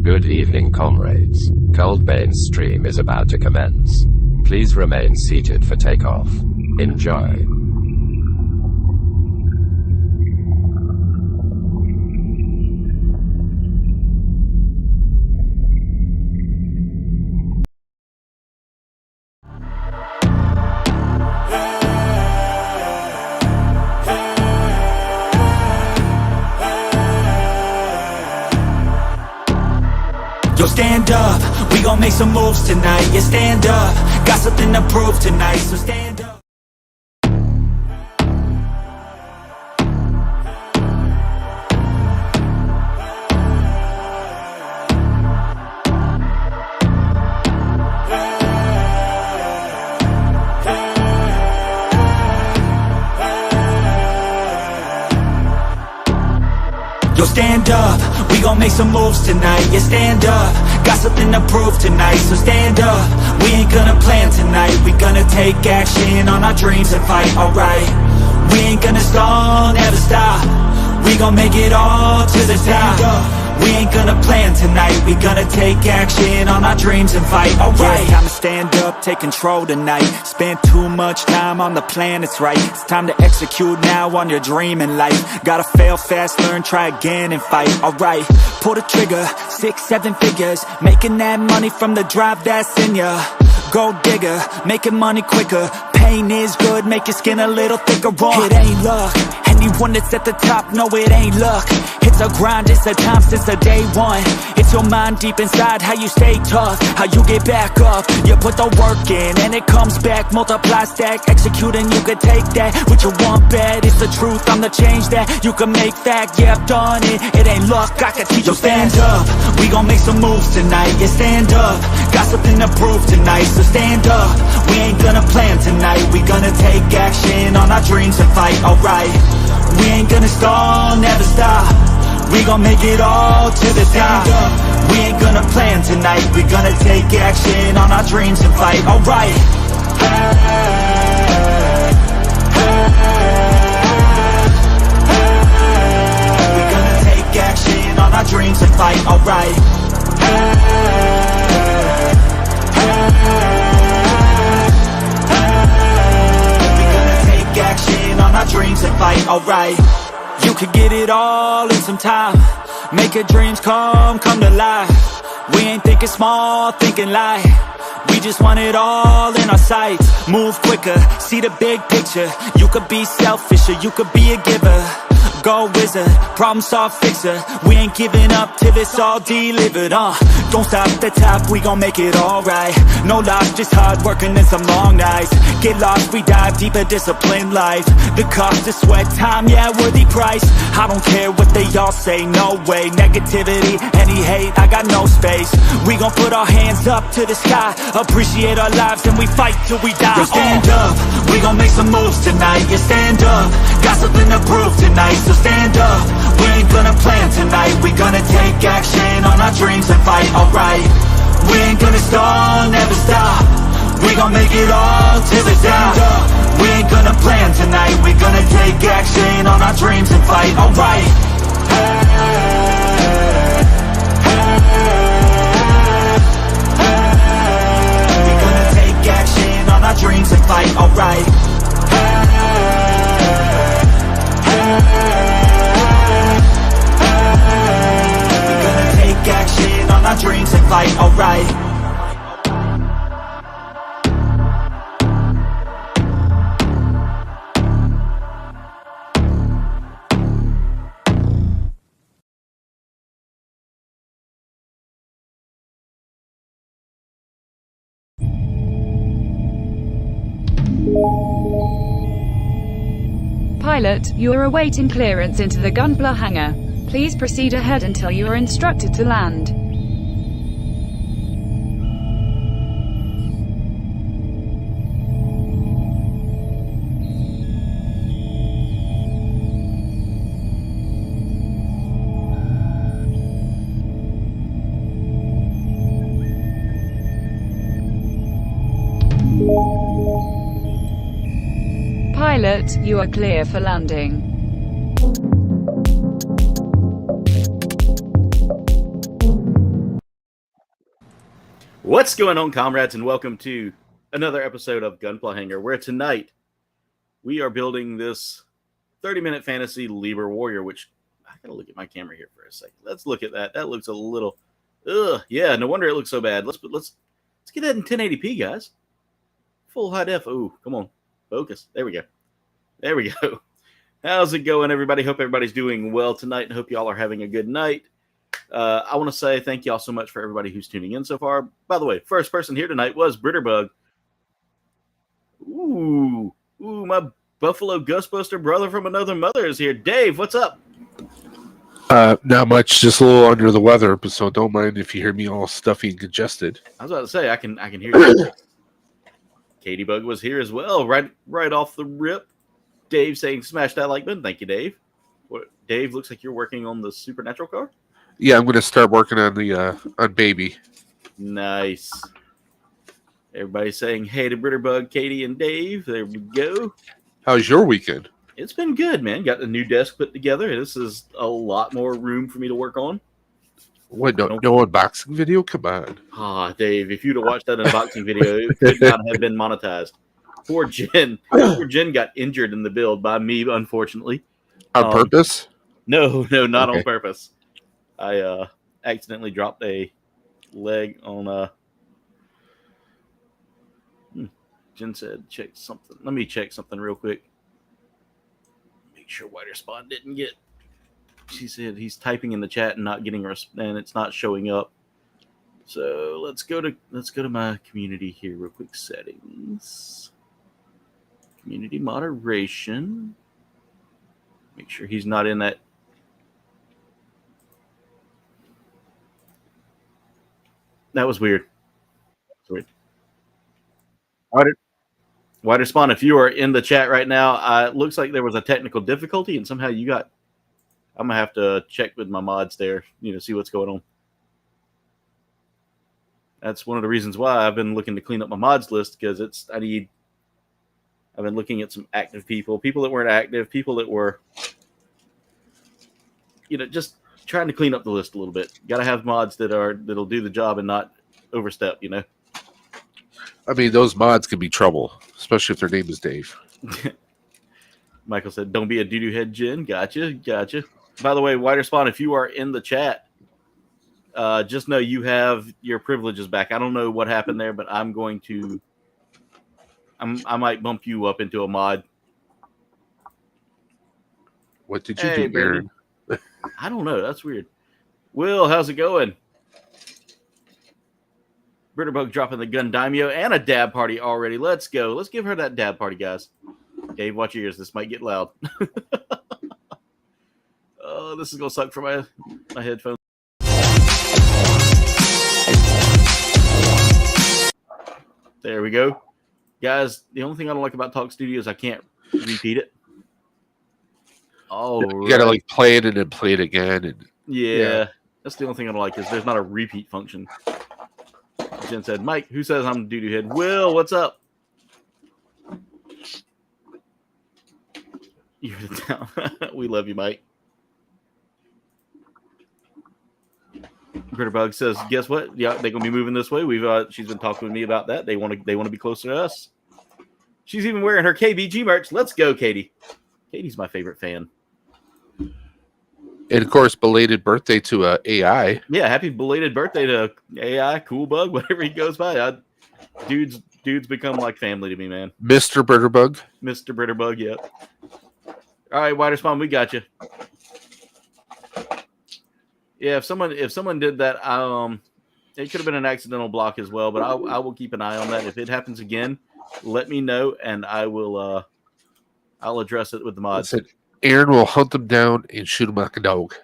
Good evening, comrades. Coldbane's stream is about to commence. Please remain seated for takeoff. Enjoy. Yo, stand up, we gon' make some moves tonight. Yeah, stand up, got something to prove tonight. So stand up. Yo, stand up, we gon' make some moves tonight. Yeah, stand up, got something to prove tonight. So stand up, we ain't gonna plan tonight. We gonna take action on our dreams and fight, alright. We ain't gonna stall, never stop. We gon' make it all to the top. We ain't gonna plan tonight. We gonna take action on our dreams and fight, alright. Time to stand up, take control tonight. Spend too much time on the plan, it's right. It's time to execute now on your dream in life. Gotta fail fast, learn, try again and fight, alright. Pull the trigger, 6, 7 figures. Making that money from the drive that's in ya. Gold digger, making money quicker. Pain is good, make your skin a little thicker. It ain't luck, anyone that's at the top, no it ain't luck. It's a grind, it's a time since the day one. It's your mind deep inside, how you stay tough, how you get back up. You put the work in and it comes back. Multiply, stack, execute and you can take that. What you want bad, it's the truth, I'm the change that you can make fact. Yeah, I've done it, it ain't luck, I can teach you. Stand up, we gon' make some moves tonight. Yeah, stand up, got something to prove tonight. So stand up, we ain't gonna plan tonight. We gonna take action on our dreams and fight, alright. We ain't gonna stall, never stop. We gon' make it all to the top. We ain't gonna plan tonight. We gonna take action on our dreams and fight, alright. We gonna take action on our dreams and fight, alright. We gonna take action on our dreams and fight, alright. You could get it all in some time. Make your dreams come to life. We ain't thinking small, thinking light. We just want it all in our sights. Move quicker, see the big picture. You could be selfish or you could be a giver. Go wizard, problem solve fixer. We ain't giving up till it's all delivered, Don't stop at the top, we gon' make it alright. No loss, just hard working and some long nights. Get lost, we dive deeper, disciplined life. The cost is sweat, time, yeah, worthy price. I don't care what they all say, no way. Negativity, any hate, I got no space. We gon' put our hands up to the sky. Appreciate our lives and we fight till we die. Yo, stand up, we gon' make some moves tonight. Yeah, stand up, got something to prove tonight. So stand up, we ain't gonna plan tonight. We gonna take action on our dreams and fight, alright. We ain't gonna stall, never stop. We gon' make it all to the top. We ain't gonna plan tonight. We gonna take action on our dreams and fight, alright. We gonna take action on our dreams and fight, alright. Action on our dreams and fight, alright. Pilot, you are awaiting clearance into the Gunpla Hangar. Please proceed ahead until you are instructed to land. Pilot, you are clear for landing. What's going on, comrades, and welcome to another episode of Gunpla Hangar, where tonight we are building this 30-minute fantasy Liber Warrior, which I gotta look at my camera here for a second. Let's look at that. That looks a little, yeah, no wonder it looks so bad. Let's get that in 1080p, guys. Full high def. Ooh, come on, focus. There we go. There we go. How's it going, everybody? Hope everybody's doing well tonight, and hope y'all are having a good night. I want to say thank y'all so much for everybody who's tuning in so far. By the way, first person here tonight was Britterbug. Ooh, my Buffalo Ghostbuster brother from another mother is here. Dave, what's up? Not much, just a little under the weather, so don't mind if you hear me all stuffy and congested. I was about to say I can hear you. Katie Bug was here as well, right off the rip. Dave saying smash that like button. Thank you, Dave. Dave, looks like you're working on the Supernatural car. Yeah, I'm going to start working on the on Baby. Nice. Everybody saying hey to Britterbug, Katie, and Dave. There we go. How's your weekend? It's been good, man. Got the new desk put together. This is a lot more room for me to work on. What, no unboxing video? Come on. Dave, if you'd have watched that unboxing video, it could not have been monetized. Poor Jen. Poor Jen got injured in the build by me, unfortunately. On purpose? No, not on purpose. I accidentally dropped a leg on Jen said check something. Let me check something real quick. Make sure Whiter Spawn didn't get. She said he's typing in the chat and not getting and it's not showing up. So let's go to my community here real quick. Settings. Community moderation. Make sure he's not in that. That was weird. Whiter Spawn, if you are in the chat right now, it looks like there was a technical difficulty and somehow you got. I'm gonna have to check with my mods there, see what's going on. That's one of the reasons why I've been looking to clean up my mods list, because I've been looking at some active people that weren't active, people that were, just trying to clean up the list a little bit. Got to have mods that'll do the job and not overstep. I mean, those mods can be trouble, especially if their name is Dave. Michael said, "Don't be a doo-doo head, Jen." Gotcha. By the way, Whiter Spawn, if you are in the chat, just know you have your privileges back. I don't know what happened there, but I'm going to. I might bump you up into a mod. What did you do, Aaron? I don't know. That's weird. Will, how's it going? Britterbug dropping the gun daimyo and a dab party already. Let's go. Let's give her that dab party, guys. Dave, watch your ears. This might get loud. Oh, this is going to suck for my headphones. There we go. Guys, the only thing I don't like about Talk Studio is I can't repeat it. Oh, you got to play it and then play it again. And yeah, that's the only thing I don't like is there's not a repeat function. Jen said, "Mike, who says I'm doo-doo head?" Will, what's up? You're down. We love you, Mike. Gritterbug says, "Guess what? Yeah, they're gonna be moving this way. She's been talking with me about that. They want to be closer to us. She's even wearing her KBG merch. Let's go, Katie. Katie's my favorite fan." And of course, belated birthday to AI. Yeah, happy belated birthday to AI, Cool Bug, whatever he goes by. Dude's become like family to me, man. Mr. Britterbug. Mr. Britterbug, yep. All right, Whiter Spawn, we got you. Yeah, if someone did that, it could have been an accidental block as well, but I will keep an eye on that. If it happens again, let me know, and I will I'll address it with the mods. Aaron will hunt them down and shoot them like a dog.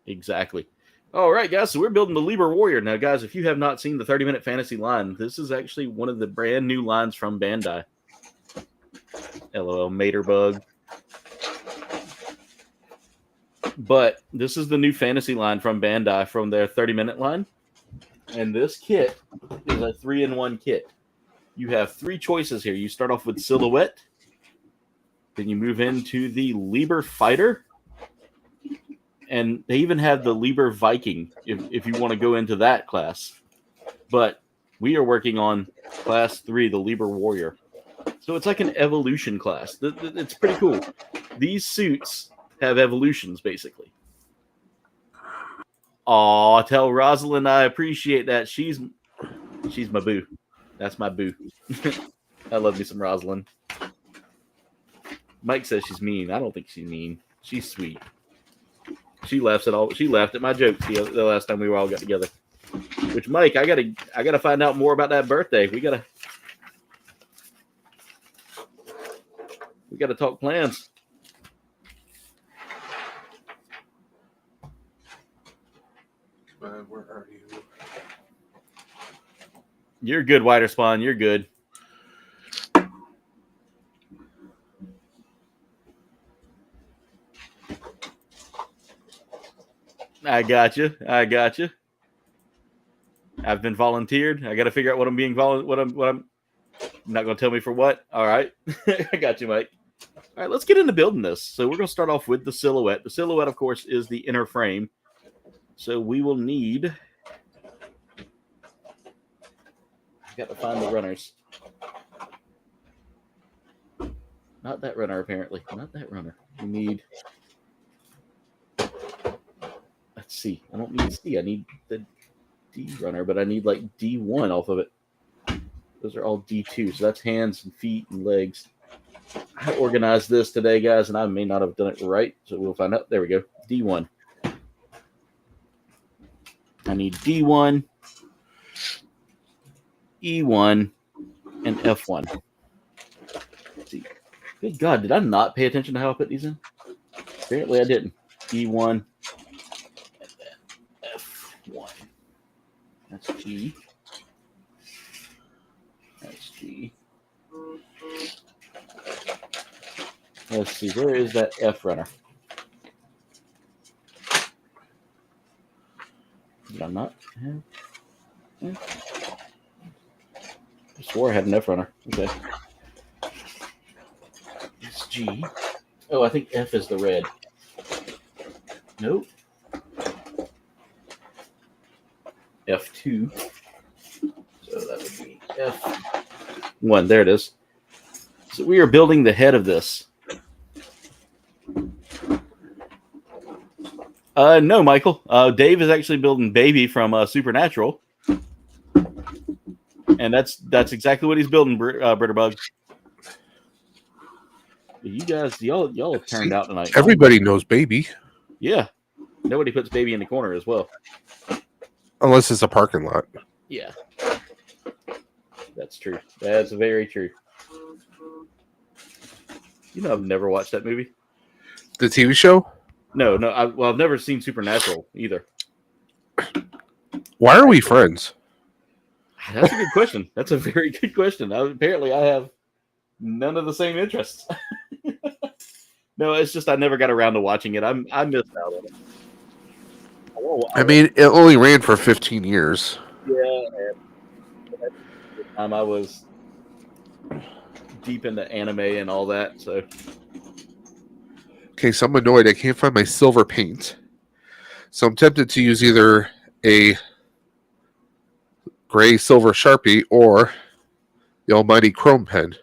Exactly. All right, guys, so we're building the Liber Warrior. Now, guys, if you have not seen the 30-minute fantasy line, this is actually one of the brand new lines from Bandai. LOL, Materbug. But this is the new fantasy line from Bandai from their 30-minute line. And this kit is a 3-in-1 kit. You have 3 choices here. You start off with Silhouette. Then you move into the Liber Fighter. And they even have the Liber Viking if you want to go into that class. But We are working on Class 3, the Liber Warrior. So it's like an evolution class. It's pretty cool. These suits have evolutions, basically. Aw, tell Rosalind I appreciate that. She's my boo. That's my boo. I love me some Rosalind. Mike says she's mean. I don't think she's mean. She's sweet. She laughs at all. She laughed at my jokes the last time we all got together. Which, Mike, I gotta find out more about that birthday. We gotta talk plans. Where are you? You're good, Wider Spawn. You're good. I got you. I've been volunteered. I got to figure out what I'm being what I'm not going to tell me for what. All right. I got you, Mike. All right, let's get into building this. So we're going to start off with the silhouette. The silhouette, of course, is the inner frame. So we will need... I've got to find the runners. Not that runner, apparently. Not that runner. We need... Let's see. I don't need C. I need the D runner, but I need like D1 off of it. Those are all D2. So that's hands and feet and legs. I organized this today, guys, and I may not have done it right. So we'll find out. There we go. D1. I need D1, E1, and F1. Let's see. Good God, did I not pay attention to how I put these in? Apparently I didn't. E1. F1. That's G. That's G. Let's see, where is that F runner? Did I not have? I swore I had an F runner. Okay. It's G. Oh, I think F is the red. Nope. F2. So that would be F1. There it is. So we are building the head of this. No, Michael. Dave is actually building Baby from Supernatural. And that's exactly what he's building, Britterbug. You guys, y'all have turned out tonight. Everybody knows Baby. Yeah. Nobody puts Baby in the corner as well. Unless it's a parking lot. Yeah. That's true. That's very true. You know, I've never watched that movie. The TV show? No. I've never seen Supernatural either. Why are we friends? That's a good question. That's a very good question. Apparently, I have none of the same interests. No, it's just I never got around to watching it. I missed out on it. I mean, it only ran for 15 years. Yeah, and time I was deep into anime and all that. So, okay, so I'm annoyed. I can't find my silver paint. So I'm tempted to use either a gray silver Sharpie or the almighty chrome pen.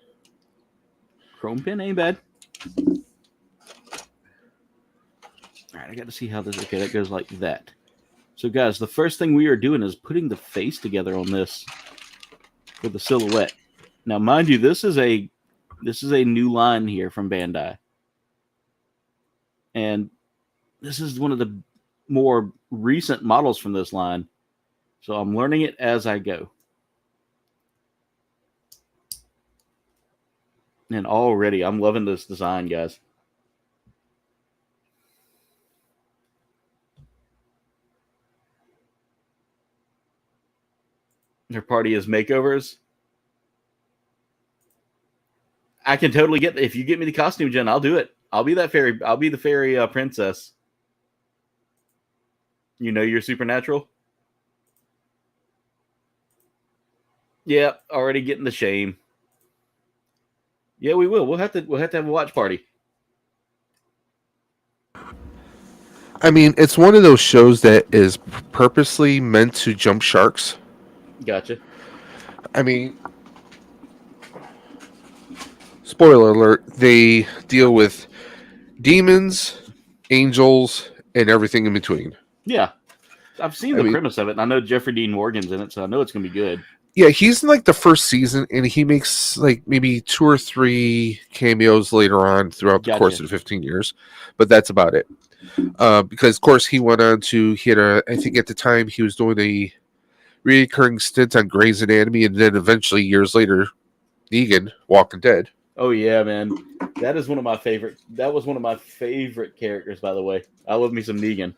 Chrome pen ain't bad. All right, I got to see how this. Okay, that goes like that. So, guys, the first thing we are doing is putting the face together on this for the silhouette. Now, mind you, this is a new line here from Bandai, and this is one of the more recent models from this line. So I'm learning it as I go. And already I'm loving this design, guys. Their party is makeovers. I can totally get, if you get me the costume, Jen, I'll do it. I'll be that fairy. I'll be the fairy princess. You know you're Supernatural? Yeah, already getting the shame. Yeah, we will. We'll have to have a watch party. I mean, it's one of those shows that is purposely meant to jump sharks. Gotcha. I mean, spoiler alert, they deal with demons, angels, and everything in between. Yeah, I've seen I the mean, premise of it, and I know Jeffrey Dean Morgan's in it, so I know it's going to be good. yeah, he's in like the first season, and he makes like maybe 2 or 3 cameos later on throughout the course Gotcha. of 15 years, but that's about it. Because of course he went on to I think at the time he was doing a recurring stint on Grey's Anatomy, and then eventually years later, Negan, Walking Dead. Oh yeah, man, that is one of my favorite. That was one of my favorite characters, by the way. I love me some Negan.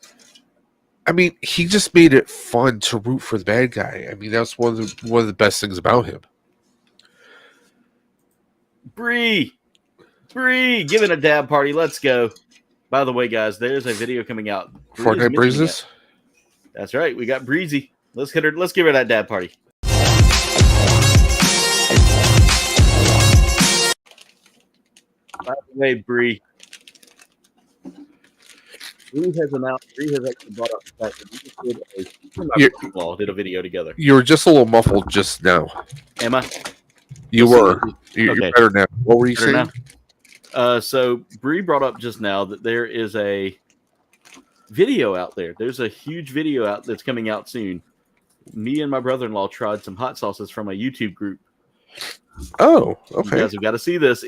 I mean, he just made it fun to root for the bad guy. I mean, that's one of the best things about him. Bree, give it a dab party. Let's go. By the way, guys, there's a video coming out. Fortnite Breezes. That's right. We got Breezy. Let's hit her. Let's give her that dab party. By the way, Bree has actually brought up the fact that we did a video together. You were just a little muffled just now. Am I? You were. You're better now. What were you saying? So Bree brought up just now that there is a video out there. There's a huge video out that's coming out soon. Me and my brother-in-law tried some hot sauces from a YouTube group. Oh, okay. You guys have got to see this.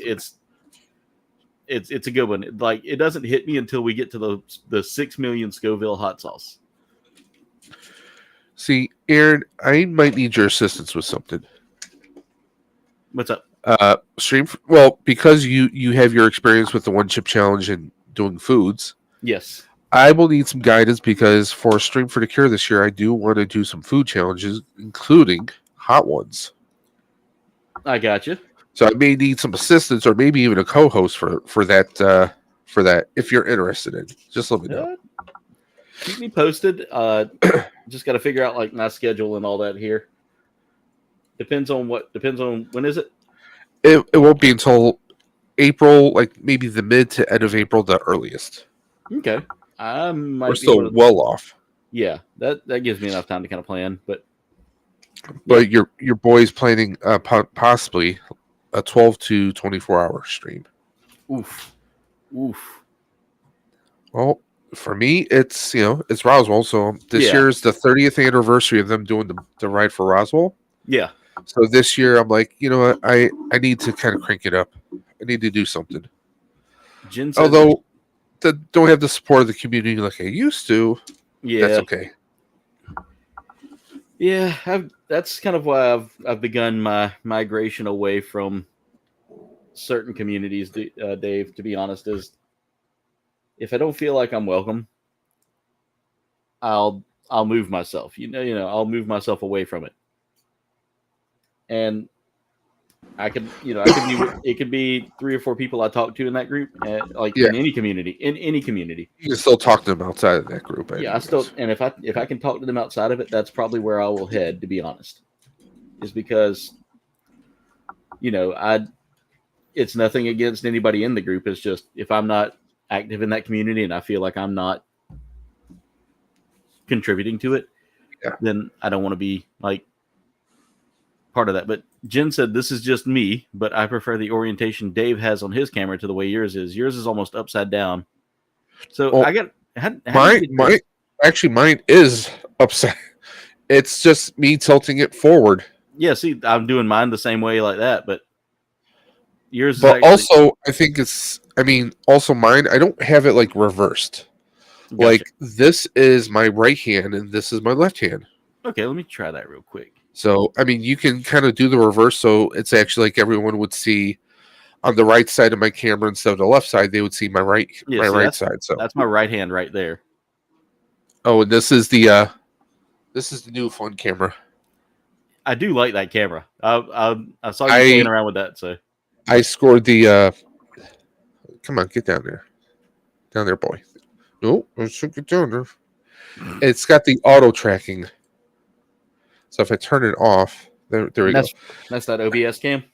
It's a good one. Like, it doesn't hit me until we get to the 6 million Scoville hot sauce. See, Aaron, I might need your assistance with something. What's up? Because you have your experience with the one chip challenge and doing foods. Yes. I will need some guidance because for Stream for the Cure this year, I do want to do some food challenges, including hot ones. I got you. So I may need some assistance, or maybe even a co-host for that. If you're interested in, just let me know. Keep me posted. Just got to figure out like my schedule and all that here. Depends on when is it? It won't be until April, like maybe the mid to end of April, the earliest. Okay, I might. We're still well off. Yeah, that gives me enough time to kind of plan, but your boy's planning possibly a 12 to 24-hour stream. Oof. Well, for me, it's Roswell. So this year is the 30th anniversary of them doing the ride for Roswell. Yeah. So this year, I'm like, you know what? I need to kind of crank it up. I need to do something. Although don't have the support of the community like I used to. Yeah, that's okay. Yeah, that's kind of why I've begun my migration away from certain communities, Dave. To be honest, is if I don't feel like I'm welcome, I'll move myself. I'll move myself away from it. And it could be 3 or 4 people I talk to in that group, in any community. You can still talk to them outside of that group. And if I can talk to them outside of it, that's probably where I will head. To be honest, is because, it's nothing against anybody in the group. It's just if I'm not active in that community and I feel like I'm not contributing to it, then I don't want to be like part of that. But Jen said this is just me, but I prefer the orientation Dave has on his camera to the way yours is. Yours is almost upside down. So I got mine is upside. It's just me tilting it forward. Yeah, see, I'm doing mine the same way like that, but yours. But also, I think also mine. I don't have it like reversed. Gotcha. Like this is my right hand and this is my left hand. Okay, let me try that real quick. So, you can kind of do the reverse. So it's actually like everyone would see on the right side of my camera instead of the left side. They would see my right side. So that's my right hand right there. Oh, and this is the new phone camera. I do like that camera. I saw you playing around with that. So I scored the. Come on, get down there, boy. No, I should get down there. It's got the auto tracking. So if I turn it off, there we go. That's that OBS cam?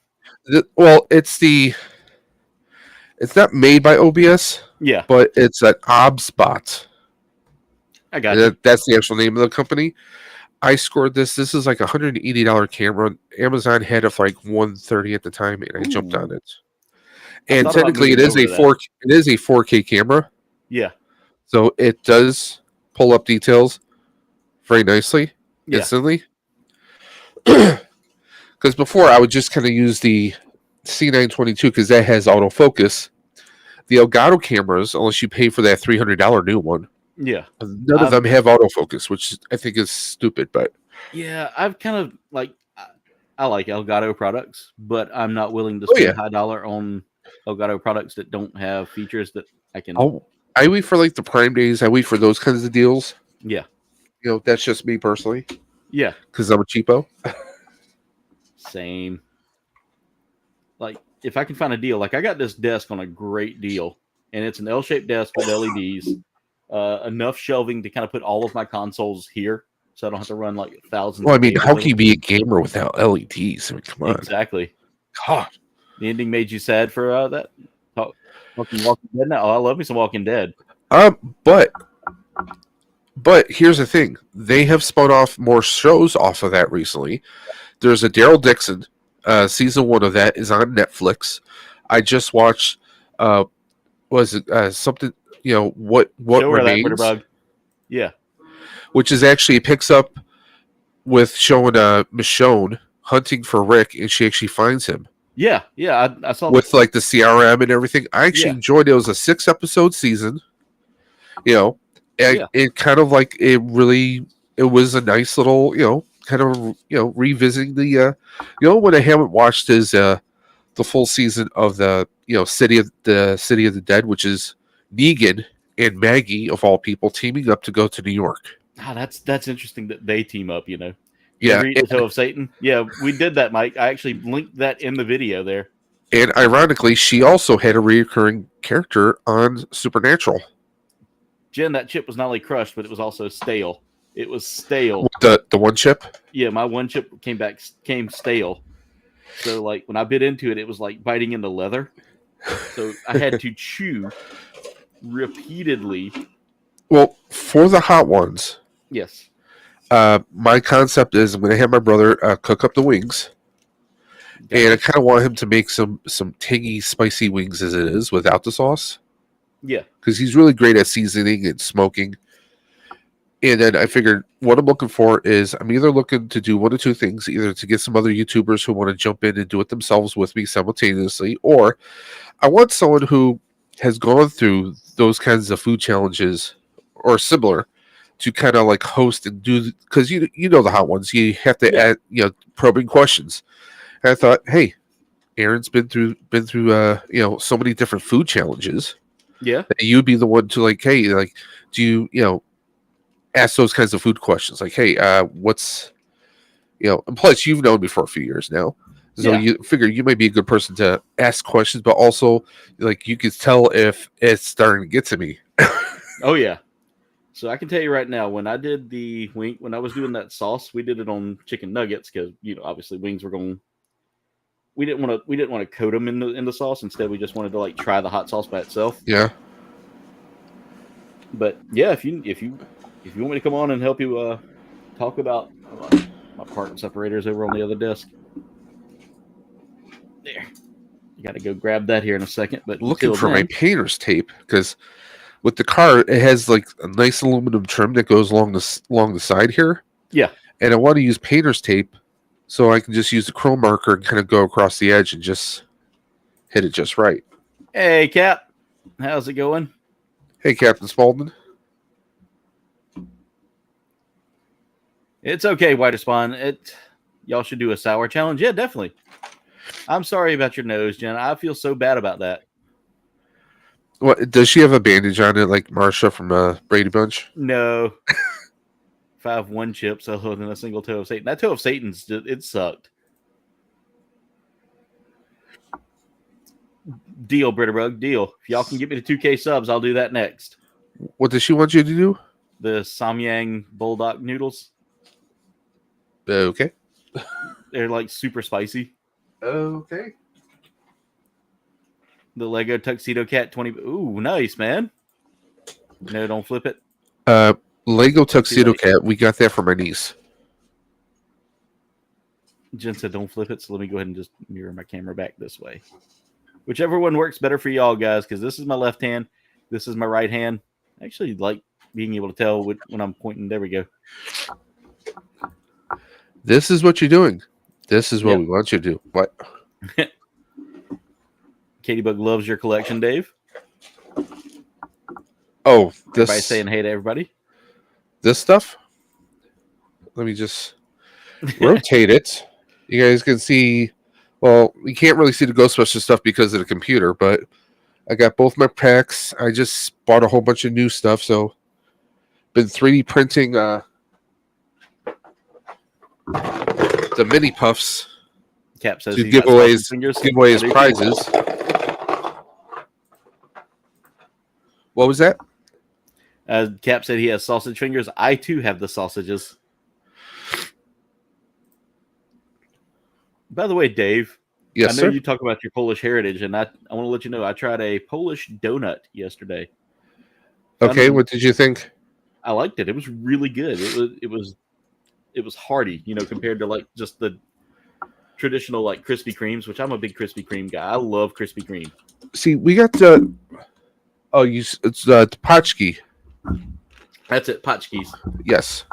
It's not made by OBS. Yeah. But it's an OBSBot. I got it. That's the actual name of the company. I scored this. This is like $180 camera. Amazon had it for like $130 at the time, and I jumped on Ooh. it. I And thought about technically, it moving is over a to that. 4. It is a 4K camera, Yeah. so it does pull up details very nicely Yeah. instantly. Because before I would just kind of use the C922 because that has autofocus. The Elgato cameras, unless you pay for that $300 new one, Yeah. none of them have autofocus, which I think is stupid. But Yeah, I've kind of like I like Elgato products, but I'm not willing to spend high dollar on Elgato products that don't have features that I can. I wait for like the Prime days. I wait for those kinds of deals. Yeah. You know, that's just me personally. Yeah. Because I'm a cheapo. Same. Like, if I can find a deal, like I got this desk on a great deal, and it's an L-shaped desk with LEDs, enough shelving to kind of put all of my consoles here, so I don't have to run like thousands. Well, I mean, how can you be a gamer without LEDs? I mean, come on. Exactly. God. The ending made you sad for that? Walking Dead now? Oh, I love me some Walking Dead. But here's the thing. They have spun off more shows off of that recently. There's a Daryl Dixon. Season 1 of that is on Netflix. I just watched was it something, you know, what remains? Yeah. Which is actually picks up with showing Michonne hunting for Rick, and she actually finds him. Yeah, I saw with like the CRM and everything. I actually enjoyed it. It was a 6-episode season. You know, and it kind of like it was a nice little, you know, kind of, you know, revisiting the you know, what I haven't watched is the full season of the, you know, City of the Dead, which is Negan and Maggie of all people teaming up to go to New York. That's interesting that they team up, you know. Yeah, Read the Toe of Satan. Yeah, we did that, Mike. I actually linked that in the video there. And ironically, she also had a recurring character on Supernatural. Jen, that chip was not only crushed, but it was also stale. It was stale. The one chip? Yeah, my one chip came stale. So like when I bit into it, it was like biting into leather. So I had to chew repeatedly. Well, for the hot ones. Yes. My concept is I'm going to have my brother cook up the wings. Okay. And I kind of want him to make some tangy, spicy wings as it is without the sauce. Yeah. Because he's really great at seasoning and smoking. And then I figured what I'm looking for is I'm either looking to do one or two things, either to get some other YouTubers who want to jump in and do it themselves with me simultaneously, or I want someone who has gone through those kinds of food challenges or similar to kind of like host and do, because you know the hot ones, you have to add, you know, probing questions. And I thought, hey, Aaron's been through you know, so many different food challenges. Yeah, you'd be the one to like, hey, like, do you know, ask those kinds of food questions, like, hey, what's, you know, and plus you've known me for a few years now, so you figure you might be a good person to ask questions, but also like you could tell if it's starting to get to me. Oh yeah. So I can tell you right now, when I did when I was doing that sauce, we did it on chicken nuggets because, you know, obviously wings were going. We didn't want to coat them in the sauce. Instead, we just wanted to like try the hot sauce by itself. Yeah. But yeah, if you want me to come on and help you talk about my part separators over on the other desk, there. You got to go grab that here in a second. But looking for my painter's tape because. With the car, it has like a nice aluminum trim that goes along the side here. Yeah. And I want to use painter's tape so I can just use the chrome marker and kind of go across the edge and just hit it just right. Hey, Cap. How's it going? Hey, Captain Spaulding. It's okay, Whiter Spawn. Y'all should do a sour challenge. Yeah, definitely. I'm sorry about your nose, Jen. I feel so bad about that. What, does she have a bandage on it like Marsha from Brady Bunch? No. If I have one chip other than a single Toe of Satan. That Toe of Satan's, it sucked. Deal, Britterbug, deal. If y'all can get me to 2K subs, I'll do that next. What does she want you to do? The Samyang Bulldog noodles. Okay. They're like super spicy. Okay. The Lego Tuxedo Cat 20. Ooh, nice, man. No, don't flip it. Lego Tuxedo Cat. We got that for my niece. Jen said don't flip it, so let me go ahead and just mirror my camera back this way. Whichever one works better for y'all guys, because this is my left hand, this is my right hand. I actually like being able to tell when I'm pointing. There we go. This is what you're doing. This is what Yep. we want you to do. What? Katybug loves your collection, Dave. Oh, this Everybody saying hey to everybody. this stuff. Let me just rotate it. You guys can see. Well, you can't really see the Ghostbusters stuff because of the computer, but I got both my packs. I just bought a whole bunch of new stuff, so been 3D printing the mini puffs Cap says to he's got sausage fingers. give away as I do too. prizes. What was that? Cap said he has sausage fingers. I too have the sausages. By the way, Dave, Yes, I know sir. you talk about your Polish heritage, and I want to let you know I tried a Polish donut yesterday. Okay, what did you think? I liked it. It was really good. It was hearty, compared to like just the traditional like Krispy Kremes, which I'm a big Krispy Kreme guy. I love Krispy Kreme. See, we got it's Tpaczki. That's it, Potchkies. Yes,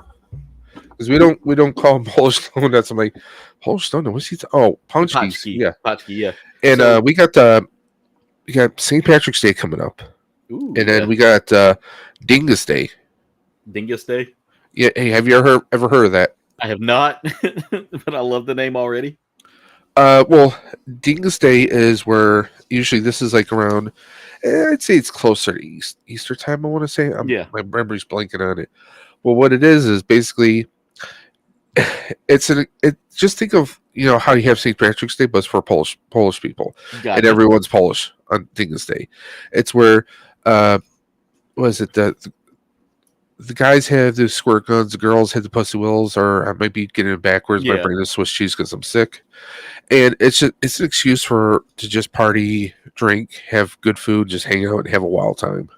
because we don't call them Polish donuts. I'm like, Polish donut. What's he? Punchkies. Potchki. Yeah, Potchki, yeah. and So- we got St. Patrick's Day coming up, Ooh, and then yeah. we got Dingus Day. Dingus Day. Yeah, hey, have you ever heard of that? I have not, but I love the name already. Well, Dingus Day is where usually this is like around. I'd say it's closer to Easter time. I want to say. Yeah. My memory's blanking on it. Well, what it is basically just think of how you have St. Patrick's Day, but it's for Polish people, Got and it. everyone's Polish on Dingus Day. It's where was it the guys have the squirt guns, the girls have the pussy wills, or I might be getting it backwards. My Yeah. brain is Swiss cheese because I'm sick, and it's an excuse to just party, drink, have good food, just hang out and have a wild time.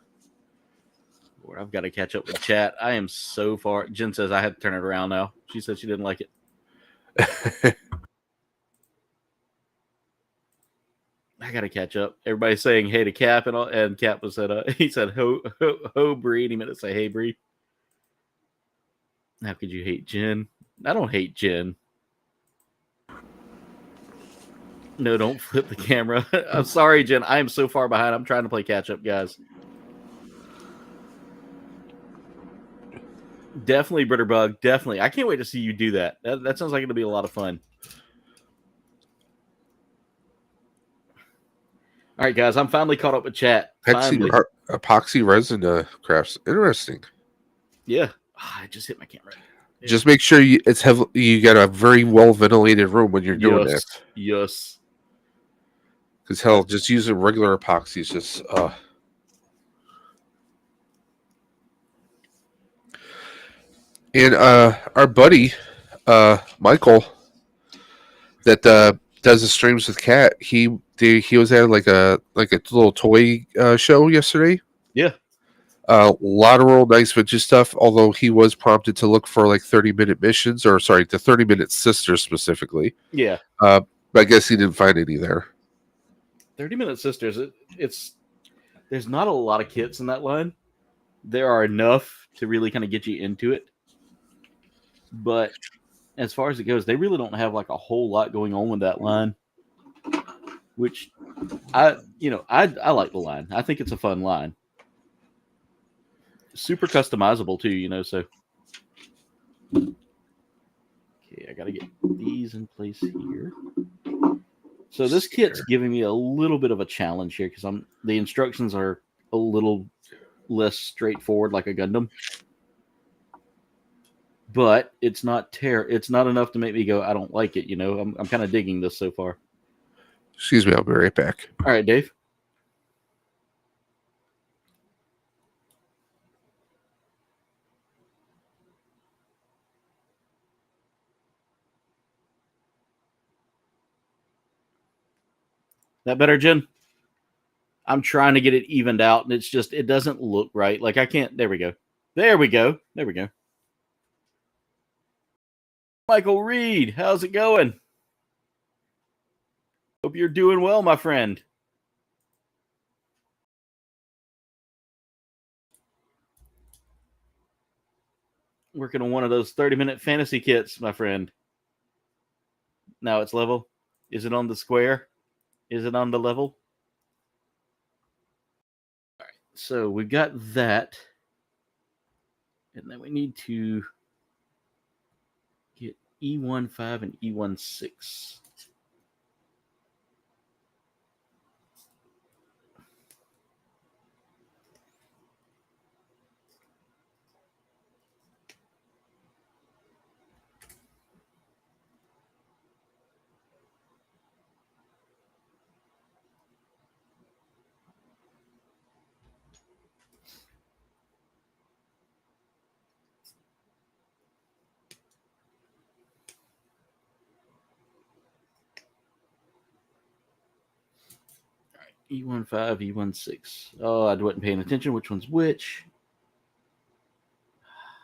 Lord, I've got to catch up with chat. I am so far. Jen says I had to turn it around now. She said she didn't like it. I got to catch up. Everybody's saying hey to Cap, and Cap was said he said ho Bree, and he meant to say hey Bree. How could you hate Jen? I don't hate Jen. No, don't flip the camera. I'm sorry, Jen. I am so far behind. I'm trying to play catch up, guys. Definitely, Britterbug. Definitely. I can't wait to see you do that. That sounds like it'll be a lot of fun. All right, guys. I'm finally caught up with chat. Finally. Epoxy resin crafts. Interesting. Yeah. I just hit my camera. Yeah. Just make sure you got a very well ventilated room when you're doing that. Yes. Because hell, just using regular epoxy is just And our buddy Michael that does the streams with Cat, he was at like a little toy show yesterday. Yeah. A lot of real nice vintage stuff, although he was prompted to look for like 30-minute missions, or sorry, the 30-minute sisters specifically. Yeah. But I guess he didn't find any there. 30-minute sisters. There's not a lot of kits in that line. There are enough to really kind of get you into it. But as far as it goes, they really don't have like a whole lot going on with that line. Which I like the line. I think it's a fun line. Super customizable too, so. Okay, I gotta get these in place here. So this kit's giving me a little bit of a challenge here because the instructions are a little less straightforward like a Gundam. But it's not enough to make me go, I don't like it, I'm kind of digging this so far. Excuse me, I'll be right back. All right, Dave. That better, Jen? I'm trying to get it evened out, and it doesn't look right. Like I can't. There we go. There we go. There we go. Michael Reed, how's it going? Hope you're doing well, my friend. Working on one of those 30-minute fantasy kits, my friend. Now it's level. Is it on the square? Is it on the level? All right, so we've got that. And then we need to get E15 and E16. E15, E16. Oh, I wasn't paying attention. Which one's which?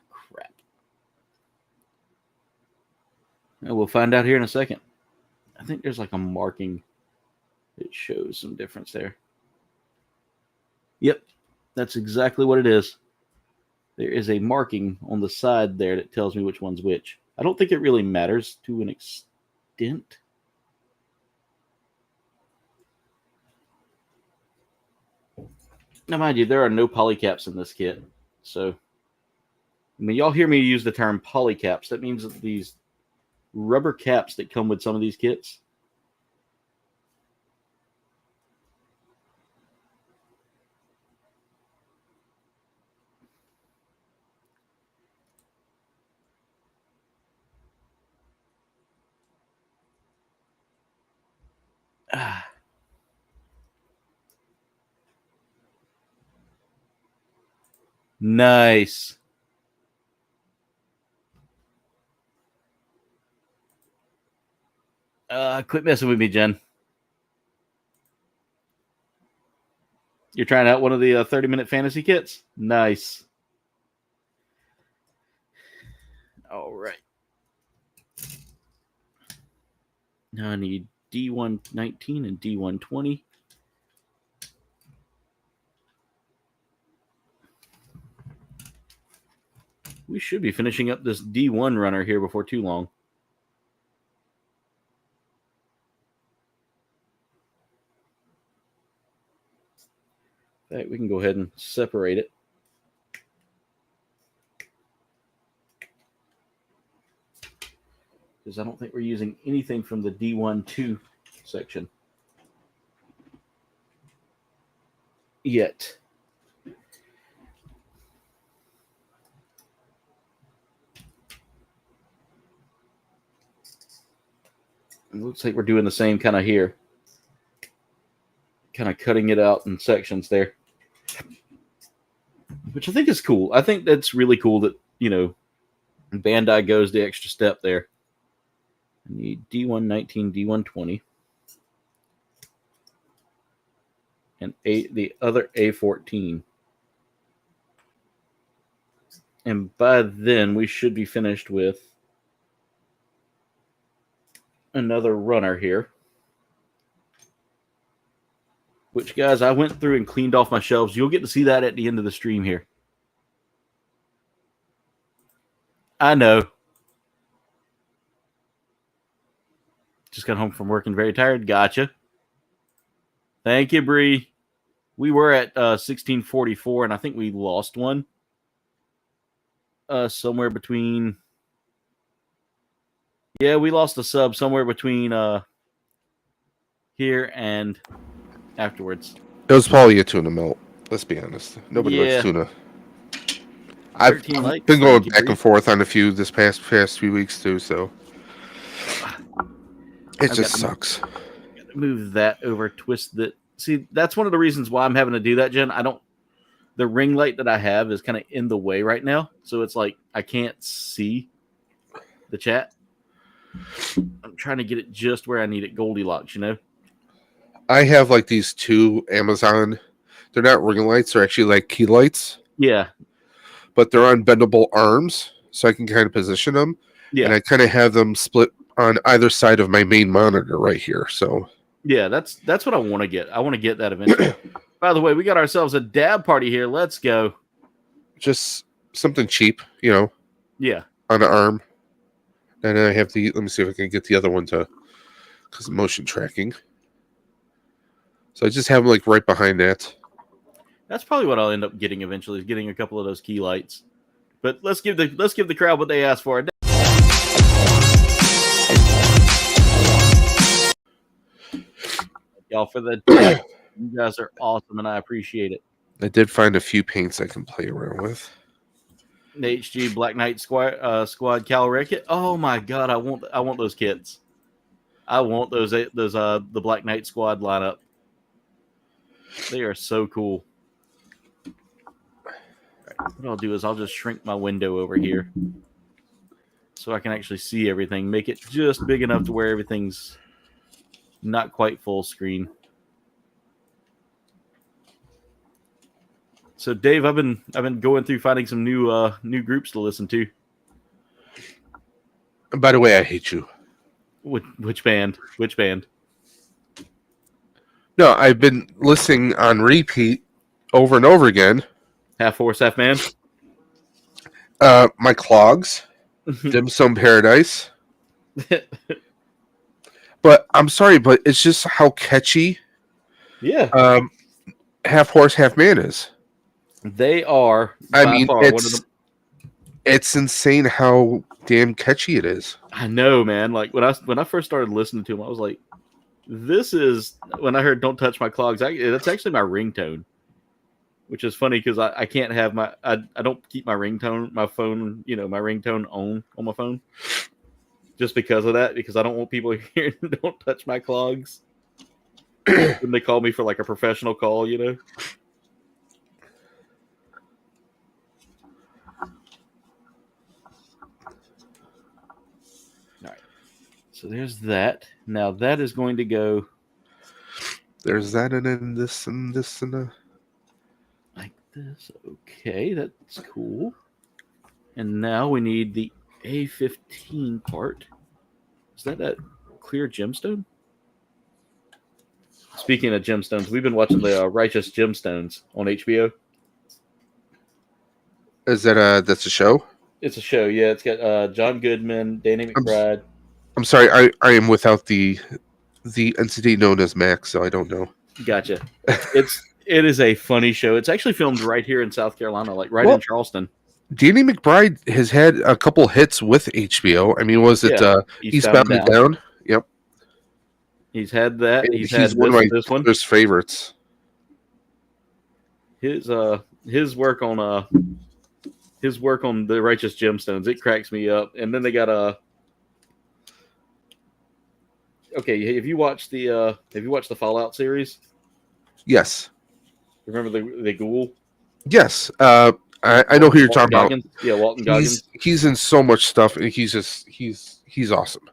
Crap. Well, we'll find out here in a second. I think there's like a marking that shows some difference there. Yep, that's exactly what it is. There is a marking on the side there that tells me which one's which. I don't think it really matters to an extent. Now, mind you, there are no polycaps in this kit. So, when y'all hear me use the term polycaps, that means that these rubber caps that come with some of these kits nice. Quit messing with me, Jen. You're trying out one of the 30-minute fantasy kits? Nice. All right. Now I need D119 and D120. We should be finishing up this D1 runner here before too long. In fact, we can go ahead and separate it. Because I don't think we're using anything from the D1-2 section yet. It looks like we're doing the same kind of here. Kind of cutting it out in sections there. Which I think is cool. I think that's really cool that, you know, Bandai goes the extra step there. I need D119, D120. And the other A14. And by then, we should be finished with another runner here. Which, guys, I went through and cleaned off my shelves. You'll get to see that at the end of the stream here. I know. Just got home from work and very tired. Gotcha. Thank you, Bree. We were at 1644, and I think we lost one. Somewhere between... Yeah, we lost a sub somewhere between here and afterwards. It was probably a tuna melt. Let's be honest. Nobody likes tuna. I've been going back and forth on a few this past few weeks too, so it just sucks. Gotta move that over, twist that. See, that's one of the reasons why I'm having to do that, Jen. The ring light that I have is kind of in the way right now, so it's like I can't see the chat. I'm trying to get it just where I need it, Goldilocks, you know? I have like these two Amazon, they're not ring lights, they're actually like key lights. Yeah. But they're on bendable arms, so I can kind of position them. Yeah. And I kind of have them split on either side of my main monitor right here. So Yeah, that's what I want to get. I want to get that eventually. By the way, we got ourselves a dab party here. Let's go. Just something cheap, you know, Yeah. on the arm. And I have the. Let me see if I can get the other one to, because motion tracking. So I just have them like right behind that. That's probably what I'll end up getting eventually, is getting a couple of those key lights. But let's give the crowd what they asked for. Y'all for the chat. You guys are awesome, and I appreciate it. I did find a few paints I can play around with. The HG Black Knight Squad Cavalry kit. Oh my god, I want those kits. I want those the Black Knight Squad lineup. They are so cool. What I'll do is I'll just shrink my window over here so I can actually see everything. Make it just big enough to where everything's not quite full screen. So Dave, I've been going through finding some new groups to listen to. And by the way, I hate you. Which band? Which band? No, I've been listening on repeat over and over again. Half Horse, Half Man. My Clogs, Dim Sum Paradise. But I'm sorry, but it's just how catchy. Yeah. Half Horse, Half Man is. They are. I mean, it's insane how damn catchy it is. I know, man. Like when I first started listening to them, I was like, "This is." When I heard "Don't Touch My Clogs," that's actually my ringtone. Which is funny because I can't have I don't keep my ringtone, my phone, my ringtone on my phone. Just because of that, because I don't want people hearing "Don't Touch My Clogs" when they call me for like a professional call, All right. So there's that. Now that is going to go. There's that, and then this, and this, and like this. Okay, that's cool. And now we need the A15 part. Is that clear gemstone? Speaking of gemstones, we've been watching the Righteous Gemstones on HBO. Is that that's a show? It's a show, yeah. It's got John Goodman, Danny McBride. I'm sorry, I am without the entity known as Max, so I don't know. Gotcha. It is a funny show. It's actually filmed right here in South Carolina, like in Charleston. Danny McBride has had a couple hits with HBO. I mean, was it Eastbound and Down? Yep. He's had that. He's had one of this one. His favorites. His work on the Righteous Gemstones, it cracks me up. And then they got okay, have you watched the Fallout series? Yes. Remember the ghoul? Yes. I know who you're talking about. Yeah, Walton Goggins. He's in so much stuff, and he's awesome.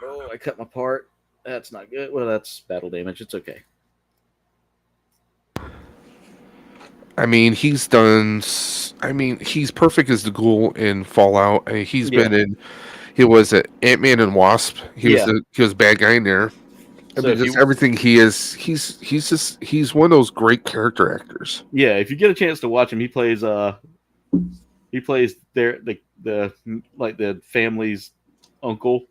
Oh, I cut my part. That's not good. Well, that's battle damage. It's okay. I mean, he's perfect as the ghoul in Fallout. He's been in. He was at Ant-Man and Wasp. He was a bad guy in there. I mean, just everything he is. He's one of those great character actors. Yeah, if you get a chance to watch him, he plays the family's uncle.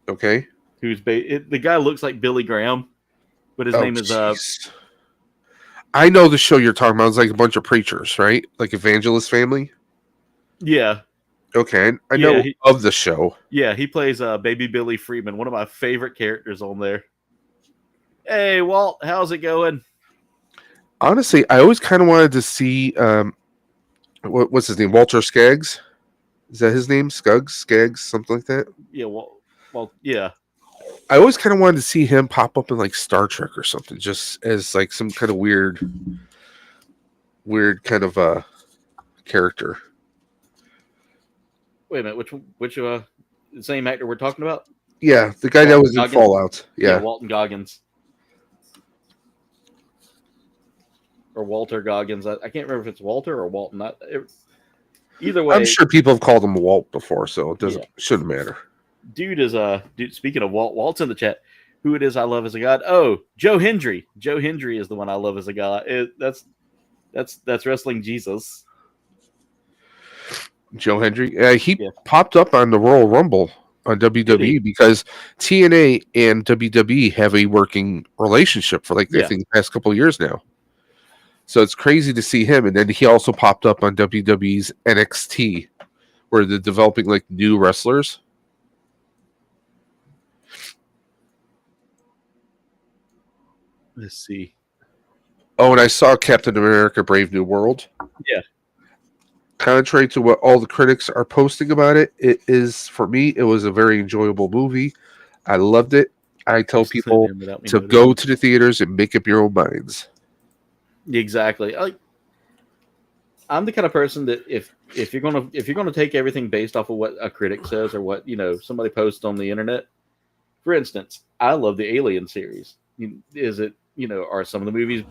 Okay. The guy looks like Billy Graham, but his name is I know the show you're talking about. It's like a bunch of preachers, right? Like Evangelist Family. Yeah. Okay, I know of the show. Yeah, he plays Baby Billy Freeman, one of my favorite characters on there. Hey, Walt, how's it going? Honestly, I always kind of wanted to see what's his name? Walter Skaggs? Is that his name? Skaggs, something like that? Yeah, yeah. I always kind of wanted to see him pop up in like Star Trek or something, just as like some kind of weird kind of character. Wait a minute, which the same actor we're talking about? Yeah, the guy that was in Fallout. Yeah, Walton Goggins. Or Walter Goggins. I can't remember if it's Walter or Walton. Either way, I'm sure people have called him Walt before, so it shouldn't matter. Dude is speaking of Walt's in the chat. who it is I love as a god. Oh, Joe Hendry. Joe Hendry is the one I love as a god. That's wrestling Jesus. Joe Hendry. He Yeah. popped up on the Royal Rumble on WWE because TNA and WWE have a working relationship for I think the past couple of years now. So it's crazy to see him. And then he also popped up on WWE's NXT, where they're developing like new wrestlers. Let's see. Oh, and I saw Captain America: Brave New World. Yeah. Contrary to what all the critics are posting about it, it is, for me, it was a very enjoyable movie. I loved it. I tell people to go to the theaters and make up your own minds. Exactly. I'm the kind of person that if you're gonna take everything based off of what a critic says or what somebody posts on the internet, for instance, I love the Alien series. Is it are some of the movies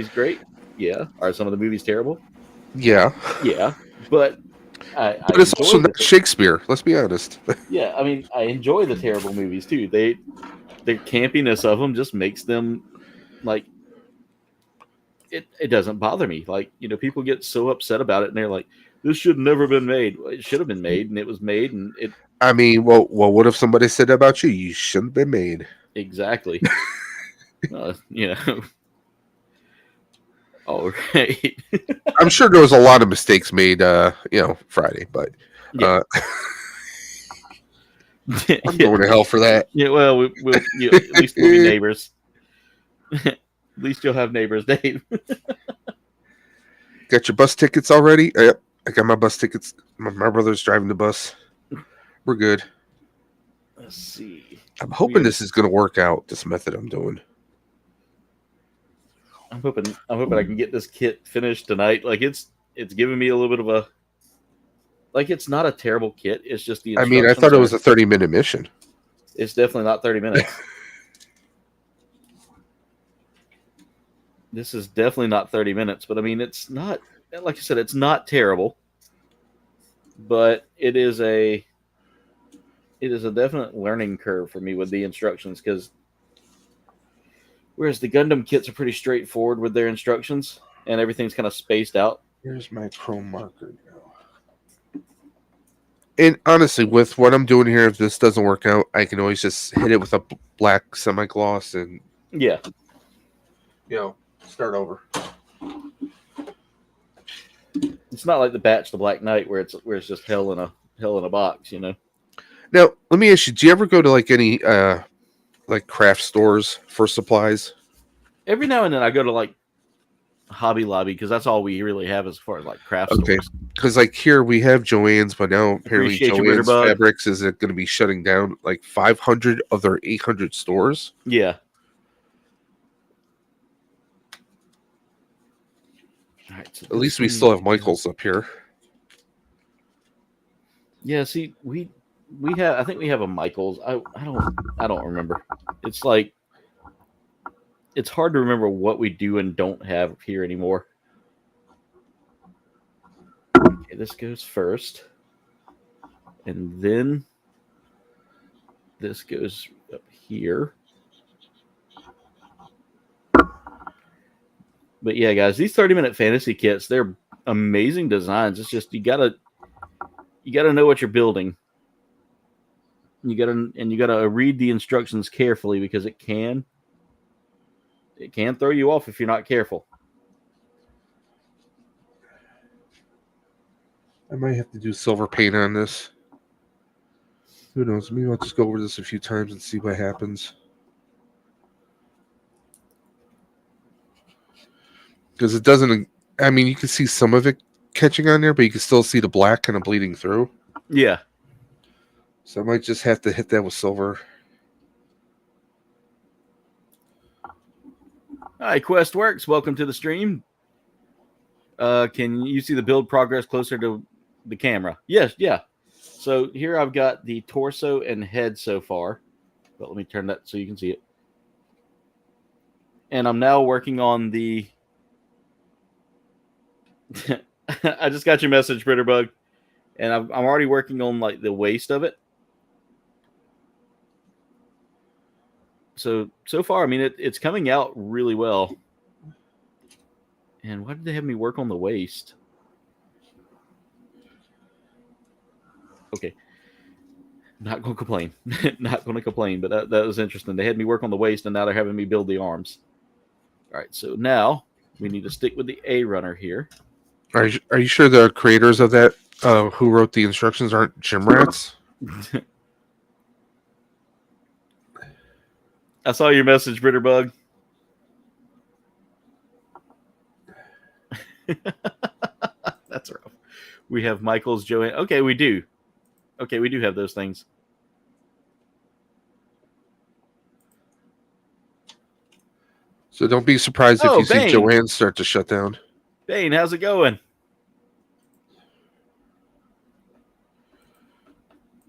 great? Yeah. Are some of the movies terrible? Yeah. Yeah. But it's also not Shakespeare. Let's be honest. Yeah, I mean, I enjoy the terrible movies too. The campiness of them just makes them like. It doesn't bother me. Like, people get so upset about it and they're like, this should never been made. Well, it should have been made, and it was made, and it. I mean, well, what if somebody said about you? You shouldn't have been made. Exactly. All right. I'm sure there was a lot of mistakes made, Friday, but I'm going to hell for that. Yeah, well, at least we'll be neighbors. At least you'll have neighbors, Dave. Got your bus tickets already? Yep, I got my bus tickets. My brother's driving the bus. We're good. Let's see. I'm hoping this is going to work out, this method I'm doing. I'm hoping I can get this kit finished tonight. Like, it's giving me a little bit of a... Like, it's not a terrible kit. It's just the instructions. I mean, I thought it was a 30-minute mission. It's definitely not 30 minutes. This is definitely not 30 minutes, but I mean, it's not, like I said, it's not terrible, but it is a definite learning curve for me with the instructions, because whereas the Gundam kits are pretty straightforward with their instructions and everything's kind of spaced out. Here's my chrome marker now. And honestly, with what I'm doing here, if this doesn't work out, I can always just hit it with a black semi-gloss and start over. It's not like the Batch the Black Knight where it's just hell in a box, Now, let me ask you, do you ever go to like any like craft stores for supplies? Every now and then I go to like Hobby Lobby, because that's all we really have as far as like craft stores. Because like here we have Joann's, but now apparently Joann's Fabrics is going to be shutting down like 500 of their 800 stores. Yeah. All right, so at least we still have Michael's up here. Yeah, see, we have, I think we have a Michael's. I don't remember. It's like, it's hard to remember what we do and don't have here anymore. Okay, this goes first, and then this goes up here. But yeah, guys, these 30-minute fantasy kits, they're amazing designs. It's just you gotta know what you're building. You gotta read the instructions carefully, because it can throw you off if you're not careful. I might have to do silver paint on this. Who knows? Maybe I'll just go over this a few times and see what happens. Because it doesn't, I mean, you can see some of it catching on there, but you can still see the black kind of bleeding through. Yeah. So I might just have to hit that with silver. Hi, QuestWorks. Welcome to the stream. Can you see the build progress closer to the camera? Yes, yeah. So here I've got the torso and head so far. But let me turn that so you can see it. And I'm now working on the... I just got your message, Britterbug. And I'm already working on like the waist of it. So far, I mean, it's coming out really well. And why did they have me work on the waist? Okay. Not going to complain. Not going to complain, but that was interesting. They had me work on the waist, and now they're having me build the arms. All right, so now we need to stick with the A runner here. Are you sure the creators of that, who wrote the instructions, aren't gym rats? I saw your message, Britterbug. That's rough. We have Michael's, Joanne. Okay, we do. Okay, we do have those things. So don't be surprised if you Bane. see Joanne start to shut down. Bane, how's it going?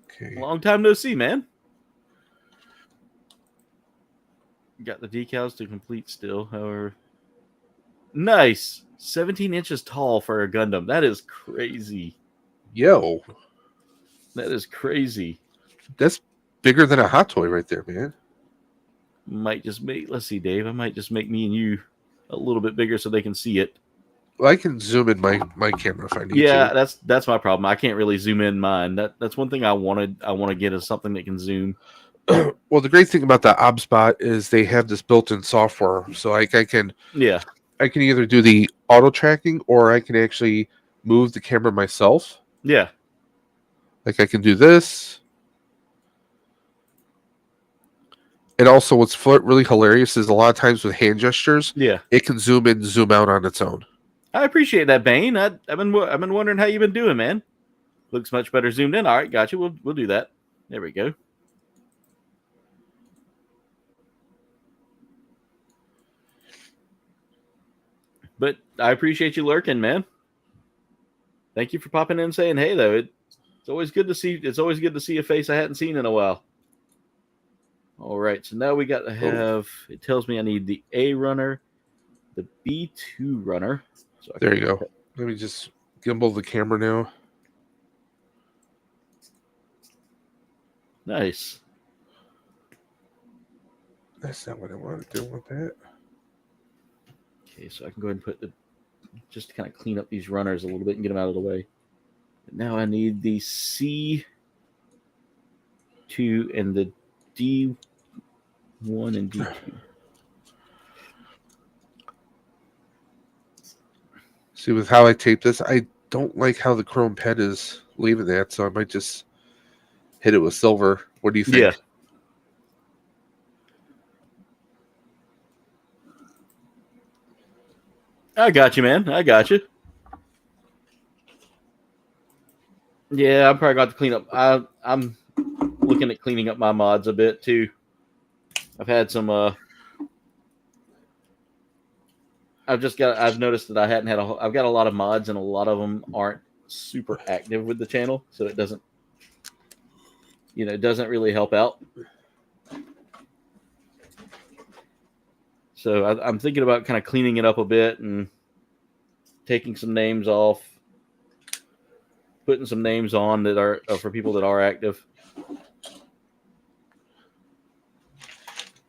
Okay. Long time no see, man. Got the decals to complete still, however. Nice. 17 inches tall for a Gundam. That is crazy. Yo. That is crazy. That's bigger than a hot toy right there, man. Might just make, let's see, Dave. I might just make me and you a little bit bigger so they can see it. Well, I can zoom in my camera if I need to. Yeah, that's my problem. I can't really zoom in mine. That's one thing I want to get is something that can zoom. Well, the great thing about the ObSpot is they have this built-in software, so I can either do the auto tracking or I can actually move the camera myself. Yeah. Like I can do this. And also what's really hilarious is a lot of times with hand gestures, it can zoom in, zoom out on its own. I appreciate that, Bane. I've been wondering how you've been doing, man. Looks much better zoomed in. All right, gotcha. We'll do that. There we go. But I appreciate you lurking, man. Thank you for popping in and saying hey, though. It's always good to see. It's always good to see a face I hadn't seen in a while. All right, so now we got to have. It tells me I need the A runner, the B2 runner. So there you go. Let me just gimbal the camera now. Nice. That's not what I want to do with that. Okay, so I can go ahead and put just to kind of clean up these runners a little bit and get them out of the way. But now I need the C2 and the D1 and D2. See, with how I tape this, I don't like how the chrome ped is leaving that, so I might just hit it with silver. What do you think? Yeah. I got you, man. I got you. Yeah, I'm probably going to clean up. I'm looking at cleaning up my mods a bit, too. I've had some... I've noticed that I hadn't had I've got a lot of mods, and a lot of them aren't super active with the channel, so it doesn't... it doesn't really help out. So I'm thinking about kind of cleaning it up a bit and taking some names off, putting some names on that are for people that are active.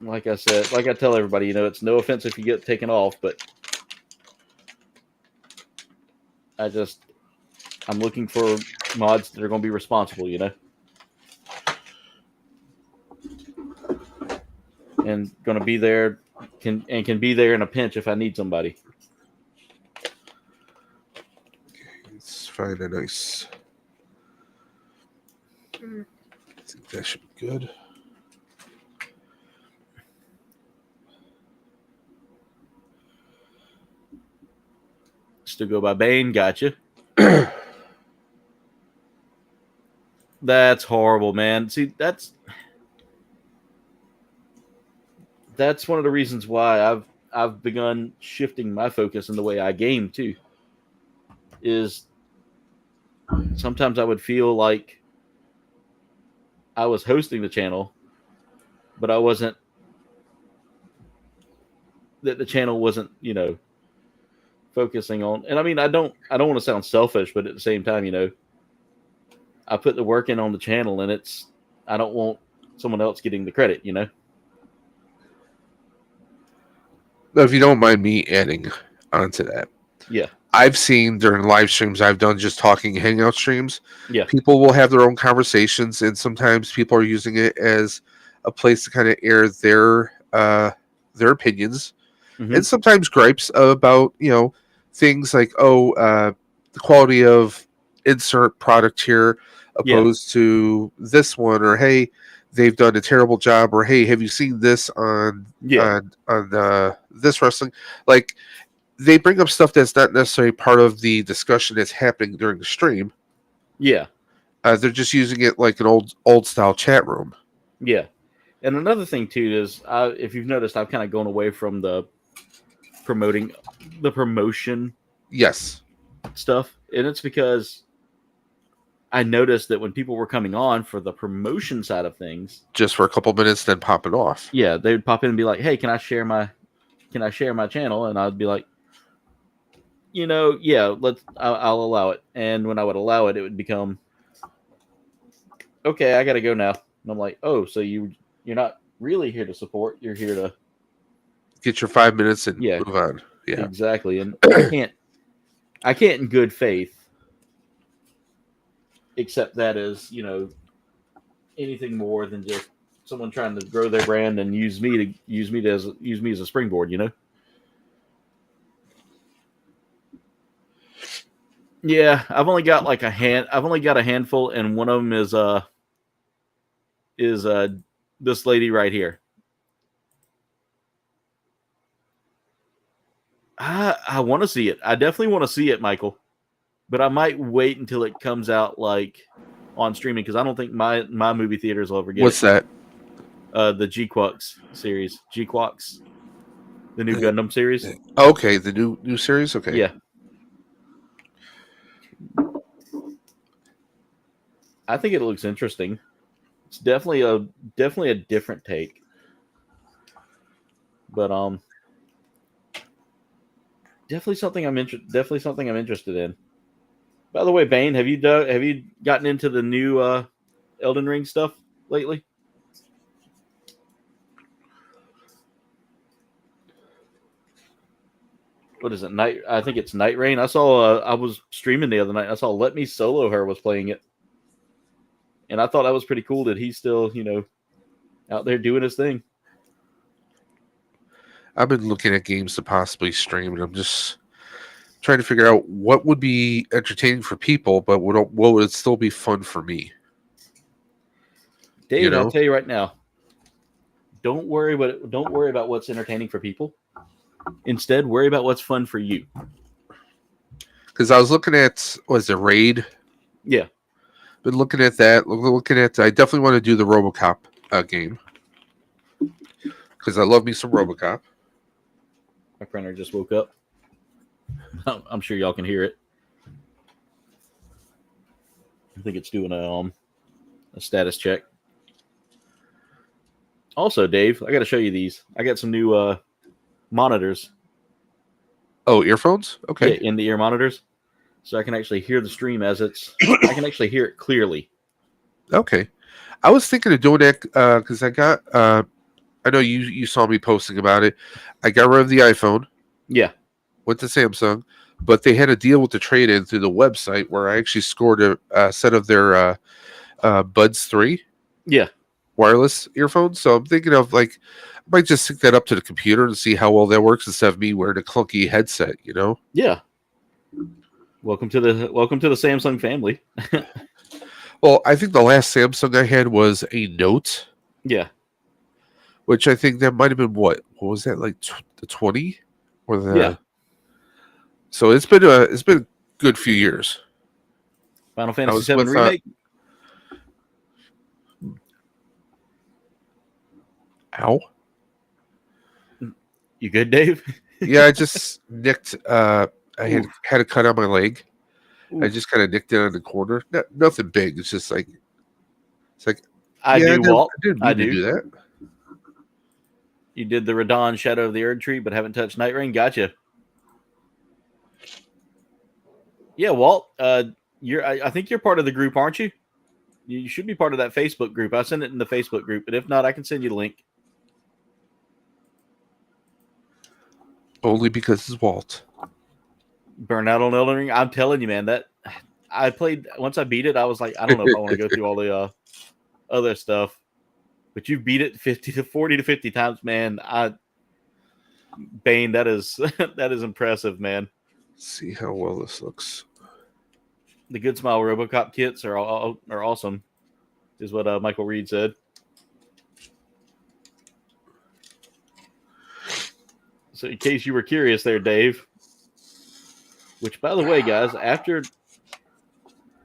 Like I said, like I tell everybody, it's no offense if you get taken off, but I'm looking for mods that are going to be responsible, and going to be there. Can be there in a pinch if I need somebody. Let's find a nice. I think that should be good. Still go by Bane, gotcha. That's horrible, man. See, that's one of the reasons why I've begun shifting my focus in the way I game too. Is sometimes I would feel like I was hosting the channel, but I wasn't. That the channel wasn't, focusing on. And I mean, I don't want to sound selfish, but at the same time, I put the work in on the channel, and I don't want someone else getting the credit, if you don't mind me adding onto that, Yeah. I've seen during live streams I've done just talking hangout streams, Yeah. people will have their own conversations, and sometimes people are using it as a place to kind of air their opinions, Mhm. and sometimes gripes about things like the quality of insert product here opposed to this one, or hey, they've done a terrible job, or hey, have you seen this on Yeah. this wrestling? Like, they bring up stuff that's not necessarily part of the discussion that's happening during the stream. Yeah. They're just using it like an old style chat room. Yeah. And another thing too is, if you've noticed, I've kind of gone away from the promotion Yes. stuff, and it's because I noticed that when people were coming on for the promotion side of things, Just for a couple minutes, then popping off. yeah, they would pop in and be like, "Hey, can I share my channel?" And I'd be like, yeah, I'll allow it. And when I would allow it, it would become, okay, I got to go now. And I'm like, oh, so you're not really here to support. You're here to Get your 5 minutes and Yeah. move on. Yeah. Exactly. And I can't in good faith accept that as, anything more than just someone trying to grow their brand and use me as a springboard, Yeah, I've only got a handful, and one of them is this lady right here. I want to see it. I definitely want to see it, Michael. But I might wait until it comes out on streaming, because I don't think my movie theaters will ever get What's it. that? The G-Quux series. G-Quux. The new Gundam series. Okay, the new series? Okay. Yeah. I think it looks interesting. It's definitely a different take. But definitely something I'm interested in. By the way, Bane, have you gotten into the new Elden Ring stuff lately? What is it? I think it's Night Rain. I saw. I was streaming the other night. I saw Let Me Solo Her was playing it, and I thought that was pretty cool that he's still, out there doing his thing. I've been looking at games to possibly stream, and I'm just trying to figure out what would be entertaining for people, but what would it still be fun for me. Dave, I'll tell you right now. Don't worry about what's entertaining for people. Instead, worry about what's fun for you. Because I was looking at, was it Raid? Yeah. Been looking at that. I definitely want to do the RoboCop game. Because I love me some RoboCop. My printer just woke up. I'm sure y'all can hear it. I think it's doing a status check. Also, Dave, I got to show you these. I got some new monitors. Oh, earphones? Okay. Yeah, in the ear monitors. So I can actually hear the stream I can actually hear it clearly. Okay. I was thinking of doing that because I got, I know you saw me posting about it. I got rid of the iPhone. Yeah. Went to Samsung, but they had a deal with the trade-in through the website where I actually scored a set of their Buds 3. Yeah. Wireless earphones. So I'm thinking of I might just sync that up to the computer and see how well that works instead of me wearing a clunky headset, Yeah. Welcome to the Samsung family. Well, I think the last Samsung I had was a Note. Yeah. Which I think that might have been what was that, like the 20 or the? Yeah. So it's been a good few years. Final Fantasy VII Remake. Ow. You good, Dave? Yeah, I just nicked. I had a cut on my leg. Ooh. I just kind of nicked it on the corner. Nothing big. It's just like I do, Walt. I didn't mean to do that. You did the Radon Shadow of the Erd Tree, but haven't touched Night Rain. Gotcha. Yeah, Walt. I think you're part of the group, aren't you? You should be part of that Facebook group. I sent it in the Facebook group, but if not, I can send you the link. Only because it's Walt. Burnout on Elden Ring. I'm telling you, man, that I played once I beat it, I was like, I don't know if I want to go through all the other stuff. But you beat it 40 to 50 times, man. Bane, that is that is impressive, man. See how well this looks. The Good Smile RoboCop kits are awesome, is what Michael Reed said. So, in case you were curious, there, Dave. Which, by the way, guys, after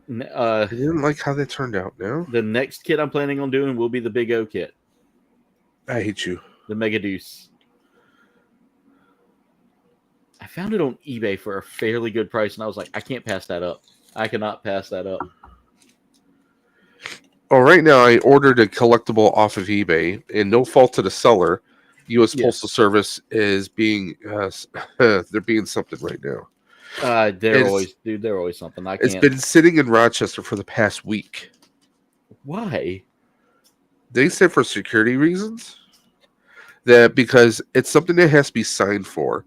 I didn't like how that turned out. Now the next kit I'm planning on doing will be the Big O kit, I hate you. the Mega Deuce. I found it on eBay for a fairly good price, and I was like, I can't pass that up. I cannot pass that up. Oh, right now I ordered a collectible off of eBay, and no fault to the seller. U.S. Postal Service is being they're being something right now. They're always something. I can't. It's been sitting in Rochester for the past week. Why? They said for security reasons, that because it's something that has to be signed for.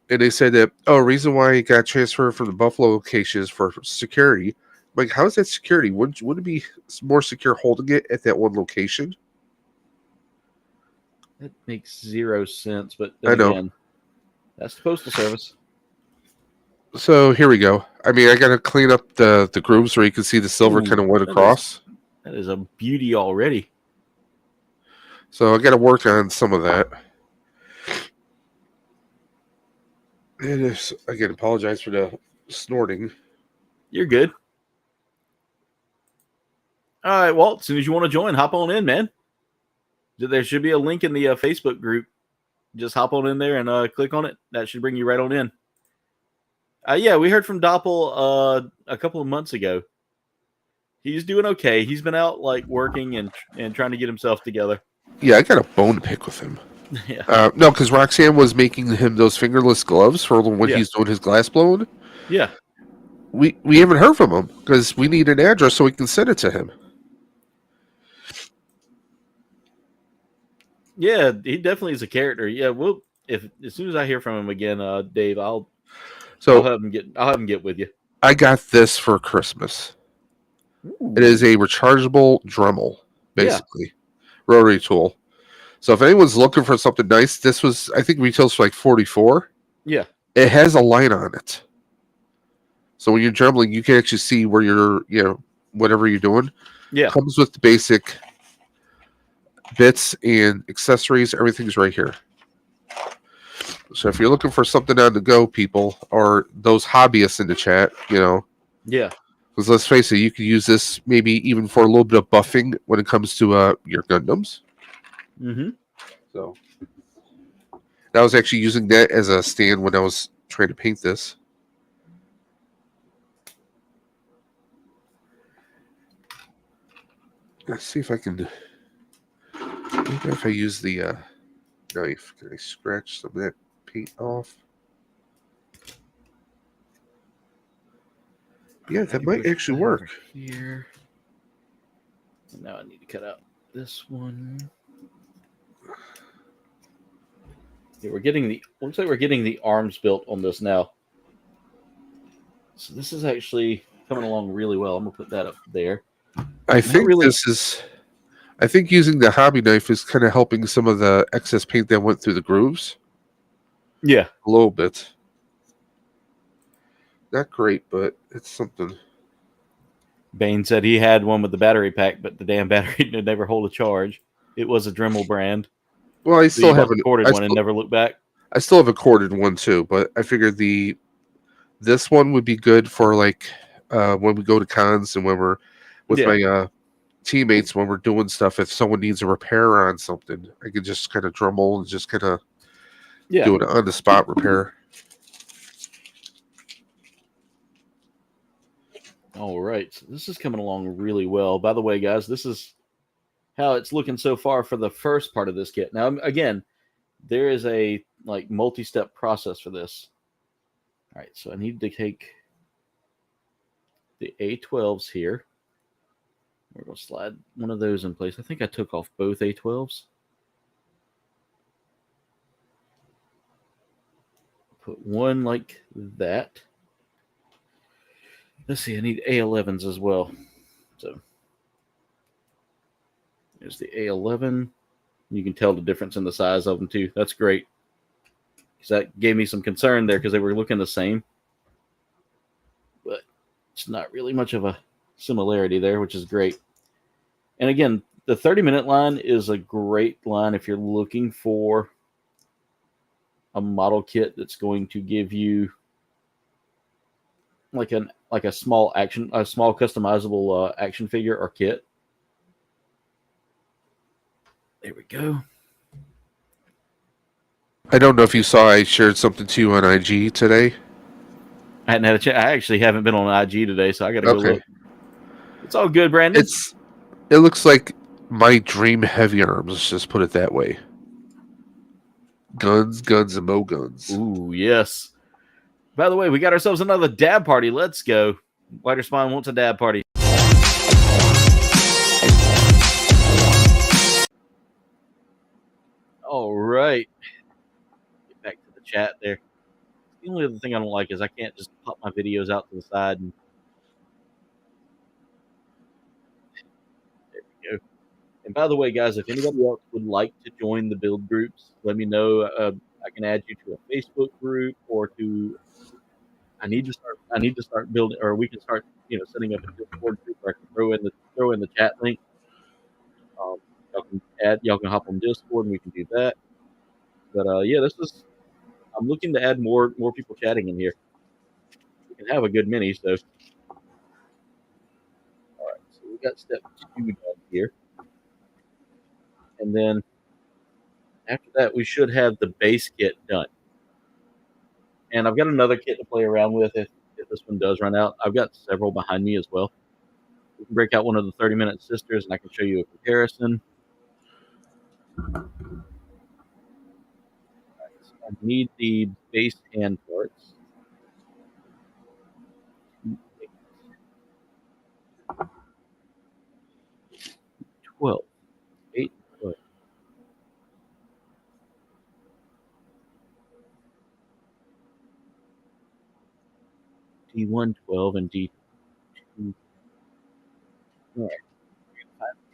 And they said that, reason why it got transferred from the Buffalo location is for security. Like, how is that security? Wouldn't it be more secure holding it at that one location? That makes zero sense, but I know. Again, that's the Postal Service. So here we go. I mean, I got to clean up the grooves where you can see the silver kind of went across. That is a beauty already. So I got to work on some of that. And again, apologize for the snorting. You're good. All right, Walt, as soon as you want to join, hop on in, man. There should be a link in the Facebook group. Just hop on in there and click on it. That should bring you right on in. Yeah, we heard from Doppel a couple of months ago. He's doing okay. He's been out like working and trying to get himself together. Yeah, I got a bone to pick with him. Yeah. No, because Roxanne was making him those fingerless gloves for when he's doing his glass blowing. Yeah. We haven't heard from him because we need an address so we can send it to him. Yeah, he definitely is a character. Yeah, as soon as I hear from him again, Dave, I'll have him get with you. I got this for Christmas. Ooh. It is a rechargeable Dremel, basically. Rotary tool. So if anyone's looking for something nice, this was, I think, retails for like $44. Yeah. It has a light on it. So when you're dremeling, you can actually see where you're, whatever you're doing. Yeah. It comes with the basic bits and accessories. Everything's right here. So if you're looking for something on the go, people, or those hobbyists in the chat, Yeah. Because let's face it, you can use this maybe even for a little bit of buffing when it comes to your Gundams. Mm-hmm. So I was actually using that as a stand when I was trying to paint this. Let's see if I can. Maybe if I use the knife, can I scratch some of that paint off? Yeah, that might actually work. Here. Now I need to cut out this one. Yeah, looks like we're getting the arms built on this now. So this is actually coming along really well. I'm gonna put that up there. I think using the hobby knife is kind of helping some of the excess paint that went through the grooves. Yeah. A little bit. Not great, but it's something. Bane said he had one with the battery pack, but the damn battery did never hold a charge. It was a Dremel brand. Well, I still have a corded one and never looked back. I still have a corded one too, but I figured this one would be good for like when we go to cons and when we're with my teammates when we're doing stuff. If someone needs a repair on something, I could just kind of Dremel and just kind of do an on the spot repair. All right, so this is coming along really well. By the way, guys, this is how it's looking so far for the first part of this kit. Now, again, there is a multi-step process for this. All right, so I need to take the A12s here. We're going to slide one of those in place. I think I took off both A12s. put one like that. Let's see, I need A11s as well. So there's the A11. You can tell the difference in the size of them too. That's great. Because that gave me some concern there because they were looking the same. But it's not really much of a similarity there, which is great. And again, the 30-minute line is a great line if you're looking for a model kit that's going to give you like a small customizable action figure or kit. There we go. I don't know if you saw I shared something to you on IG today. I hadn't had a chance. I actually haven't been on IG today, so I got to go look. It's all good, Brandon. It looks like my dream heavy arms. Let's just put it that way. Guns, and mo guns. Ooh, yes. By the way, we got ourselves another dab party. Let's go. Whiter Spine wants a dab party. All right. Get back to the chat there. The only other thing I don't like is I can't just pop my videos out to the side. And there we go. And by the way, guys, if anybody else would like to join the build groups, let me know. I can add you to a Facebook group or to. I need to start building, or we can start, setting up a Discord group where I can throw in the chat link. Y'all can hop on Discord and we can do that. But yeah, I'm looking to add more people chatting in here. We can have a good many. So, all right, so we got step 2 done here, and then after that we should have the base kit done. And I've got another kit to play around with if this one does run out. I've got several behind me as well. We can break out one of the 30-minute sisters, and I can show you a comparison. Right, so I need the base hand parts. 12. 8, 12. D1, 12, and D2. All right.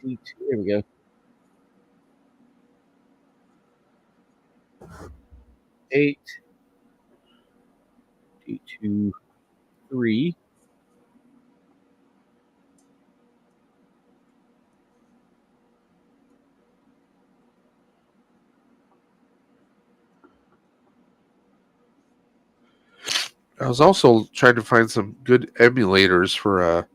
D2. There we go. 8. D2, 3. I was also trying to find some good emulators for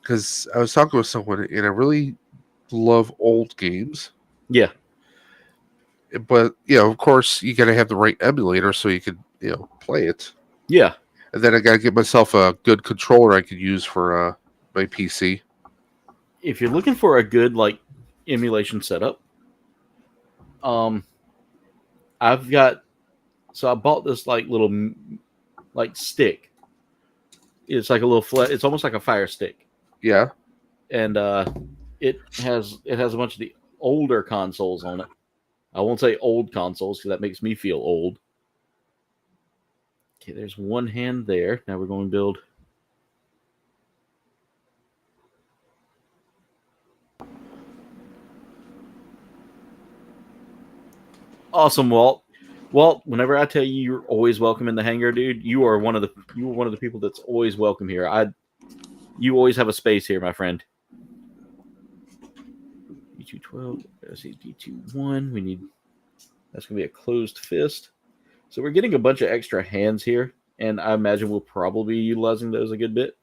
because I was talking with someone and I really love old games. Yeah. But of course you gotta have the right emulator so you could, play it. Yeah. And then I gotta get myself a good controller I could use for my PC. If you're looking for a good emulation setup, I bought this little stick. It's like a little flat. It's almost like a Fire Stick. Yeah. And it has a bunch of the older consoles on it. I won't say old consoles because that makes me feel old. Okay, there's one hand there. Now we're going to build. Awesome, Walt. Walt, whenever I tell you you're always welcome in the hangar, dude, you are one of the people that's always welcome here. You always have a space here, my friend. D212, let's see, D21. That's gonna be a closed fist. So we're getting a bunch of extra hands here, and I imagine we'll probably be utilizing those a good bit.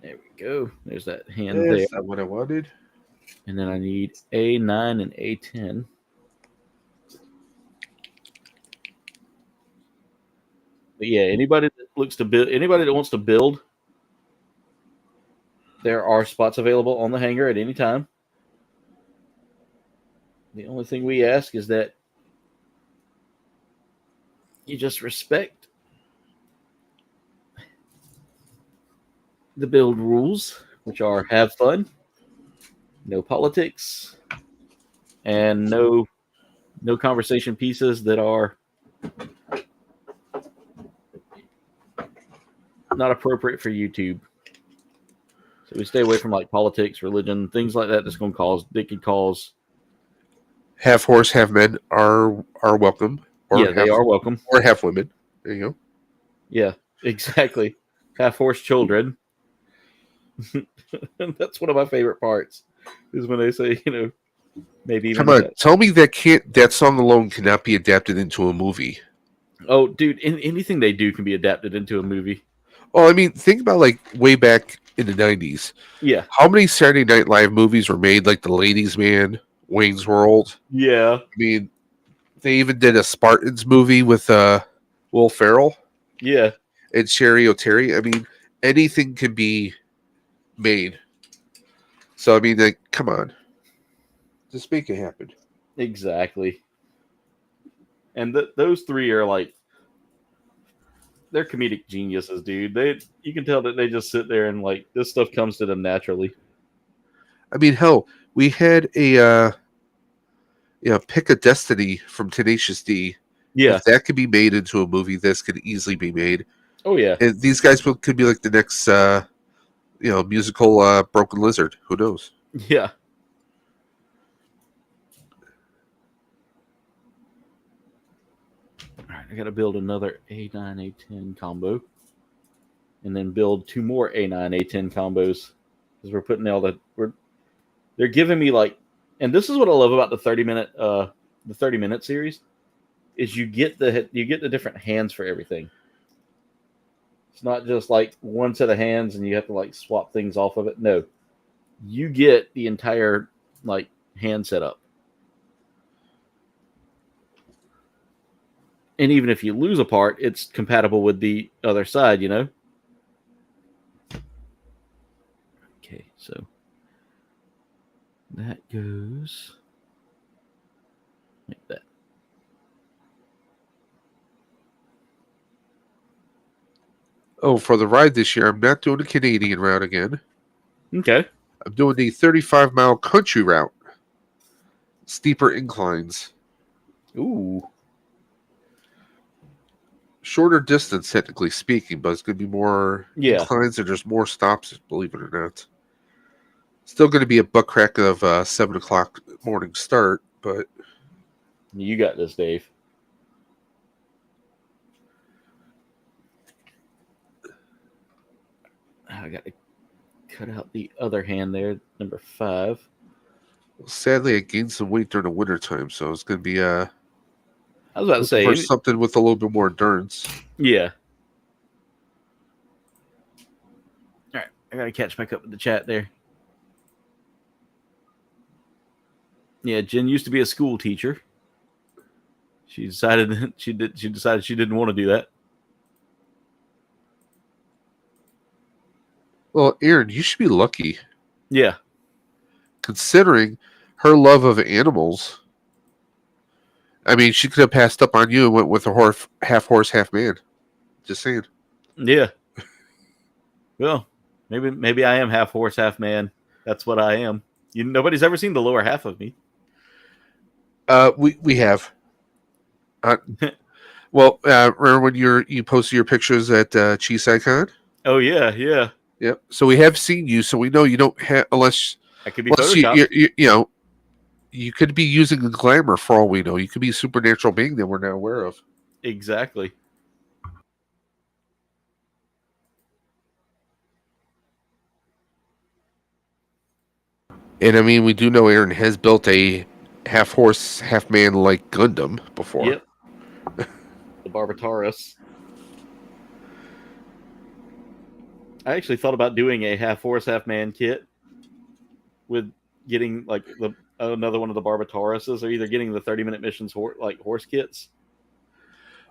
There we go. There's that hand there. That's what I wanted. And then I need A9 and A10. But yeah, anybody that wants to build, there are spots available on the hangar at any time. The only thing we ask is that you just respect the build rules, which are have fun, no politics, and no conversation pieces that are not appropriate for YouTube. So we stay away from like politics, religion, things like that. That's going to cause half horse, half men are welcome. Yeah, they are welcome. Or half women. There you go. Yeah, exactly. Half horse children. That's one of my favorite parts. Is when they say, maybe even. Come on, tell me that song alone cannot be adapted into a movie. Oh, dude, anything they do can be adapted into a movie. Oh, I mean, think about like way back in the 90s. Yeah. How many Saturday Night Live movies were made, like The Ladies' Man, Wayne's World? Yeah. I mean, they even did a Spartans movie with Will Ferrell. Yeah. And Sherry O'Terry. I mean, anything can be made. So, I mean, like, come on. Just make it happen. Exactly. And those three are like, they're comedic geniuses, dude. You can tell that they just sit there and like this stuff comes to them naturally. I mean, hell, we had a Pick a Destiny from Tenacious D. Yeah, if that could be made into a movie, this could easily be made. Oh yeah, and these guys could be like the next musical Broken Lizard. Who knows? Yeah. I got to build another A9, A10 combo. And then build 2 more A9, A10 combos. Because we're putting they're giving me like, and this is what I love about the 30-minute series, is you get the different hands for everything. It's not just like one set of hands and you have to like swap things off of it. No. You get the entire like hand setup. And even if you lose a part, it's compatible with the other side, Okay, so that goes like that. Oh, for the ride this year, I'm not doing the Canadian route again. Okay. I'm doing the 35-mile country route. Steeper inclines. Ooh. Shorter distance, technically speaking, but it's going to be more inclines and there's more stops, believe it or not. Still going to be a butt crack of 7 o'clock morning start, but... You got this, Dave. I got to cut out the other hand there, number 5. Well, sadly, I gained some weight during the wintertime, so it's going to be... I was about to say something with a little bit more endurance. Yeah. All right, I gotta catch back up with the chat there. Yeah, Jen used to be a school teacher. She decided she didn't want to do that. Well, Aaron, you should be lucky. Yeah. Considering her love of animals. I mean, she could have passed up on you and went with a half horse, half man. Just saying. Yeah. Well, maybe I am half horse, half man. That's what I am. Nobody's ever seen the lower half of me. We have. Well, remember when you posted your pictures at Cheeseicon? Oh yeah, yeah. Yep. So we have seen you, so we know you don't have unless I could be photoshopped. You could be using a glamour for all we know. You could be a supernatural being that we're not aware of. Exactly. And I mean, we do know Aaron has built a half horse, half man like Gundam before. Yep. The Barbataurus. I actually thought about doing a half horse, half man kit with getting like another one of the Barbataurus, or either getting the 30-minute missions horse kits.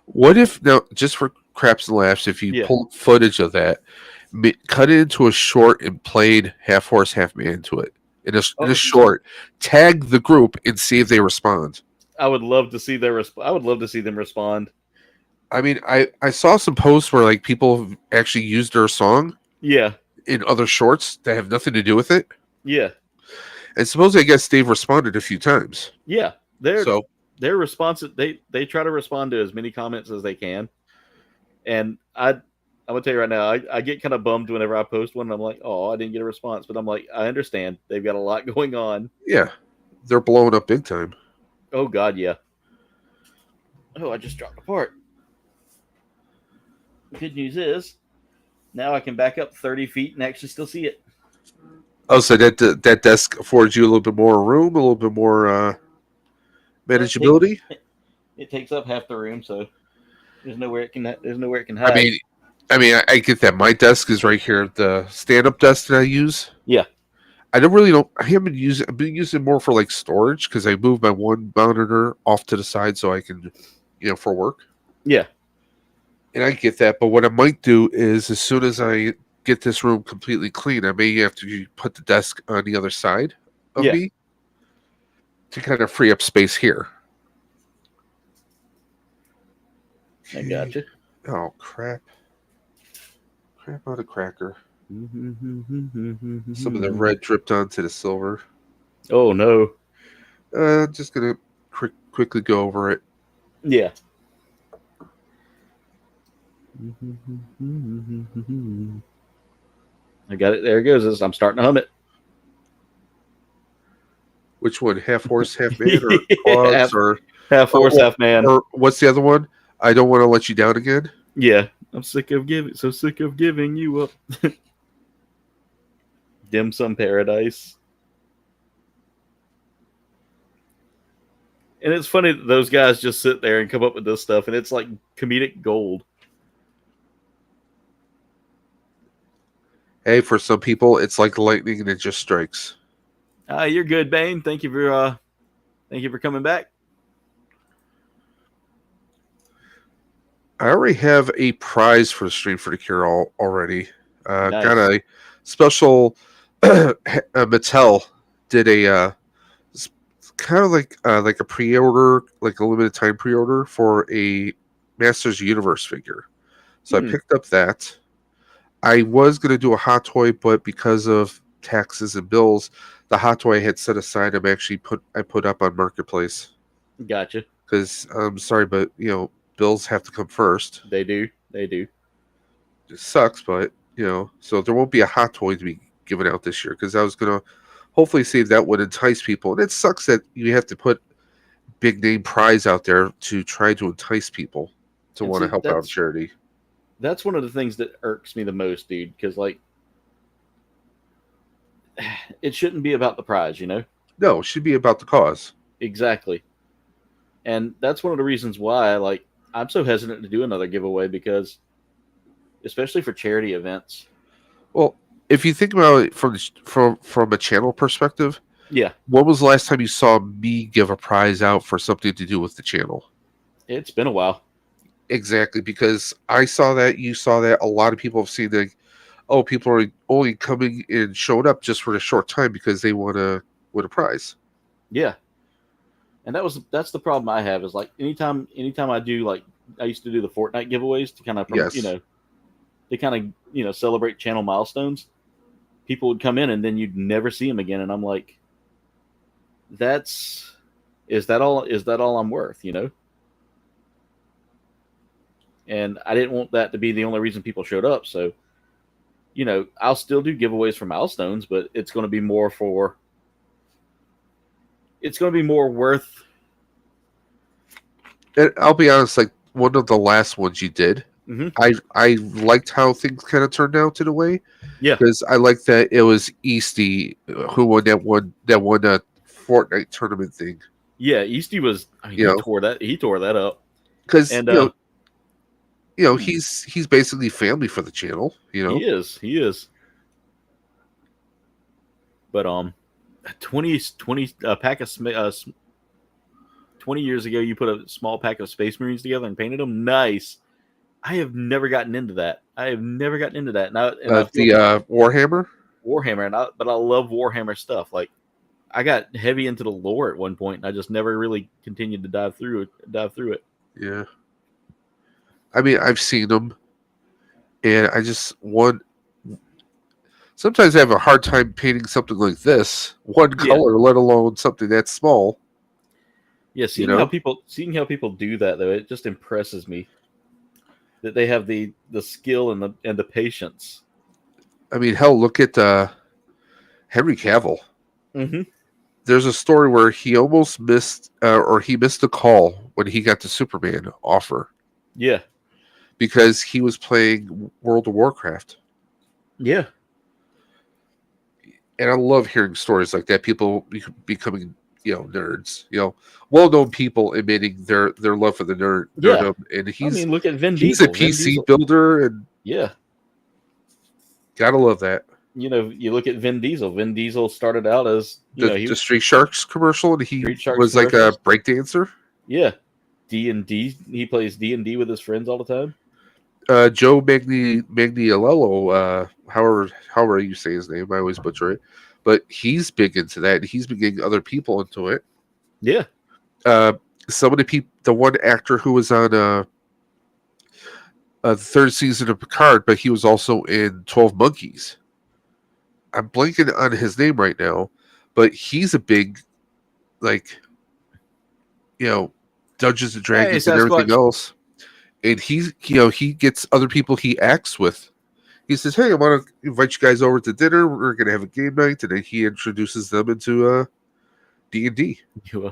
What if now, just for craps and laughs, if you pull footage of that, cut it into a short and played half horse, half man to it in a short, tag the group and see if they respond. I would love to see I would love to see them respond. I mean, I saw some posts where like people have actually used their song. Yeah. In other shorts that have nothing to do with it. Yeah. And supposedly, I guess they've responded a few times. Yeah, their So response, they try to respond to as many comments as they can. And I'm gonna tell you right now, I get kind of bummed whenever I post one. And I'm like, oh, I didn't get a response, but I'm like, I understand they've got a lot going on. yeah, they're blowing up big time. Oh God, yeah. Oh, I just dropped a part. The good news is now I can back up 30 feet and actually still see it. Oh, so that desk affords you a little bit more room, a little bit more manageability. It takes up half the room, so there's nowhere it can hide. I mean, I get that. My desk is right here, the stand-up desk that I use. Yeah. I haven't used it. I've been using it more for like storage because I moved my one monitor off to the side so I can, for work. Yeah. And I get that, but what I might do is as soon as I get this room completely clean, I may have to put the desk on the other side of me to kind of free up space here. I gotcha. Oh, crap. Crap out of cracker. Some of the red dripped onto the silver. Oh, no. Just going to quickly go over it. Yeah. I got it. There it goes. I'm starting to hum it. Which one? Half horse, half man, or clogs, or half horse, half man? Or what's the other one? I don't want to let you down again. Yeah, I'm sick of giving you up. Dim sum paradise. And it's funny that those guys just sit there and come up with this stuff, and it's like comedic gold. Hey, for some people, it's like lightning and it just strikes. You're good, Bane. Thank you for coming back. I already have a prize for the Stream for the Cure already. Nice. Got a special. Mattel did a kind of like a pre-order, like a limited time pre-order for a Masters Universe figure. So I picked up that. I was going to do a hot toy, but because of taxes and bills, the hot toy I had set aside, I put up on Marketplace. Gotcha. Because I'm sorry, but bills have to come first. They do. It sucks, but so there won't be a hot toy to be given out this year because I was going to hopefully see if that would entice people. And it sucks that you have to put big name prize out there to try to entice people to want to help out charity. That's one of the things that irks me the most, dude, because like it shouldn't be about the prize, No, it should be about the cause. Exactly. And that's one of the reasons why I'm so hesitant to do another giveaway, because especially for charity events. Well, if you think about it from a channel perspective, yeah. When was the last time you saw me give a prize out for something to do with the channel? It's been a while. Exactly, because I saw that, you saw that, a lot of people have seen that. Oh, people are only coming and showing up just for a short time because they want to win a prize. Yeah. And that's the problem I have is like anytime I do, like I used to do the Fortnite giveaways to kind of celebrate channel milestones. People would come in and then you'd never see them again, and I'm like, is that all I'm worth, And I didn't want that to be the only reason people showed up. So, I'll still do giveaways for milestones, but it's going to be more worth. And I'll be honest, like one of the last ones you did, I liked how things kind of turned out in a way. Yeah, because I liked that it was Easty who won that Fortnite tournament thing. Yeah, Easty was. He tore that up. Because he's basically family for the channel. He is. But 20 years ago, you put a small pack of Space Marines together and painted them. Nice. I have never gotten into that. Now, the Warhammer, but I love Warhammer stuff. Like, I got heavy into the lore at one point, and I just never really continued to dive through it. Yeah. I mean, I've seen them, and I just want Sometimes I have a hard time painting something like this, one Yeah. color, let alone something that small. Yeah, seeing how people do that though, it just impresses me that they have the skill and the patience. I mean, hell, look at Henry Cavill. Mm-hmm. There's a story where he almost missed, or he missed a call when he got the Superman offer Yeah. because he was playing World of Warcraft. Yeah. And I love hearing stories like that. People becoming, nerds. Well-known people admitting their love for the nerdom. And he's look at Vin he's Diesel. a PC builder, and Yeah. gotta love that. You look at Vin Diesel. Vin Diesel started out as The Street Sharks commercial, and he Street Sharks was like a commercials. breakdancer. Yeah. D&D. He plays D&D with his friends all the time. Joe Magniello, however you say his name, I always butcher it, but he's big into that. He's been getting other people into it. Yeah. Some of the one actor who was on the third season of Picard, but he was also in 12 Monkeys. I'm blanking on his name right now, but he's a big, Dungeons and Dragons and everything else. And he gets other people he acts with. He says, "Hey, I want to invite you guys over to dinner. We're going to have a game night." And then he introduces them into D&D. Yeah.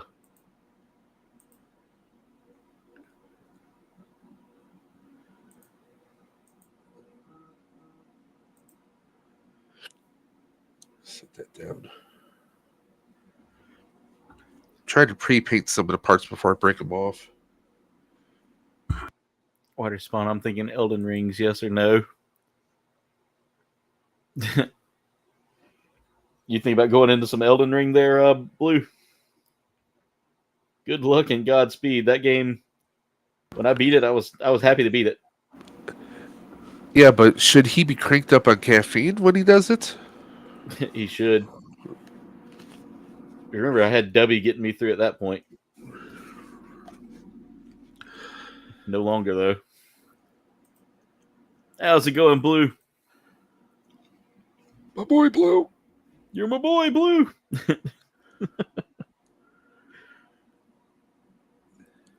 Set that down. Try to pre-paint some of the parts before I break them off. Water Spawn, I'm thinking Elden Rings, yes or no? You think about going into some Elden Ring there, Blue? Good luck and Godspeed. That game, when I beat it, I was happy to beat it. Yeah, but should he be cranked up on caffeine when he does it? He should. Remember, I had Dubby getting me through at that point. No longer, though. How's it going, Blue? My boy, Blue. You're my boy, Blue.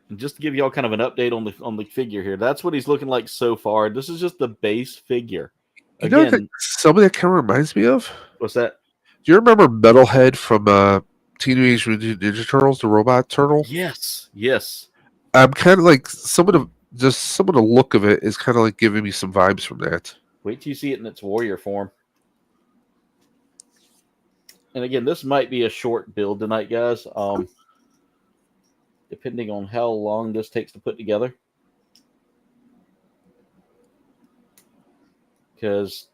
And just to give y'all kind of an update on the figure here, that's what he's looking like so far. This is just the base figure. You know that some of that kind of reminds me of? What's that? Do you remember Metalhead from Teenage Mutant Ninja Turtles, the robot turtle? Yes. I'm kind of like some of the look of it is kind of like giving me some vibes from that. Wait till you see it in its warrior form. And again, this might be a short build tonight, guys. Depending on how long this takes to put together. Because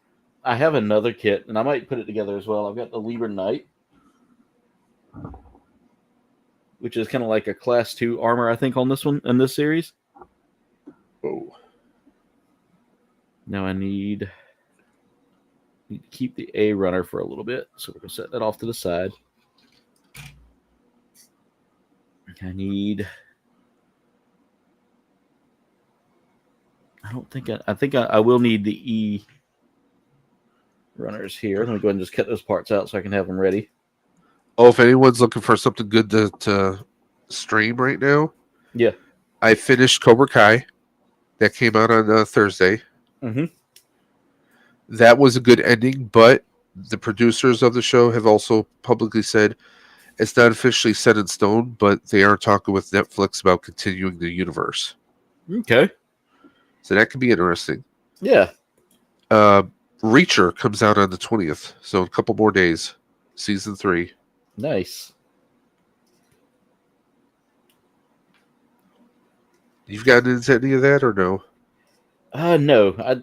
I have another kit, and I might put it together as well. I've got the Liber Knight, which is kind of like a class 2 armor, I think, on this one, in this series. Oh. Now I need to keep the A runner for a little bit, so we're going to set that off to the side. I think I will need the E runners here. Let me go ahead and just cut those parts out so I can have them ready. Oh, if anyone's looking for something good to stream right now, yeah, I finished Cobra Kai. That came out on Thursday. Mm-hmm. That was a good ending, but the producers of the show have also publicly said it's not officially set in stone, but they are talking with Netflix about continuing the universe. Okay. So that could be interesting. Yeah. Reacher comes out on the 20th, so a couple more days. Season 3. Nice. You've gotten into any of that or no? No.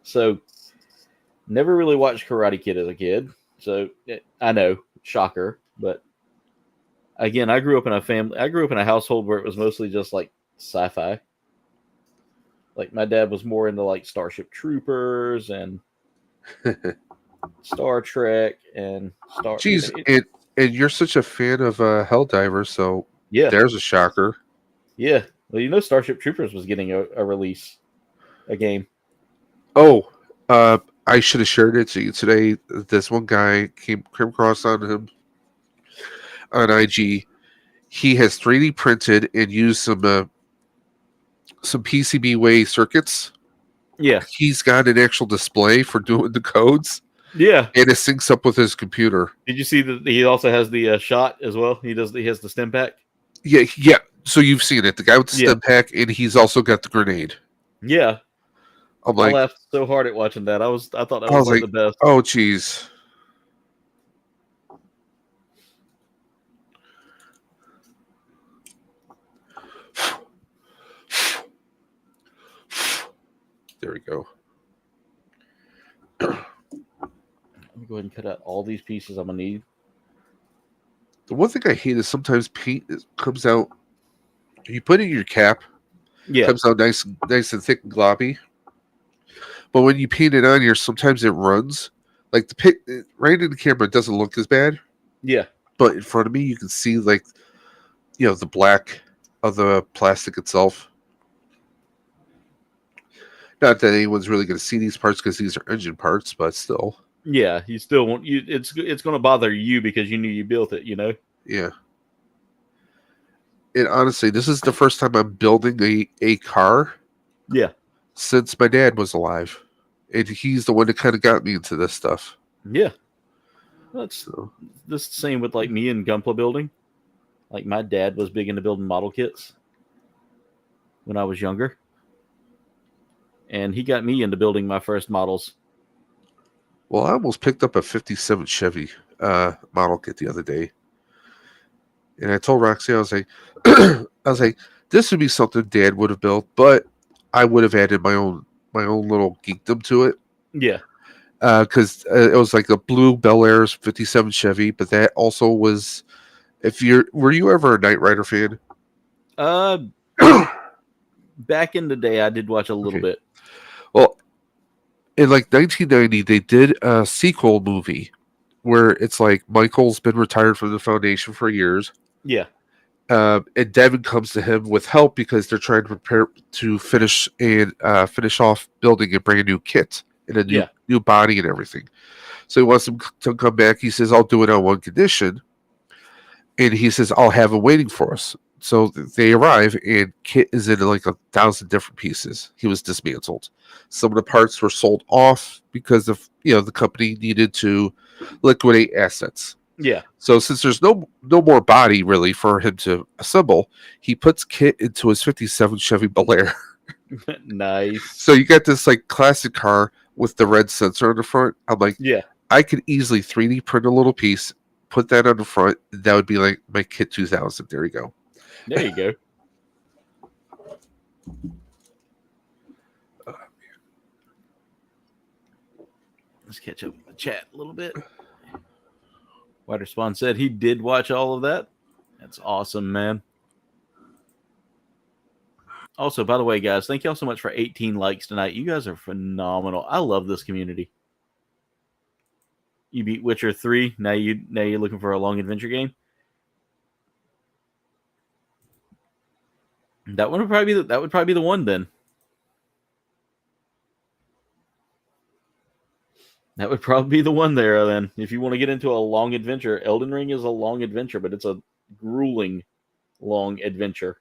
So never really watched Karate Kid as a kid. So I know, shocker, but again, I grew up in a household where it was mostly just like sci-fi. Like my dad was more into like Starship Troopers and Star Trek and Star. Jeez, and you're such a fan of Helldivers, so yeah, there's a shocker. Yeah, well, Starship Troopers was getting a release, a game. Oh, I should have shared it to you today. This one guy came across on him on IG. He has 3D printed and used some PCB way circuits. Yeah. He's got an actual display for doing the codes, Yeah. and it syncs up with his computer. Did you see that he also has the shot as well? He has the stim pack. Yeah. So you've seen it. The guy with the Yeah. stim pack, and he's also got the grenade. Yeah. I'm I like, laughed so hard at watching that. I thought that I was was like the best. oh, geez. There we go. Let me go ahead and cut out all these pieces I'm gonna need. The one thing I hate is sometimes paint comes out. You put it in your cap, Yeah. comes out nice and thick and gloppy. But when you paint it on here, sometimes it runs. Like right in the camera, it doesn't look as bad. Yeah. But in front of me, you can see the black of the plastic itself. Not that anyone's really going to see these parts because these are engine parts, but still. Yeah. You still want you. It's going to bother you because you knew you built it. You know. Yeah. And honestly, this is the first time I'm building a car. Yeah. Since my dad was alive, and he's the one that kind of got me into this stuff. Yeah. That's the same with like me and Gunpla building. Like my dad was big into building model kits when I was younger. And he got me into building my first models. Well, I almost picked up a 57 Chevy model kit the other day. And I told Roxy, I was like, this would be something Dad would have built, but I would have added my own little geekdom to it. Yeah. Because it was like a blue Bel Air's 57 Chevy, but that also was, were you ever a Knight Rider fan? Back in the day, I did watch a little bit. Well, in like 1990, they did a sequel movie where it's like Michael's been retired from the Foundation for years. Yeah. And Devin comes to him with help because they're trying to prepare to finish off building a brand new kit and a new body and everything. So he wants him to come back. He says, I'll do it on one condition. And he says, I'll have him waiting for us. So they arrive, and Kit is in like 1,000 different pieces. He was dismantled. Some of the parts were sold off because of the company needed to liquidate assets. Yeah. So since there's no more body really for him to assemble, he puts Kit into his 57 Chevy Bel Air. Nice. So you got this like classic car with the red sensor on the front. I'm like, yeah, I could easily 3D print a little piece, put that on the front. That would be like my Kit 2000. There you go. There you go. Let's catch up with the chat a little bit. Whiter Spawn said he did watch all of that. That's awesome, man. Also, by the way, guys, thank y'all so much for 18 likes tonight. You guys are phenomenal. I love this community. You beat Witcher 3. Now you're looking for a long adventure game. That would probably be the one then. That would probably be the one there then. If you want to get into a long adventure, Elden Ring is a long adventure, but it's a grueling long adventure.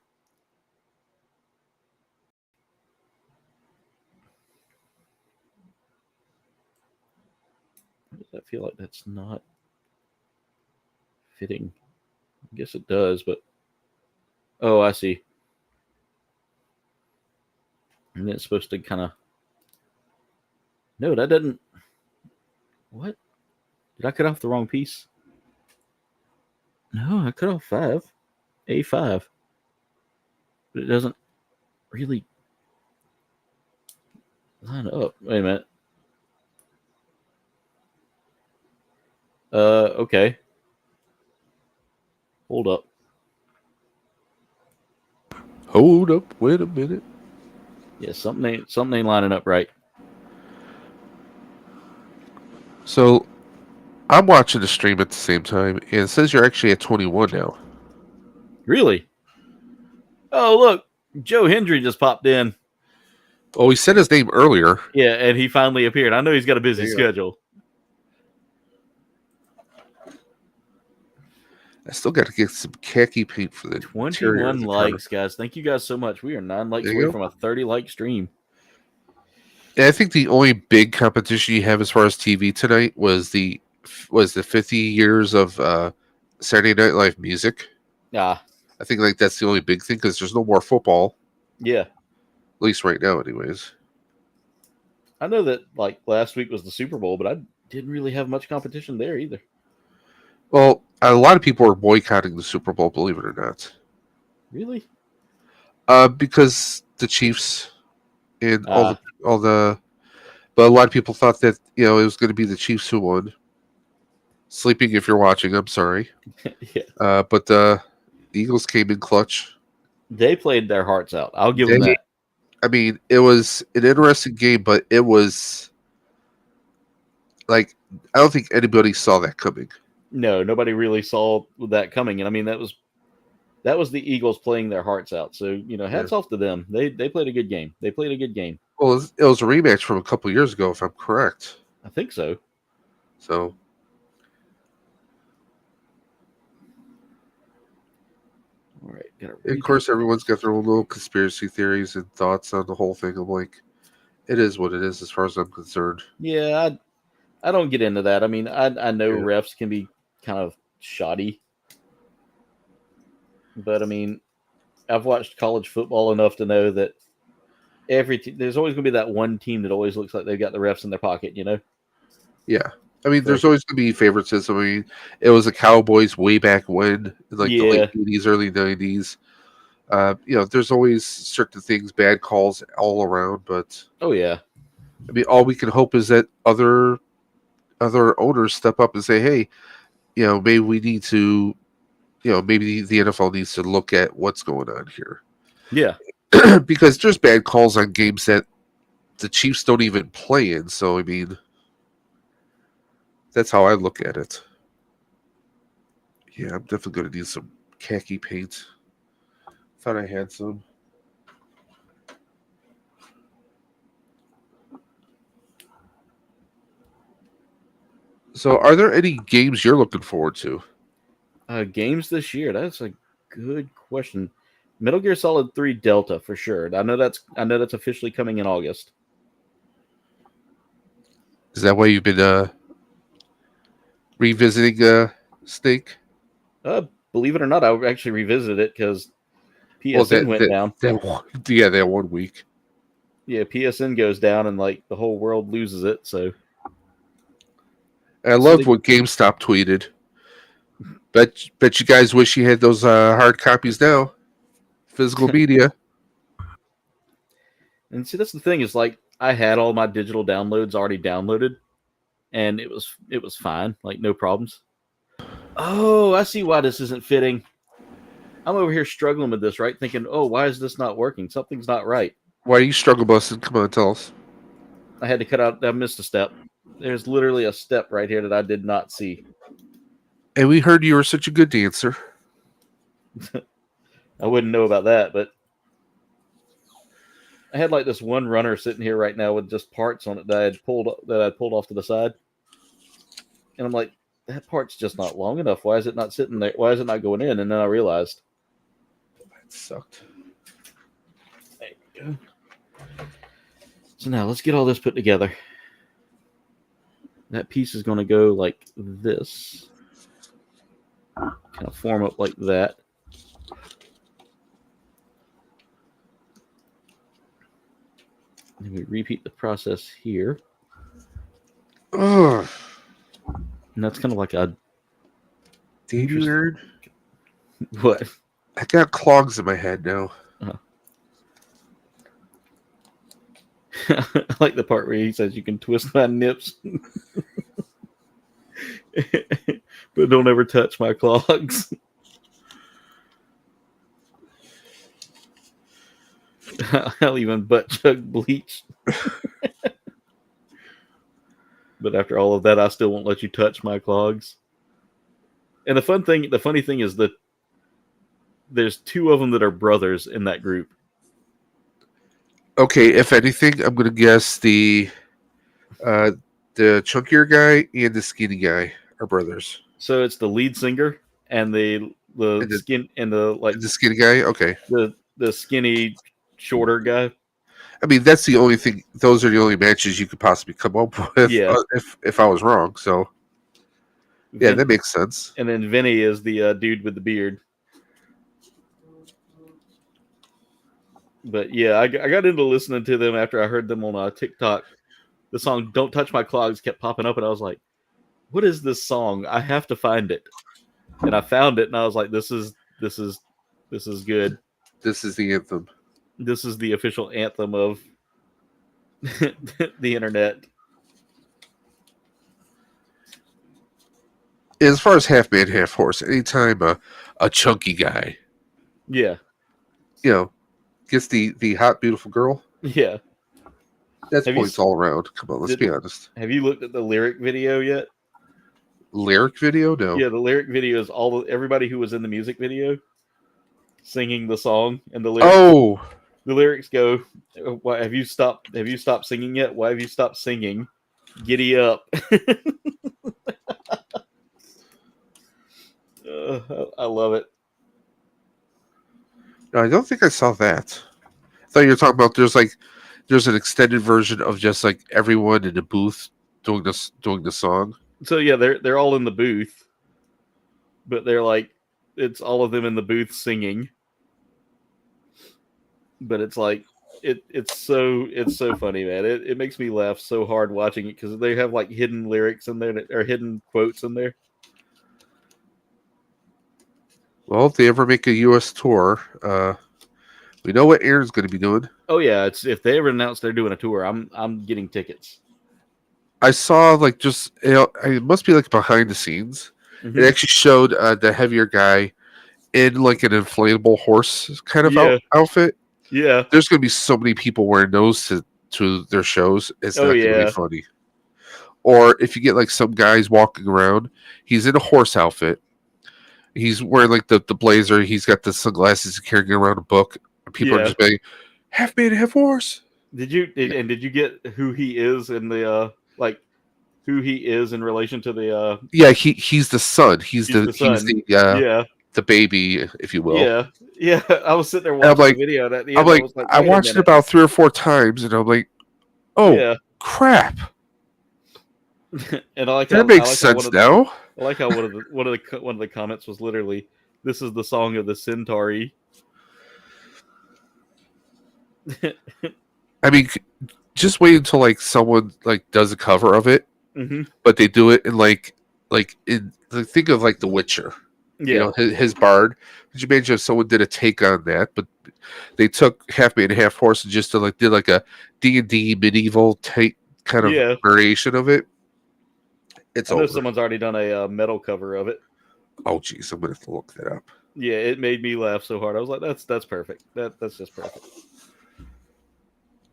Why does that feel like that's not fitting? I guess it does, but oh, I see. And it's supposed to kind of... No, that doesn't... What? Did I cut off the wrong piece? No, I cut off 5. A5. But it doesn't really line up. Wait a minute. Okay. Hold up. Wait a minute. Yeah, something ain't lining up right. So I'm watching the stream at the same time, and it says you're actually at 21 now. Really? Oh, look. Joe Hendry just popped in. Oh, he said his name earlier. Yeah, and he finally appeared. I know he's got a busy Yeah. schedule. I still got to get some khaki paint for the interior of 21 the likes, car. guys. Thank you guys so much. We are 9 likes There you away go. from a 30-like stream. And I think the only big competition you have as far as TV tonight was the 50 years of Saturday Night Live music. Ah, I think like that's the only big thing because there's no more football, yeah. at least right now, anyways. I know that like last week was the Super Bowl, but I didn't really have much competition there either. Well, a lot of people are boycotting the Super Bowl, believe it or not, Really? because the Chiefs and all the. But a lot of people thought that it was going to be the Chiefs who won. Sleeping, if you're watching, I'm sorry. Yeah. But the Eagles came in clutch. They played their hearts out. I'll give them that. I mean, it was an interesting game, but it was like I don't think anybody saw that coming. No, nobody really saw that coming. And I mean that was the Eagles playing their hearts out. So, hats off to them. They played a good game. They played a good game. Well, it was a rematch from a couple of years ago, if I'm correct. I think so. So All right. of course, everyone's got their own little conspiracy theories and thoughts on the whole thing. I'm like, it is what it is as far as I'm concerned. Yeah, I don't get into that. I mean, I know Yeah. refs can be kind of shoddy. But I mean, I've watched college football enough to know that there's always going to be that one team that always looks like they've got the refs in their pocket, Yeah. I mean, there's always going to be favoritism. I mean, it was the Cowboys way back when, in like the late 80s, early 90s. There's always certain things, bad calls all around. But oh yeah, I mean, all we can hope is that other owners step up and say, hey, maybe we need to, maybe the NFL needs to look at what's going on here. Yeah. Because there's bad calls on games that the Chiefs don't even play in. So, I mean, that's how I look at it. Yeah, I'm definitely going to need some khaki paint. Thought I had some. So, are there any games you're looking forward to? Games this year. That's a good question. Metal Gear Solid 3 Delta for sure. I know that's officially coming in August. Is that why you've been revisiting Snake? Believe it or not, I actually revisited it because PSN went down. That 1 week. Yeah, PSN goes down and like the whole world loses it. So I loved what GameStop tweeted. Bet you guys wish you had those hard copies now. Physical media. And see, that's the thing is like I had all my digital downloads already downloaded, and it was fine, like no problems. Oh, I see why this isn't fitting. I'm over here struggling with this, right? Thinking, oh, why is this not working? Something's not right. Why are you struggle busting? Come on, tell us. I had to cut out. I missed a step. There's literally a step right here that I did not see. And we heard you were such a good dancer. I wouldn't know about that, but I had like this one runner sitting here right now with just parts on it that I pulled off to the side, and I'm like, that part's just not long enough. Why is it not sitting there? Why is it not going in? And then I realized That sucked. there you go. So now let's get all this put together. That piece is going to go like this, kind of form up like that. And we repeat the process here. Ugh. And that's kind of like a Weird. what? I got clogs in my head now. I like the part where he says you can twist my nips, but don't ever touch my clogs. I'll even butt chug bleach. But after all of that, I still won't let you touch my clogs. And the funny thing is that there's two of them that are brothers in that group. Okay, if anything, I'm gonna guess the chunkier guy and the skinny guy are brothers. So it's the lead singer and the And the, skin and the like and the skinny guy, okay. the skinny shorter guy. I mean, that's the only thing. Those are the only matches you could possibly come up with. Yeah. If I was wrong, so yeah, that makes sense. And then Vinny is the dude with the beard. But yeah, I got into listening to them after I heard them on TikTok. The song "Don't Touch My Clogs" kept popping up, and I was like, "What is this song? I have to find it." And I found it, and I was like, "This is good. This is the anthem. This is the official anthem of the internet." As far as half man, half horse, anytime a chunky guy, Yeah, gets the hot, beautiful girl, yeah. that's Have you points all around. Come on, let's be honest. Have you looked at the lyric video yet? Lyric video? No. Yeah, the lyric video is everybody who was in the music video singing the song, and the lyrics. Oh, The lyrics go, "Why have you stopped? Have you stopped singing yet? Why have you stopped singing? Giddy up!" I love it. no, I don't think I saw that. I thought you were talking about there's an extended version of just like everyone in the booth doing the song. So yeah, they're all in the booth, but they're like, it's all of them in the booth singing. But it's like it's so funny, man. It makes me laugh so hard watching it because they have like hidden lyrics in there or hidden quotes in there. Well, if they ever make a U.S. tour, we know what Aaron's going to be doing. Oh yeah, it's if they ever announce they're doing a tour, I'm getting tickets. I saw like just it must be like behind the scenes. Mm-hmm. It actually showed the heavier guy in like an inflatable horse kind of outfit. Yeah, There's going to be so many people wearing those to their shows. It's not going to be funny. Or if you get like some guys walking around, he's in a horse outfit. He's wearing like the blazer. He's got the sunglasses. He's carrying around a book. And people are just being half man, half horse. Did you get who he is in the who he is in relation to the Yeah, he's the son. He's the son. The baby, if you will. Yeah. I was sitting there watching the video. And at the end, I watched it about 3 or 4 times, and I'm like, oh crap. And I like that makes sense now. I like how one of the comments was literally, "This is the song of the Centauri." I mean, just wait until like someone like does a cover of it, but they do it in think of like The Witcher. Yeah, his bard. Could you imagine if someone did a take on that? But they took half man, half horse, and just did like a D&D medieval take kind of variation of it. I know someone's already done a metal cover of it. Oh, geez, I'm gonna have to look that up. Yeah, it made me laugh so hard. I was like, "That's perfect. That's just perfect."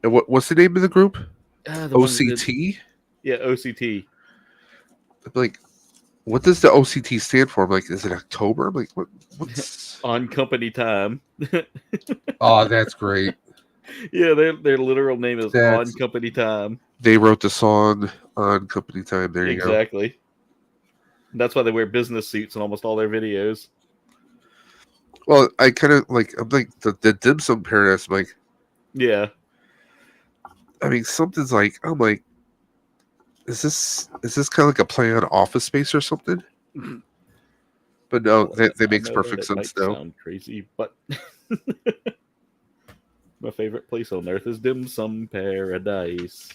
And what's the name of the group? OCT. Yeah, OCT. Like, what does the OCT stand for? I'm like, is it October? I'm like, what's on company time? Oh, that's great. Yeah, their literal name is On Company Time. They wrote the song On Company Time. There you go. Exactly. That's why they wear business suits in almost all their videos. Well, I kind of I'm like the dim sum paradise. I'm like, yeah. I mean, something's like, I'm like, is this kind of like a play on Office Space or something? But no, that makes perfect sense now. Sound crazy, but my favorite place on earth is dim sum paradise.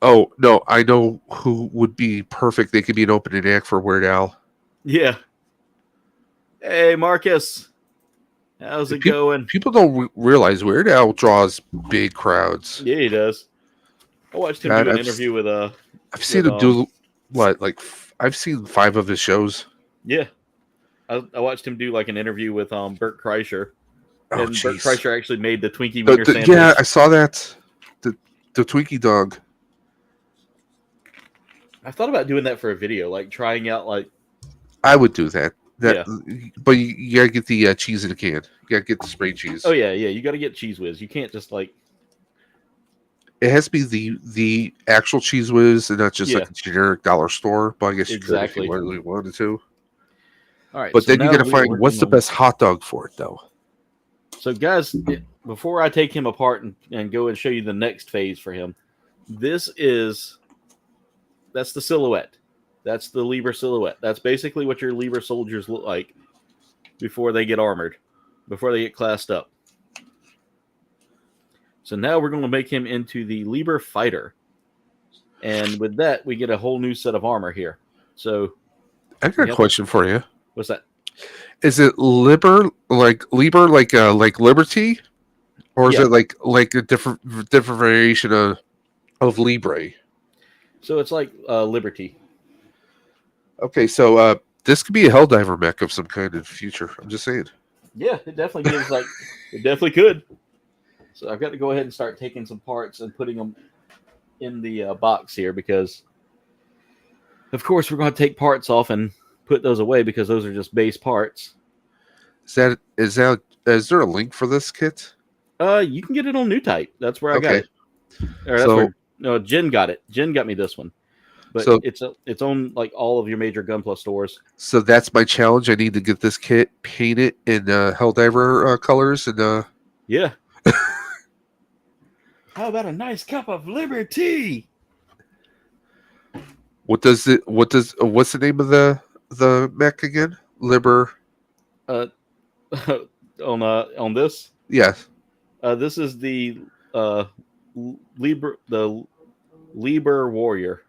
Oh no, I know who would be perfect. They could be an opening act for Weird Al. Yeah. Hey, Marcus. How's it going? People don't realize Weird Al draws big crowds. Yeah, he does. I watched him do an interview with I've seen him do I've seen 5 of his shows. Yeah, I watched him do like an interview with Bert Kreischer, and Bert Kreischer actually made the Twinkie wiener sandwich. Yeah, I saw that. The Twinkie dog. I thought about doing that for a video, like trying out like. I would do that. But you gotta get the cheese in a can. You gotta get the spray cheese. Oh yeah. You gotta get Cheese Whiz. You can't just like it has to be the actual Cheese Whiz and not just Yeah. like a generic dollar store. But I guess you could if Exactly. you really wanted to. All right. But so then you now got to we are find what's the working on- best hot dog for it, though. So, guys, before I take him apart and go and show you the next phase for him, that's the silhouette. That's the Liber silhouette. That's basically what your Liber soldiers look like before they get armored, before they get classed up. So now we're going to make him into the Liber fighter. And with that, we get a whole new set of armor here. So, I got a question for you. what's that? Is it Liber like Liberty, or is Yeah. it like a different variation of Libre? So it's like Liberty. Okay, so this could be a Helldiver mech of some kind in the future. I'm just saying. Yeah, it definitely gives it definitely could. So I've got to go ahead and start taking some parts and putting them in the box here because, of course, we're going to take parts off and put those away because those are just base parts. Is there a link for this kit? You can get it on New Type. That's where I got Okay. it. Or that's where no, Jen got it. Jen got me this one, but So- it's on like all of your major Gunpla stores. So that's my challenge. I need to get this kit painted in Helldiver colors and Yeah. How about a nice cup of Liberty? what's the name of the mech again? Liber. On this. Yes. This is the Liber Warrior.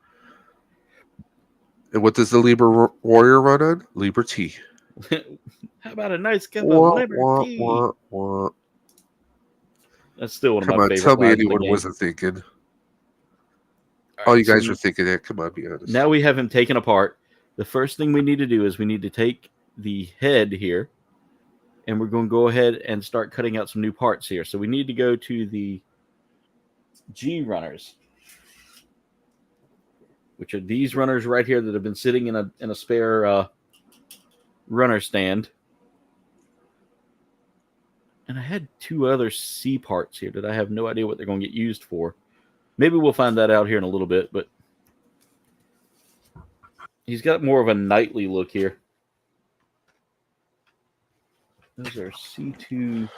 And what does the Liber Warrior run on? Liberty. How about a nice cup Wah, of Liberty? wah, wah, wah. That's still one of Come my on, favorite tell me lines in the anyone game. wasn't thinking. All Oh, right, you guys so are thinking that. Come on, be honest. now we have him taken apart. The first thing we need to do is we need to take the head here, and we're going to go ahead and start cutting out some new parts here. So we need to go to the G runners, which are these runners right here that have been sitting in a spare runner stand. And I had two other C parts here that I have no idea what they're going to get used for. Maybe we'll find that out here in a little bit, but he's got more of a knightly look here. Those are C28.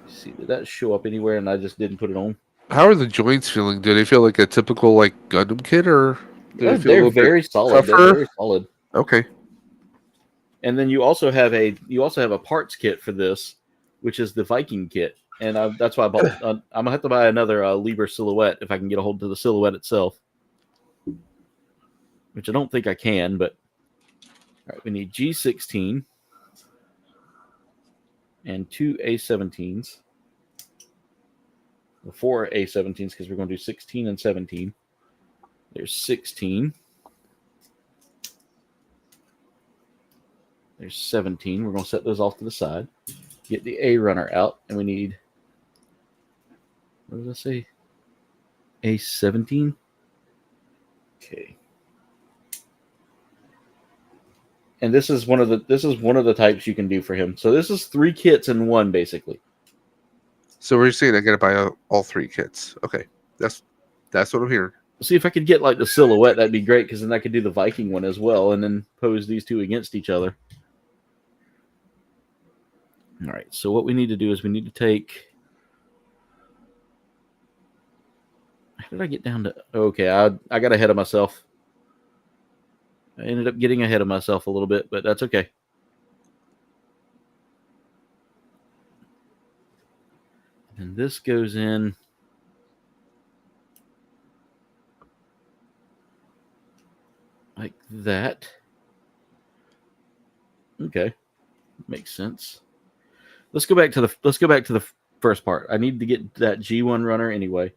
See, did that show up anywhere and I just didn't put it on? How are the joints feeling? Do they feel like a typical like Gundam kit, or do Yeah, they feel a they're little bit very solid. They're tougher? very solid. Okay. And then you also have a parts kit for this, which is the Viking kit, and that's why I bought. I'm gonna have to buy another Liber silhouette if I can get a hold of the silhouette itself, which I don't think I can. But all right, we need G16 and 2 A17s, 4 A17s because we're going to do 16 and 17. There's 16. There's 17. We're going to set those off to the side. Get the A runner out, and we need, what did I say? A17? Okay. And this is one of the types you can do for him. So this is 3 kits in one, basically. So we're saying I got to buy all 3 kits. Okay, that's what I'm hearing. See if I could get like the silhouette. That'd be great because then I could do the Viking one as well, and then pose these two against each other. All right, so what we need to do is we need to take... How did I get down to... Okay, I got ahead of myself. I ended up getting ahead of myself a little bit, but that's okay. And this goes in... like that. Okay, makes sense. Let's go back to the first part. I need to get that G1 runner anyway,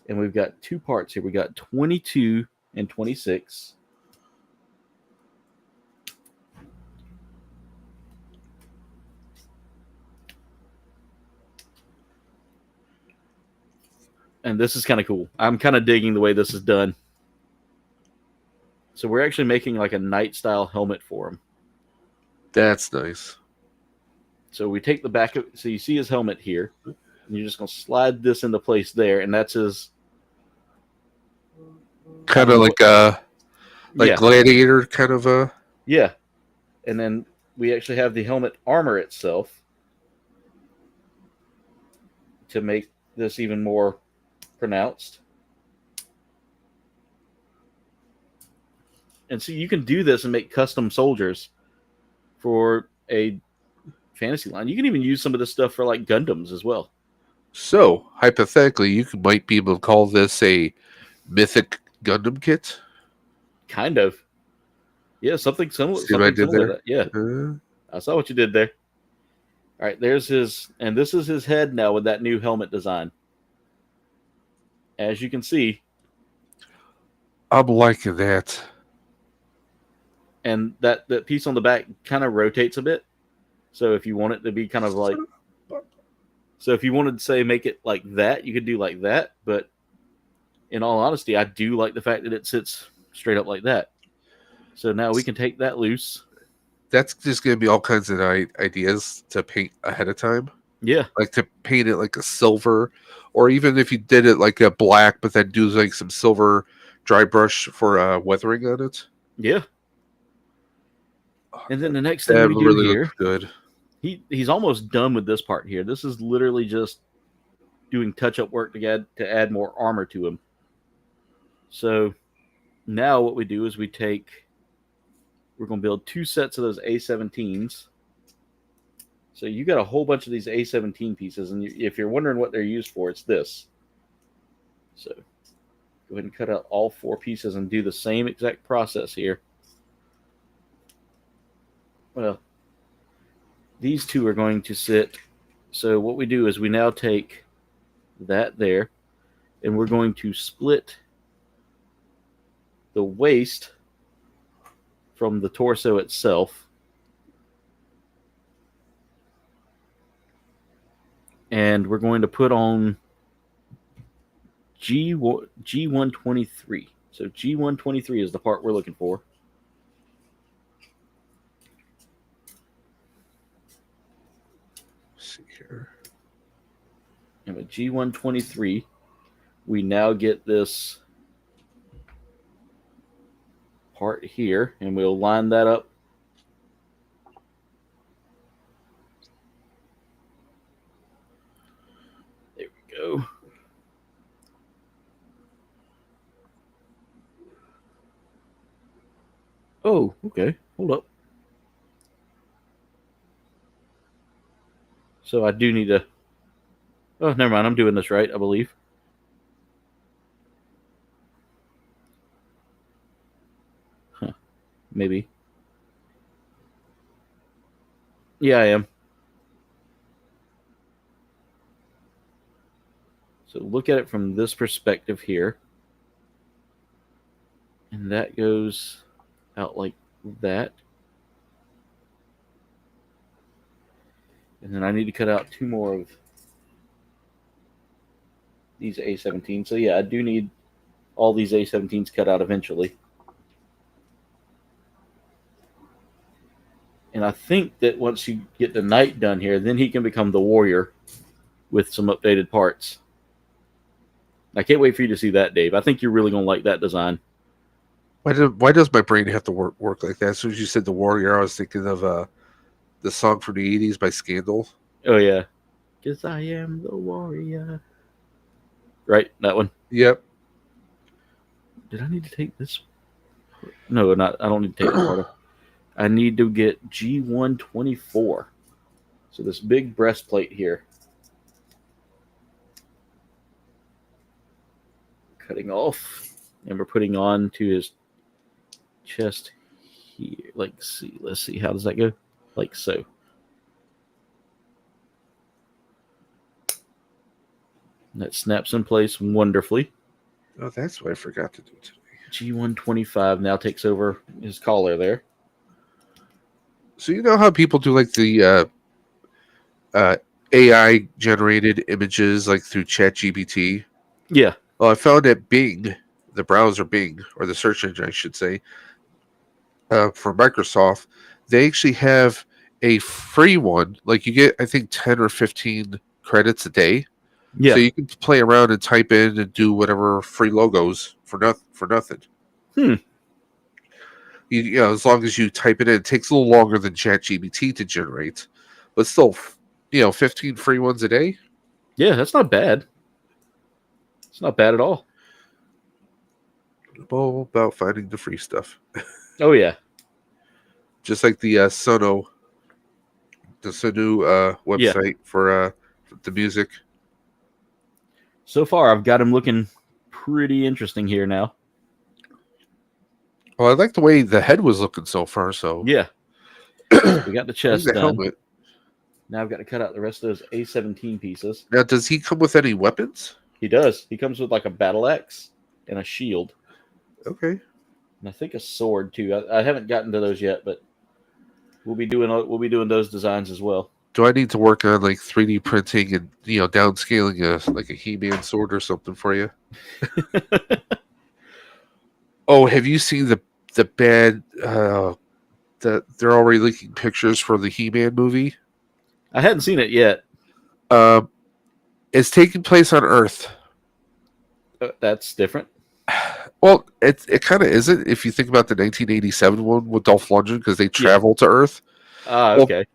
and we've got 2 parts here. We got 22 and 26. And this is kind of cool. I'm kind of digging the way this is done. So we're actually making like a knight style helmet for him. That's nice. So we take the back of, so you see his helmet here. And you're just going to slide this into place there, and that's his... Kind of like yeah. Gladiator kind of a... Yeah. And then we actually have the helmet armor itself to make this even more pronounced. And so you can do this and make custom soldiers for a fantasy line. You can even use some of this stuff for like Gundams as well. So, hypothetically, you might be able to call this a mythic Gundam kit. Kind of. Yeah, something similar. See what I did there? To that. Yeah. I saw what you did there. All right, there's his, and this is his head now with that new helmet design. As you can see. I'm liking that. And that piece on the back kind of rotates a bit. So if you want it to be kind of like... So if you wanted to say make it like that, you could do like that. But in all honesty, I do like the fact that it sits straight up like that. So now we can take that loose. That's just going to be all kinds of ideas to paint ahead of time. Yeah. Like to paint it like a silver. Or even if you did it like a black, but then do like some silver dry brush for weathering on it. Yeah. And then the next thing we do really here, looks good. He's almost done with this part here. This is literally just doing touch-up work to add more armor to him. So now what we do is we're going to build 2 sets of those A-17s. So you got a whole bunch of these A-17 pieces, and if you're wondering what they're used for, it's this. So go ahead and cut out all 4 pieces and do the same exact process here. Well, these 2 are going to sit. So what we do is we now take that there, and we're going to split the waist from the torso itself. And we're going to put on G123. So G123 is the part we're looking for. Let's see here. And with G123, we now get this part here, and we'll line that up. There we go. Oh, okay. Hold up. So I do need to... Oh, never mind. I'm doing this right, I believe. Huh. Maybe. Yeah, I am. So look at it from this perspective here. And that goes out like that. And then I need to cut out 2 more of these A-17. So yeah, I do need all these A-17s cut out eventually. And I think that once you get the knight done here, then he can become the warrior with some updated parts. I can't wait for you to see that, Dave. I think you're really going to like that design. Why does my brain have to work like that? As soon as you said the warrior, I was thinking of the song from the 80s by Scandal. Oh, yeah. 'Cause I am the warrior. Right? That one? Yep. Did I need to take this? No, not. I don't need to take that part off. I need to get G124. So this big breastplate here. Cutting off. And we're putting on to his chest here. Let's see. How does that go? Like so. That snaps in place wonderfully. Oh, that's what I forgot to do today. G125 now takes over his collar there. So you know how people do like the AI generated images like through ChatGPT? Yeah. Well, I found that Bing, the browser Bing, or the search engine, I should say, for Microsoft, they actually have a free one. Like you get, I think, 10 or 15 credits a day Yeah. So you can play around and type in and do whatever free logos for nothing. Hmm. You know, as long as you type it in, it takes a little longer than ChatGPT to generate, but still, 15 free ones a day. Yeah, that's not bad. It's not bad at all. All about finding the free stuff, Oh yeah. just like the Sono, the Sonu Yeah. website for the music. So far, I've got him looking pretty interesting here now. Well, I like the way the head was looking so far. So Yeah. We got the I chest think the done. helmet. Now I've got to cut out the rest of those A17 pieces. Now, does he come with any weapons? He does. He comes with like a battle axe and a shield, Okay. and I think a sword too. I haven't gotten to those yet, but we'll be doing those designs as well. Do I need to work on like 3D printing and downscaling a He-Man sword or something for you? Oh, have you seen the bad that they're already leaking pictures for the He-Man movie? I hadn't seen it yet. It's taking place on Earth. That's different. Well, it kind of isn't if you think about the 1987 one with Dolph Lundgren because they travel to Earth. Ah, Well, okay.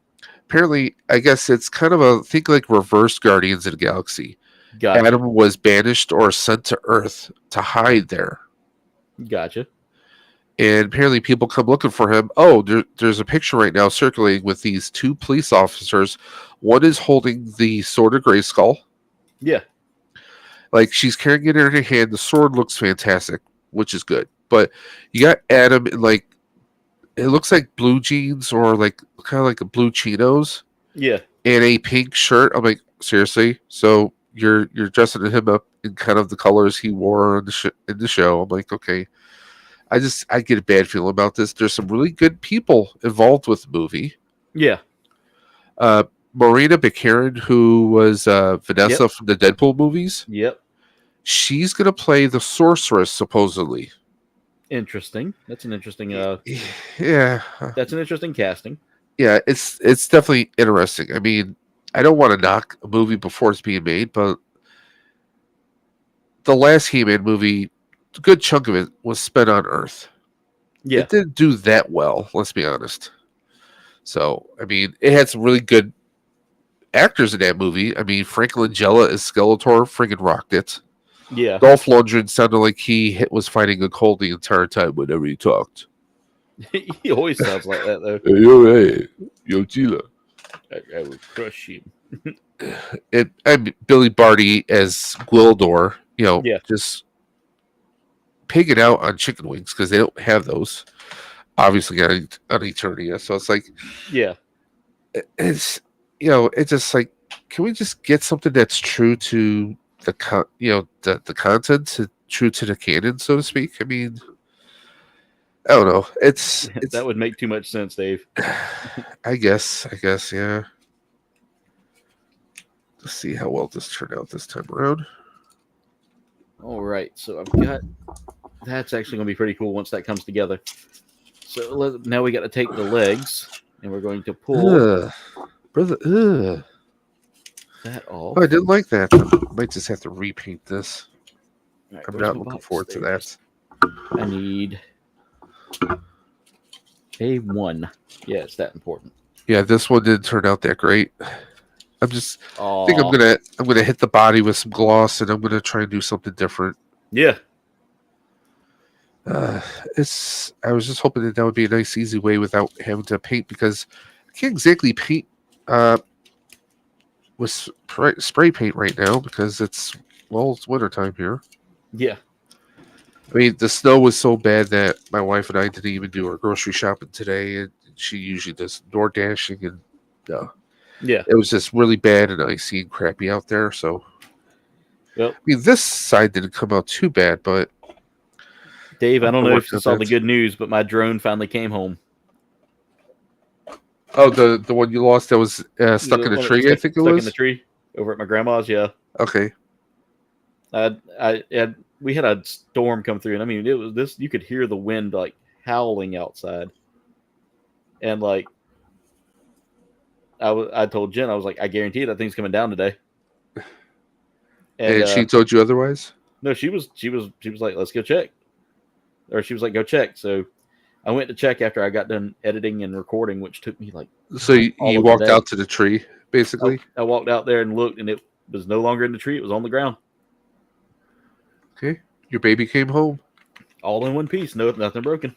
Apparently, I guess it's kind of a think like reverse Guardians of the Galaxy. Gotcha. Adam was banished or sent to Earth to hide there. Gotcha. And apparently people come looking for him. Oh, there's a picture right now circulating with these two police officers. One is holding the sword of Grayskull. Yeah. Like she's carrying it in her hand. The sword looks fantastic, which is good. But you got Adam in like, it looks like blue jeans or like kind of like a blue chinos Yeah. and a pink shirt. I'm like, seriously? So you're dressing him up in kind of the colors he wore in the show. I'm like, okay. I get a bad feeling about this. There's some really good people involved with the movie. Yeah. Marina Baccarin, who was Vanessa Yep. from the Deadpool movies, Yep. she's gonna play the sorceress supposedly. Interesting. That's an interesting. Yeah, That's an interesting casting. yeah. It's definitely interesting. I mean, I don't want to knock a movie before it's being made, but the last He-Man movie, a good chunk of it was spent on Earth. Yeah. It didn't do that well, let's be honest. So, I mean, it had some really good actors in that movie. I mean, Frank Langella as Skeletor friggin' rocked it. Yeah. Dolph Lundgren sounded like he was fighting a cold the entire time whenever he talked. He always sounds like that though. Hey, yo, Gila. I would crush him. And Billy Barty as Gwildor, Yeah. just pigging out on chicken wings because they don't have those. Obviously, on Eternia. So it's like, Yeah. it's it's just like, can we just get something that's true to the the content, true to the canon, so to speak? I mean, I don't know. It's That would make too much sense, Dave. I guess, yeah. Let's see how well this turned out this time around. All right, so I've got that's actually going to be pretty cool once that comes together. So now we got to take the legs and we're going to pull Brother, that off. Oh, I didn't like that. Might just have to repaint this. All right, I'm where's not my looking box? forward to There it that. is. I need A1. Yeah, it's that important. Yeah, this one didn't turn out that great. I think I'm Aw. gonna hit the body with some gloss, and I'm gonna try and do something different. Yeah. I was just hoping that would be a nice, easy way without having to paint because I can't exactly paint with spray paint right now because it's wintertime here. Yeah. I mean, the snow was so bad that my wife and I didn't even do our grocery shopping today, and she usually does door dashing, and Yeah. it was just really bad and icy and crappy out there. So, Well, I mean, this side didn't come out too bad, but Dave, I don't know if you saw the that. good news, but my drone finally came home. Oh, the one you lost that was stuck in a tree, I think it was. Stuck in the tree over at my grandma's, yeah. Okay. We had a storm come through, and I mean, it was this. You could hear the wind like howling outside, and like I told Jen, I was like, I guarantee that thing's coming down today. And she told you otherwise? No, she was like, let's go check. Or she was like, go check. So I went to check after I got done editing and recording, which took me like So you walked out to the tree, basically? I walked out there and looked, and it was no longer in the tree. It was on the ground. Okay. Your baby came home? All in one piece. No, nothing broken.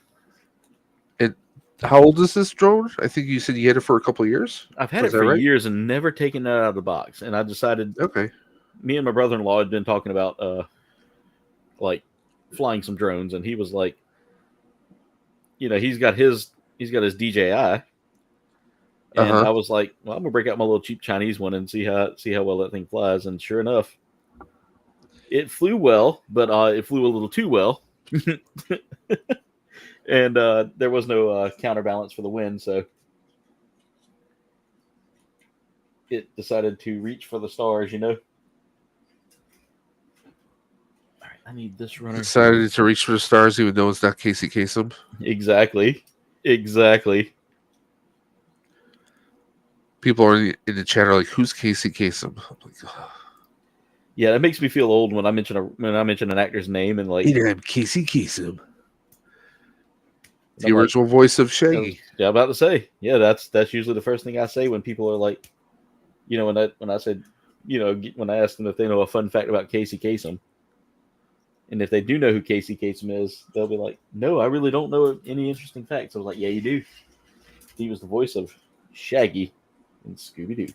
And how old is this drone? I think you said you had it for a couple of years? I've had it for years and never taken it out of the box. And I decided, okay. Me and my brother-in-law had been talking about like flying some drones, and he was like, he's got his DJI, and I was like, well, I'm gonna break out my little cheap Chinese one and see how well that thing flies. And sure enough, it flew well, but it flew a little too well, and there was no counterbalance for the wind, so it decided to reach for the stars. I need this runner. Decided to reach for the stars even though it's not Casey Kasem. Exactly. People are in the chat are like, who's Casey Kasem? I'm like, oh. Yeah, that makes me feel old when I mention an actor's name and like, hey, I'm Casey Kasem. The original voice of Shaggy. Yeah, I'm about to say. Yeah, that's usually the first thing I say when people are like, when I said, when I ask them if they know a fun fact about Casey Kasem. And if they do know who Casey Kasem is, they'll be like, no, I really don't know any interesting facts. I was like, yeah, you do. He was the voice of Shaggy in Scooby-Doo.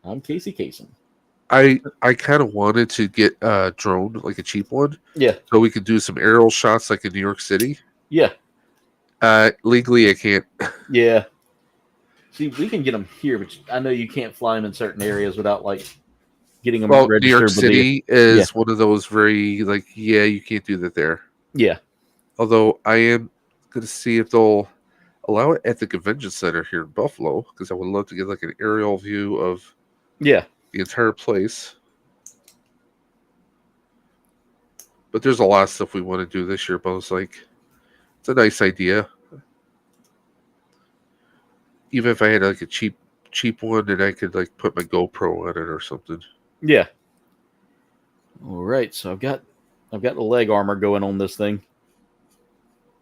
I'm Casey Kasem. I kind of wanted to get a drone, like a cheap one. Yeah. So we could do some aerial shots like in New York City. Yeah. Legally, I can't. Yeah. See, we can get them here, but I know you can't fly them in certain areas without, like, getting them registered. New York City is one of those very, like, you can't do that there. Yeah. Although I am going to see if they'll allow it at the convention center here in Buffalo, because I would love to get, like, an aerial view of the entire place. But there's a lot of stuff we want to do this year, but it's like, it's a nice idea. Even if I had like a cheap one, and I could like put my GoPro on it or something. Yeah. All right, so I've got the leg armor going on this thing.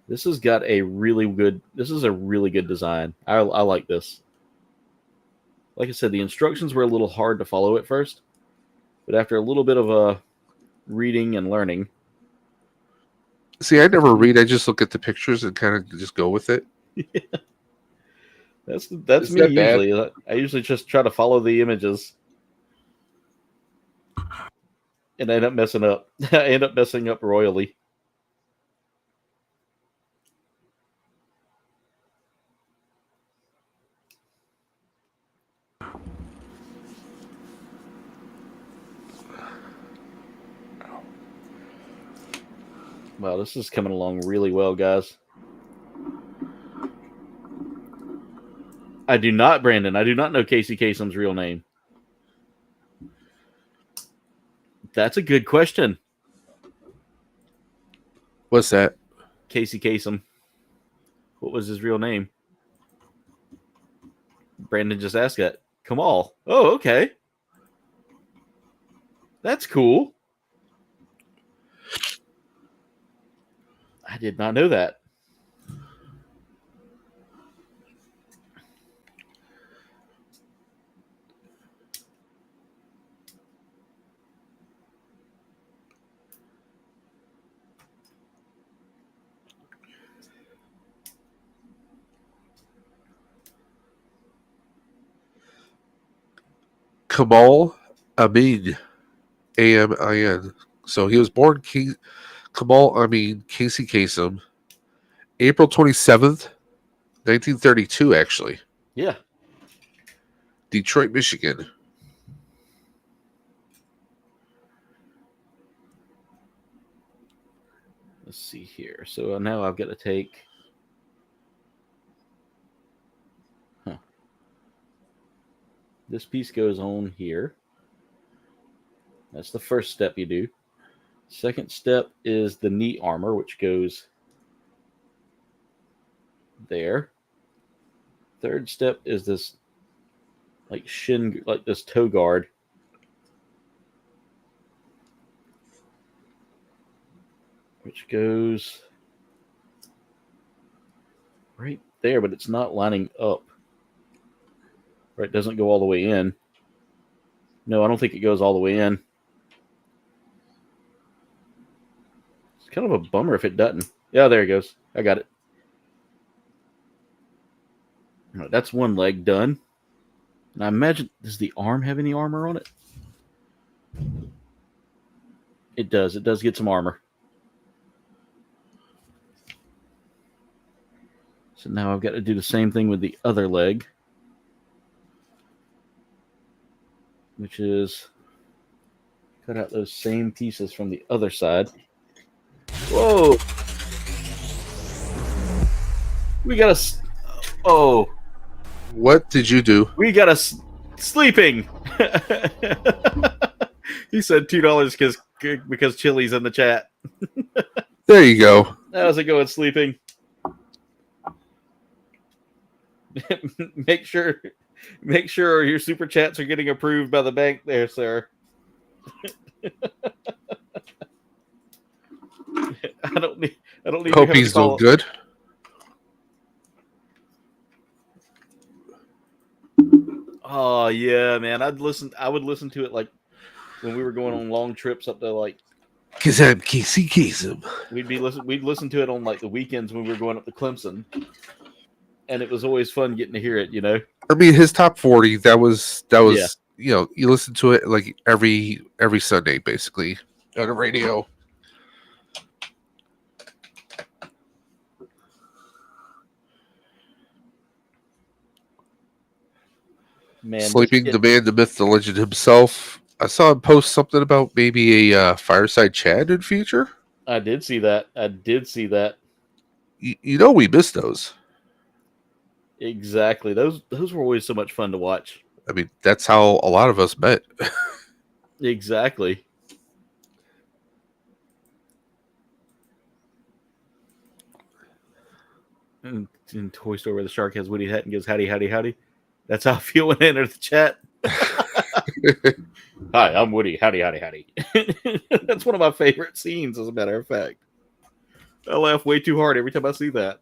This has got a really good. This is a really good design. I like this. Like I said, the instructions were a little hard to follow at first, but after a little bit of reading and learning. See, I never read. I just look at the pictures and kind of just go with it. Yeah. That's me usually. I usually just try to follow the images, and I end up messing up. I end up messing up royally. Wow, this is coming along really well, guys. I do not, Brandon. I do not know Casey Kasem's real name. That's a good question. What's that? Casey Kasem. What was his real name? Brandon just asked that. Kamal. Oh, okay. That's cool. I did not know that. Kamal Amin, Amin. So he was born Kamal Amin Casey Kasem, April 27th, 1932. Actually, yeah, Detroit, Michigan. Let's see here. So now I've got to take. This piece goes on here. That's the first step you do. Second step is the knee armor, which goes there. Third step is this like this toe guard. which goes right there, but it's not lining up. Right, it doesn't go all the way in. No, I don't think it goes all the way in. It's kind of a bummer if it doesn't. Yeah, there it goes. I got it. All right, that's one leg done. And I imagine, does the arm have any armor on it? It does. It does get some armor. So now I've got to do the same thing with the other leg, which is cut out those same pieces from the other side. Whoa! We got a... Oh. What did you do? We got a sleeping. He said $2 because Chili's in the chat. There you go. How's it going, sleeping? Make sure your super chats are getting approved by the bank there, sir. I don't need Hope he's doing good. Oh yeah, man. I would listen to it like when we were going on long trips up to like, Cause I'm Casey Kasem. We'd listen to it on like the weekends when we were going up to Clemson. And it was always fun getting to hear it, you know. I mean, his top 40. That was Yeah. You know, you listen to it like every Sunday, basically, on the radio. Man, Sleeping the man, the myth, the legend himself. I saw him post something about maybe a fireside chat in future. I did see that. You know, we missed those. Exactly. Those were always so much fun to watch. I mean, that's how a lot of us met. Exactly. In Toy Story where the shark has Woody hat and goes, howdy, howdy, howdy. That's how I feel when I enter the chat. Hi, I'm Woody. Howdy, howdy, howdy. That's one of my favorite scenes, as a matter of fact. I laugh way too hard every time I see that.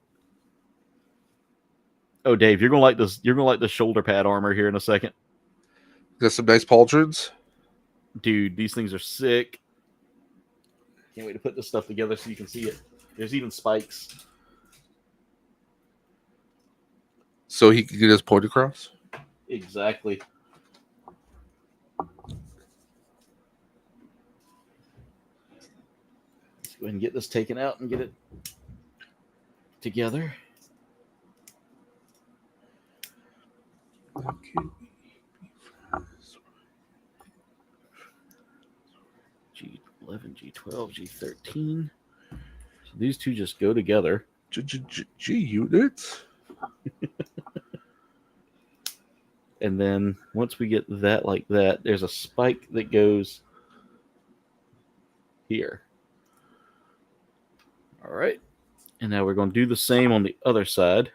Oh, Dave, you're gonna like this. You're gonna like the shoulder pad armor here in a second. Got some nice pauldrons. Dude, these things are sick. Can't wait to put this stuff together so you can see it. There's even spikes. So he can get his point across? Exactly. Let's go ahead and get this taken out and get it together. G11, G12, G13. So these two just go together. G units. And then once we get that like that, there's a spike that goes here. All right. And now we're going to do the same on the other side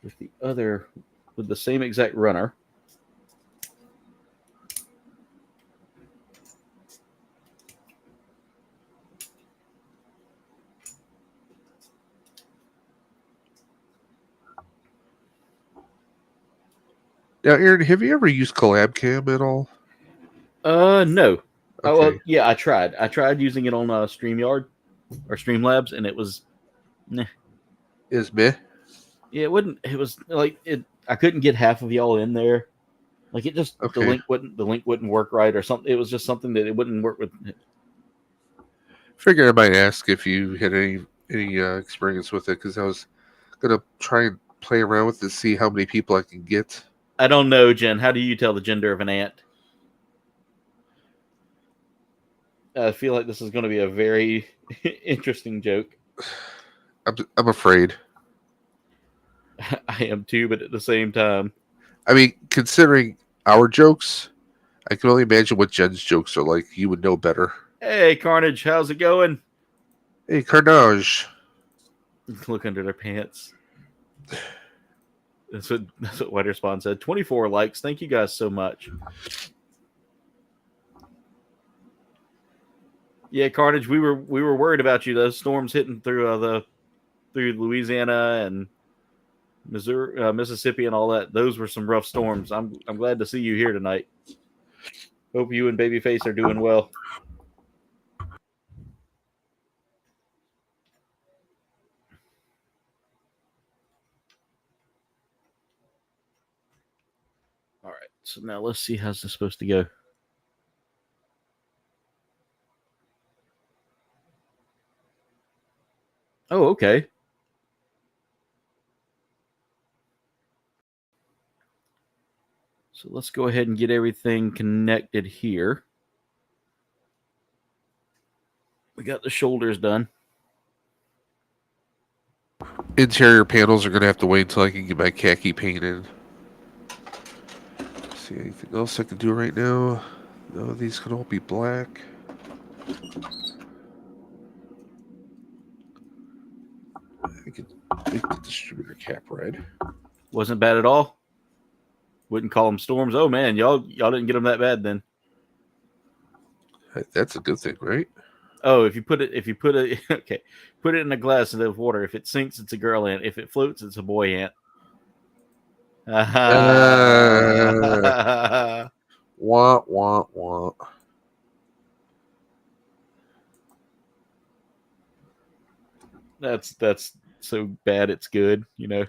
with the same exact runner. Now, Aaron, have you ever used Collab Cam at all? No. Okay. Oh, yeah, I tried. I tried using it on StreamYard or Streamlabs, and it was, nah. Is meh? Yeah, it wouldn't. It was like it. I couldn't get half of y'all in there. Like it just Okay. the link wouldn't work right or something. It was just something that it wouldn't work with. Figured I might ask if you had any experience with it, because I was gonna try and play around with it to see how many people I can get. I don't know, Jen. How do you tell the gender of an ant? I feel like this is going to be a very interesting joke. I'm afraid. I am too, but at the same time. I mean, considering our jokes, I can only imagine what Jen's jokes are like. You would know better. Hey, Carnage, how's it going? Hey, Carnage. Look under their pants. That's what Whiter Spawn said. 24 likes. Thank you guys so much. Yeah, Carnage. We were worried about you. Those storms hitting through Louisiana and Missouri, Mississippi, and all that. Those were some rough storms. I'm glad to see you here tonight. Hope you and Babyface are doing well. All right, so now let's see how's this supposed to go. Oh, okay. So let's go ahead and get everything connected here. We got the shoulders done. Interior panels are going to have to wait until I can get my khaki painted. See anything else I can do right now? No, these can all be black. I could make the distributor cap red. Wasn't bad at all. Wouldn't call them storms. Oh man, y'all didn't get them that bad then. That's a good thing, right? Oh, if you put it okay, put it in a glass of water. If it sinks, it's a girl ant. If it floats, it's a boy ant. Wah, wah, wah. That's so bad it's good, you know.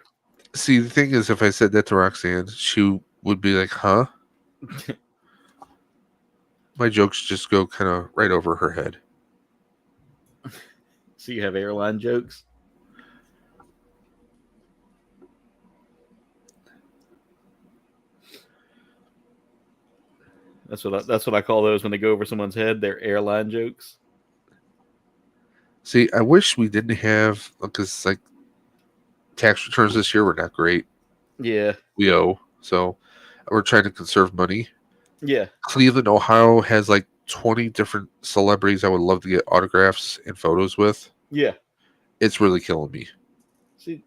See, the thing is, if I said that to Roxanne, she would be like, huh? My jokes just go kind of right over her head. So you have airline jokes? That's what I call those when they go over someone's head. They're airline jokes. See, I wish we didn't have, because like tax returns this year were not great. Yeah. We owe, so we're trying to conserve money. Yeah. Cleveland, Ohio has like 20 different celebrities I would love to get autographs and photos with. Yeah. It's really killing me. See,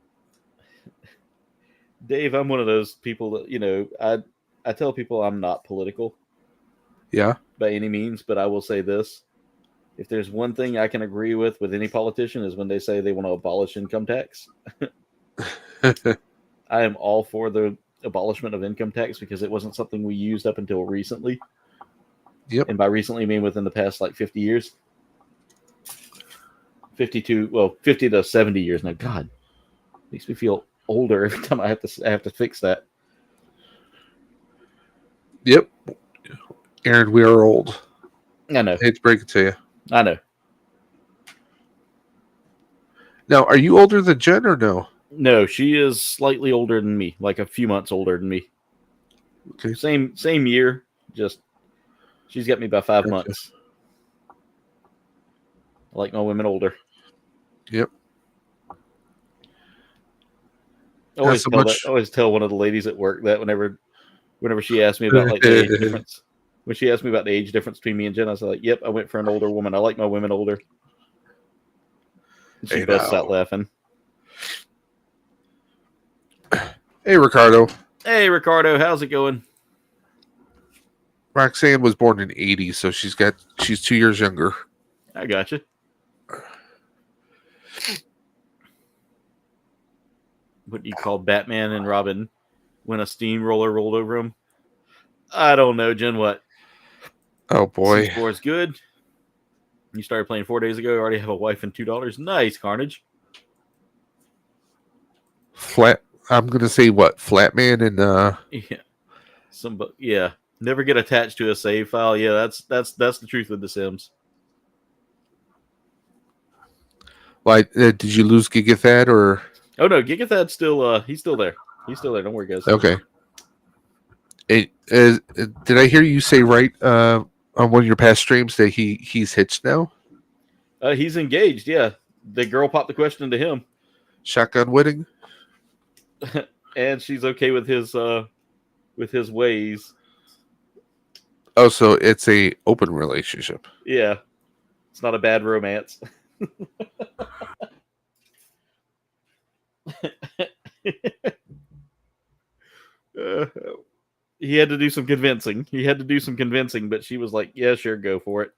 Dave, I'm one of those people that, you know, I tell people I'm not political. Yeah. By any means, but I will say this. If there's one thing I can agree with any politician is when they say they want to abolish income tax. I am all for the abolishment of income tax because it wasn't something we used up until recently. Yep. And by recently, I mean within the past like 50 years. 50 to 70 years now. God, makes me feel older every time I have to fix that. Yep. Aaron, we are old. I know. I hate to break it to you. I know. Now, are you older than Jen or no? No, she is slightly older than me, like a few months older than me. Okay. Same year, just she's got me by 5 months. I like my women older. Yep. Always tell one of the ladies at work that whenever she asked me about like the age difference. When she asked me about the age difference between me and Jen, I was like, "Yep, I went for an older woman. I like my women older." And she busts out laughing. Hey, Ricardo. Hey, Ricardo, how's it going? Roxanne was born in '80, so she's 2 years younger. I gotcha. What do you call Batman and Robin when a steamroller rolled over him? I don't know, Jen. What? Oh boy, C4 is good. You started playing 4 days ago. You already have a wife and $2. Nice, Carnage. Flat. I'm gonna say what? Flatman and Yeah. Never get attached to a save file. Yeah, that's the truth with The Sims. Like, did you lose Gigathad or? Oh no, Gigathad's still he's still there. He's still there. Don't worry, guys. Okay. Did I hear you say right on one of your past streams that he's hitched now? He's engaged. Yeah, the girl popped the question to him. Shotgun wedding. And she's okay with his ways. Oh, so it's a open relationship. Yeah, it's not a bad romance. He had to do some convincing. But she was like, "Yeah, sure, go for it."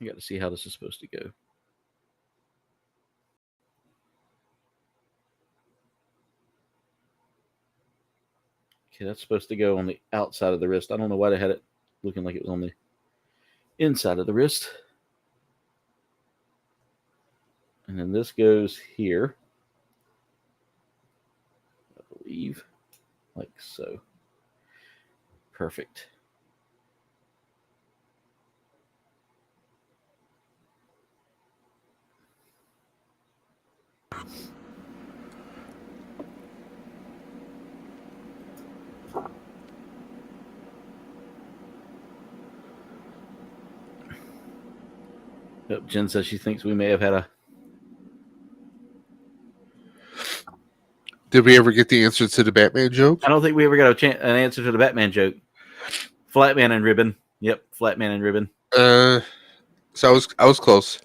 I got to see how this is supposed to go. Okay, that's supposed to go on the outside of the wrist. I don't know why they had it looking like it was on the inside of the wrist. And then this goes here, I believe, like so. Perfect. Yep, Jen says she thinks we may have had a... Did we ever get the answer to the Batman joke? I don't think we ever got an answer to the Batman joke. Flatman and ribbon. Yep, Flatman and ribbon. So I was close.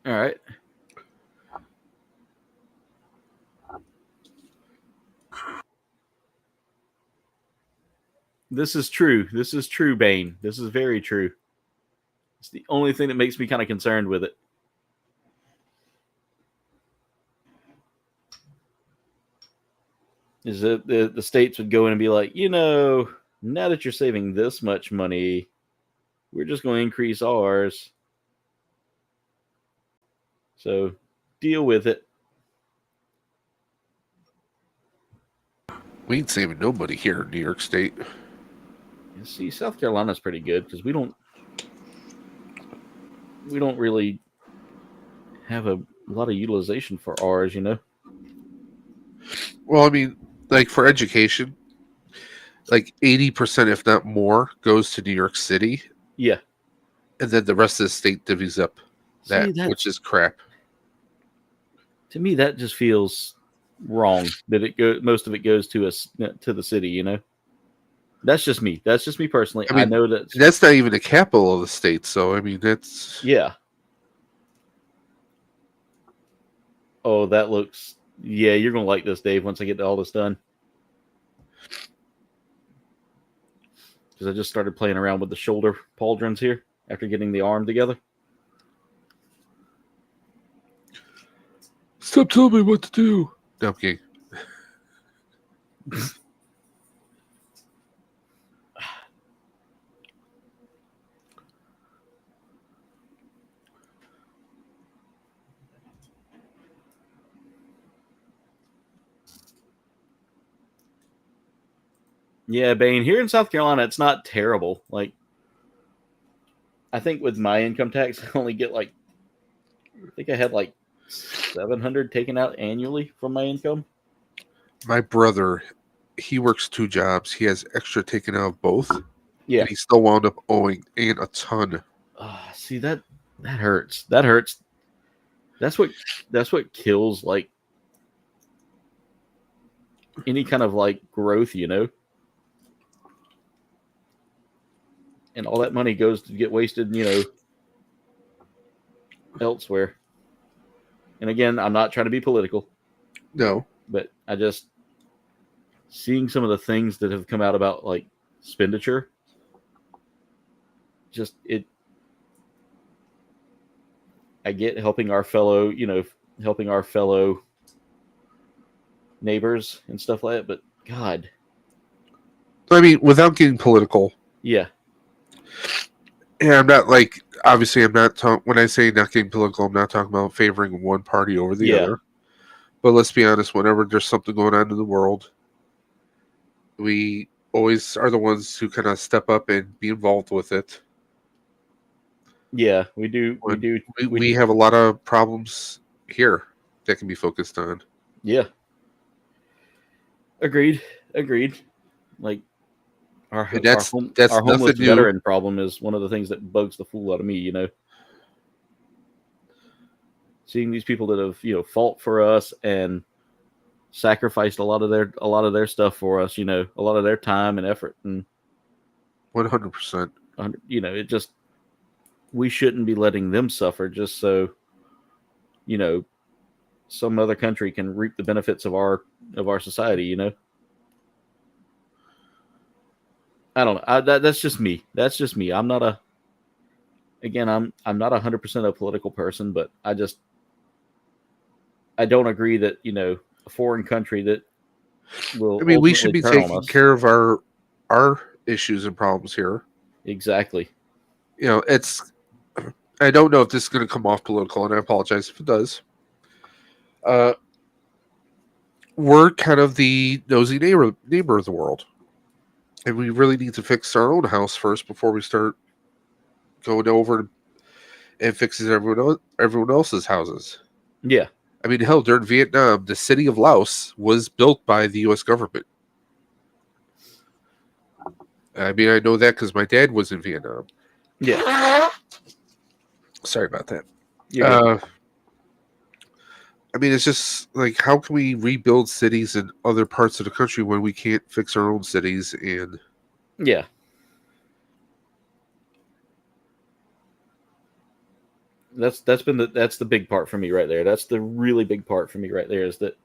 All right. This is true. This is true, Bane. This is very true. It's the only thing that makes me kind of concerned with it. Is that the states would go in and be like, now that you're saving this much money, we're just going to increase ours. So deal with it. We ain't saving nobody here in New York State. You see, South Carolina's pretty good because we don't really have a lot of utilization for ours, Well, I mean, like for education, like 80%, if not more, goes to New York City. Yeah. And then the rest of the state divvies up that, which is crap. To me, that just feels wrong that most of it goes to the city, That's just me. That's just me personally. I know that's not even the capital of the state, so I mean that's yeah. Oh, that looks you're gonna like this, Dave, once I get all this done. Because I just started playing around with the shoulder pauldrons here after getting the arm together. Stop telling me what to do. No, I'm kidding. Yeah, Bane, here in South Carolina, it's not terrible. Like, I think with my income tax, I only get I think I had like $700 taken out annually from my income. My brother, he works 2 jobs. He has extra taken out of both. Yeah. And he still wound up owing a ton. See, that hurts. That hurts. That's what kills any kind of growth, And all that money goes to get wasted, elsewhere. And again, I'm not trying to be political. No. But I just seeing some of the things that have come out about expenditure, I get helping our fellow neighbors and stuff like that, but God. I mean, without getting political. Yeah. And I'm not obviously I'm not talking, when I say not getting political, I'm not talking about favoring one party over the other. But let's be honest, whenever there's something going on in the world, we always are the ones who kind of step up and be involved with it. Yeah, we do. We have a lot of problems here that can be focused on. Yeah. Agreed. Our homeless veteran problem is one of the things that bugs the fool out of me, Seeing these people that have, fought for us and sacrificed a lot of their stuff for us, a lot of their time and effort, and 100%. It just, we shouldn't be letting them suffer just so, some other country can reap the benefits of our society, I don't know. That's just me. I'm not again, I'm not 100% a political person, but I don't agree that a foreign country that will I mean, we should ultimately be turn on taking us. care of our issues and problems here. Exactly. It's. I don't know if this is going to come off political, and I apologize if it does. We're kind of the nosy neighbor of the world, and we really need to fix our own house first before we start going over and fixes everyone else's houses. Yeah. I mean, hell, during Vietnam, the city of Laos was built by the U.S. government. I mean, I know that because my dad was in Vietnam. Yeah. Sorry about that. You're good. I mean, it's just like, how can we rebuild cities in other parts of the country when we can't fix our own cities? And Yeah. That's the big part for me right there. That's the really big part for me right there, is that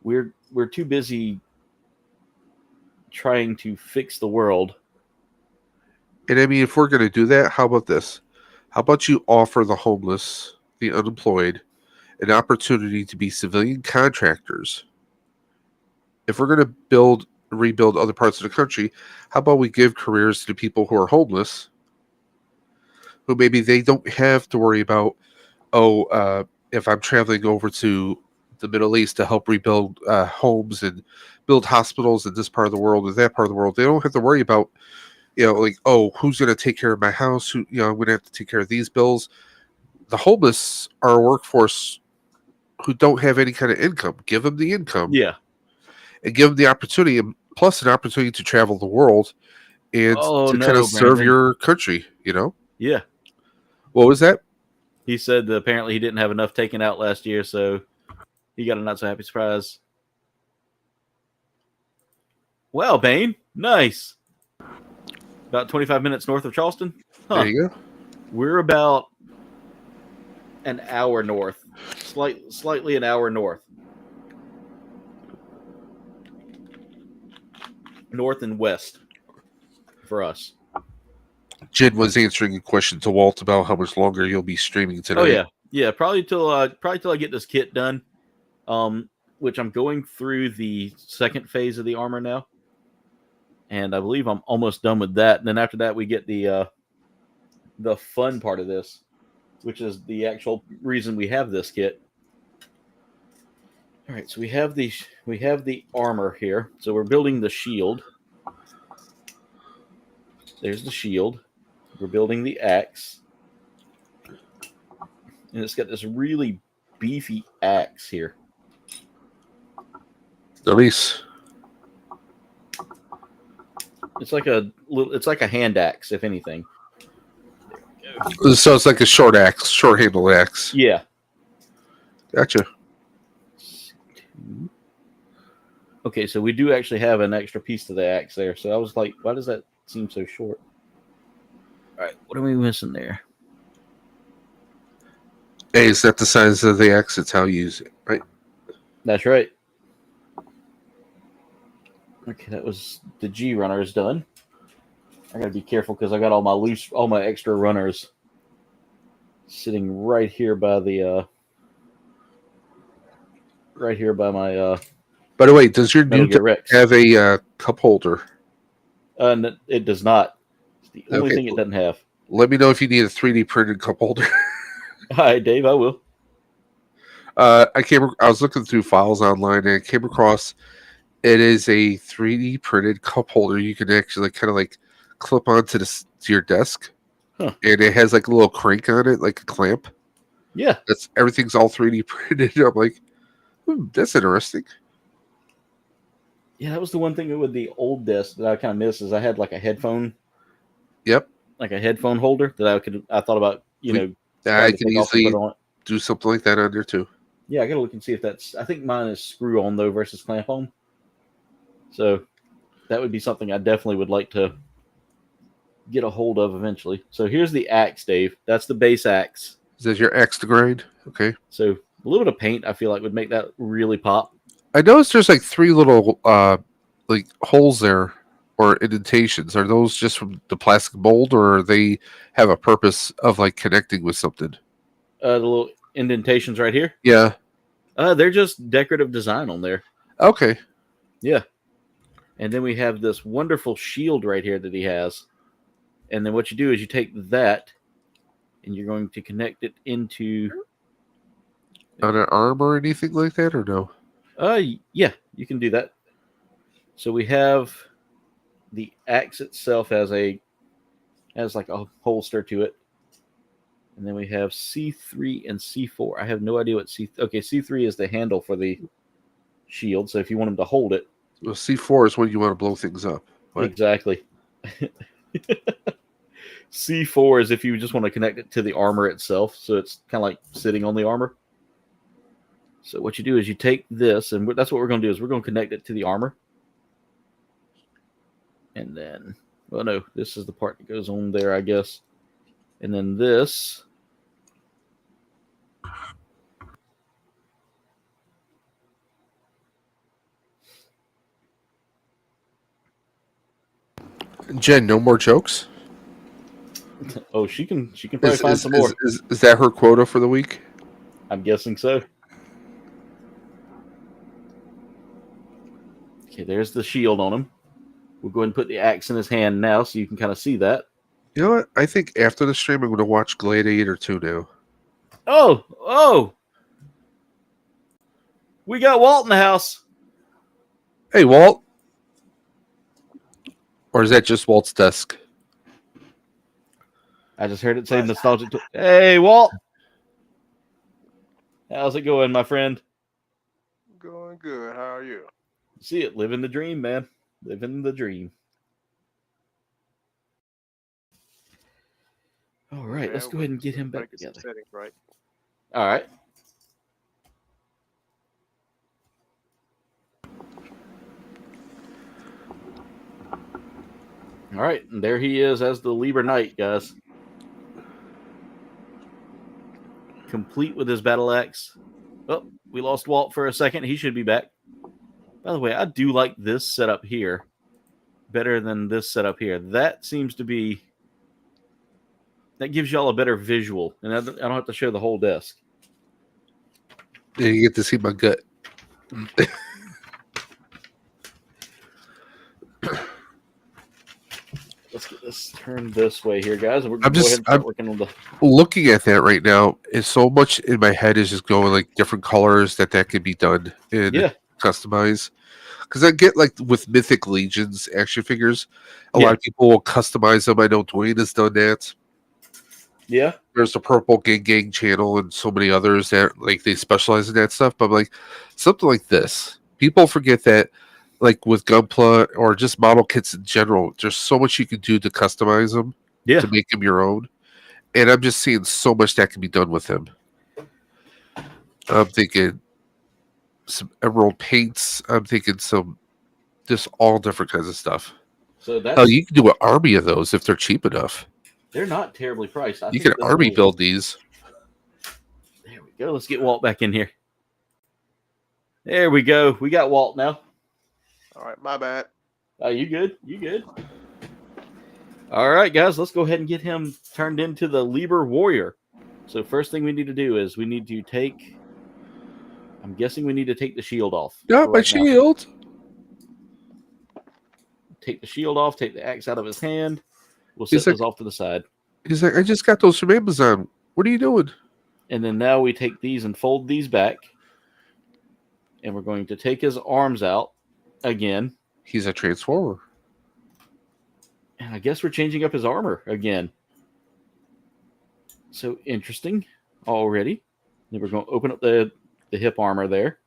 we're too busy trying to fix the world. I mean, if we're going to do that, how about this? How about you offer the homeless, the unemployed, an opportunity to be civilian contractors? If we're going to rebuild other parts of the country, how about we give careers to the people who are homeless, who maybe they don't have to worry about, if I'm traveling over to the Middle East to help rebuild homes and build hospitals in this part of the world or that part of the world, they don't have to worry about, like, who's going to take care of my house? Who, I'm going to have to take care of these bills. The homeless are a workforce who don't have any kind of income. Give them the income. Yeah. And give them the opportunity, and plus an opportunity to travel the world and to kind of serve Brandon. your country, Yeah. What was that? He said that apparently he didn't have enough taken out last year, so he got a not so happy surprise. Wow, Bane. Nice. About 25 minutes north of Charleston. Huh. There you go. We're about an hour north. Slightly an hour north. North and west for us. Jin was answering a question to Walt about how much longer you'll be streaming tonight. Oh yeah. Probably till I get this kit done. Which I'm going through the second phase of the armor now, and I believe I'm almost done with that. And then after that, we get the fun part of this, which is the actual reason we have this kit. All right, so we have the armor here. So we're building the shield. There's the shield. We're building the axe. And it's got this really beefy axe here. Nice. It's like a hand axe, if anything. So it's like a short-handled axe. Yeah. Gotcha. Okay, so we do actually have an extra piece to the axe there. So I was like, why does that seem so short? All right, what are we missing there? Hey, is that the size of the axe? It's how you use it, right? That's right. Okay, that was the G runner is done. I gotta be careful because I got all my extra runners sitting right here by my By the way, does your Metal new Gear Rex. have a cup holder? It does not. It's the only Okay. thing it doesn't have. Let me know if you need a 3D printed cup holder. Hi, Dave. I will. I was looking through files online and I came across. It is a 3D printed cup holder you can actually kind of like clip onto to your desk, huh. And it has like a little crank on it, like a clamp. Yeah, Everything's all 3D printed. I'm like, that's interesting. Yeah, that was the one thing with the old desk that I kind of missed is I had like a headphone. Yep. Like a headphone holder that I thought about, I can easily do something like that on there too. Yeah, I gotta look and see if I think mine is screw on though versus clamp on. So that would be something I definitely would like to get a hold of eventually. So here's the axe, Dave. That's the base axe. Is that your axe to grind? Okay. So a little bit of paint, I feel like, would make that really pop. I noticed there's like 3 little like holes there, or indentations, are those just from the plastic mold, or they have a purpose of like connecting with something? The little indentations right here. Yeah. They're just decorative design on there. Okay. Yeah. And then we have this wonderful shield right here that he has. And then what you do is you take that and you're going to connect it into On an arm or anything like that, or no? yeah, you can do that. So we have the axe itself has like a holster to it. And then we have C3 and C4. I have no idea what C3 is the handle for the shield. So if you want him to hold it. Well, C4 is when you want to blow things up. What? Exactly. C4 is if you just want to connect it to the armor itself. So it's kind of like sitting on the armor. So what you do is you take this, and that's what we're going to do is we're going to connect it to the armor. And then, well, no, this is the part that goes on there, I guess. And then this. Jen, no more jokes? Oh, she can probably find some more. Is that her quota for the week? I'm guessing so. Okay, there's the shield on him. We'll go ahead and put the axe in his hand now so you can kind of see that. You know what? I think after the stream, I'm going to watch Gladiator 2 now. Oh! We got Walt in the house. Hey, Walt. Or is that just Walt's desk? I just heard it say nostalgic. Hey, Walt. How's it going, my friend? Going good. How are you? See it. Living the dream, man. Living the dream. All right, Yeah, let's go ahead and get him back Make some together. settings right. All right. All right, and there he is as the Liber Knight, guys. Complete with his battle axe. Oh, we lost Walt for a second. He should be back. By the way, I do like this setup here better than this setup here. That seems to be... That gives y'all a better visual, and I don't have to show the whole desk. Yeah, you get to see my gut. Let's get this turned this way here, guys. We're I'm going to go ahead just and start working on the... looking at that right now. Is so much in my head is just going like different colors that could be done and customize. Because I get like with Mythic Legions action figures, a lot of people will customize them. I know Dwayne has done that. Yeah. There's the Purple Gang channel and so many others that like they specialize in that stuff. But I'm like something like this. People forget that like with Gunpla or just model kits in general, there's so much you can do to customize them to make them your own. And I'm just seeing so much that can be done with them. I'm thinking some emerald paints. I'm thinking some just all different kinds of stuff. So that's... you can do an army of those if they're cheap enough. They're not terribly priced. You can army build these. There we go. Let's get Walt back in here. There we go. We got Walt now. All right, my bad. You good? You good? All right, guys. Let's go ahead and get him turned into the Liber Warrior. So first thing we need to do is we need to take... I'm guessing we need to take the shield off. Not my shield. Take the shield off. Take the axe out of his hand. We'll set those off to the side. He's like, I just got those from Amazon. What are you doing? And then now we take these and fold these back. And we're going to take his arms out again. He's a transformer. And I guess we're changing up his armor again. So interesting already. Then we're going to open up the hip armor there.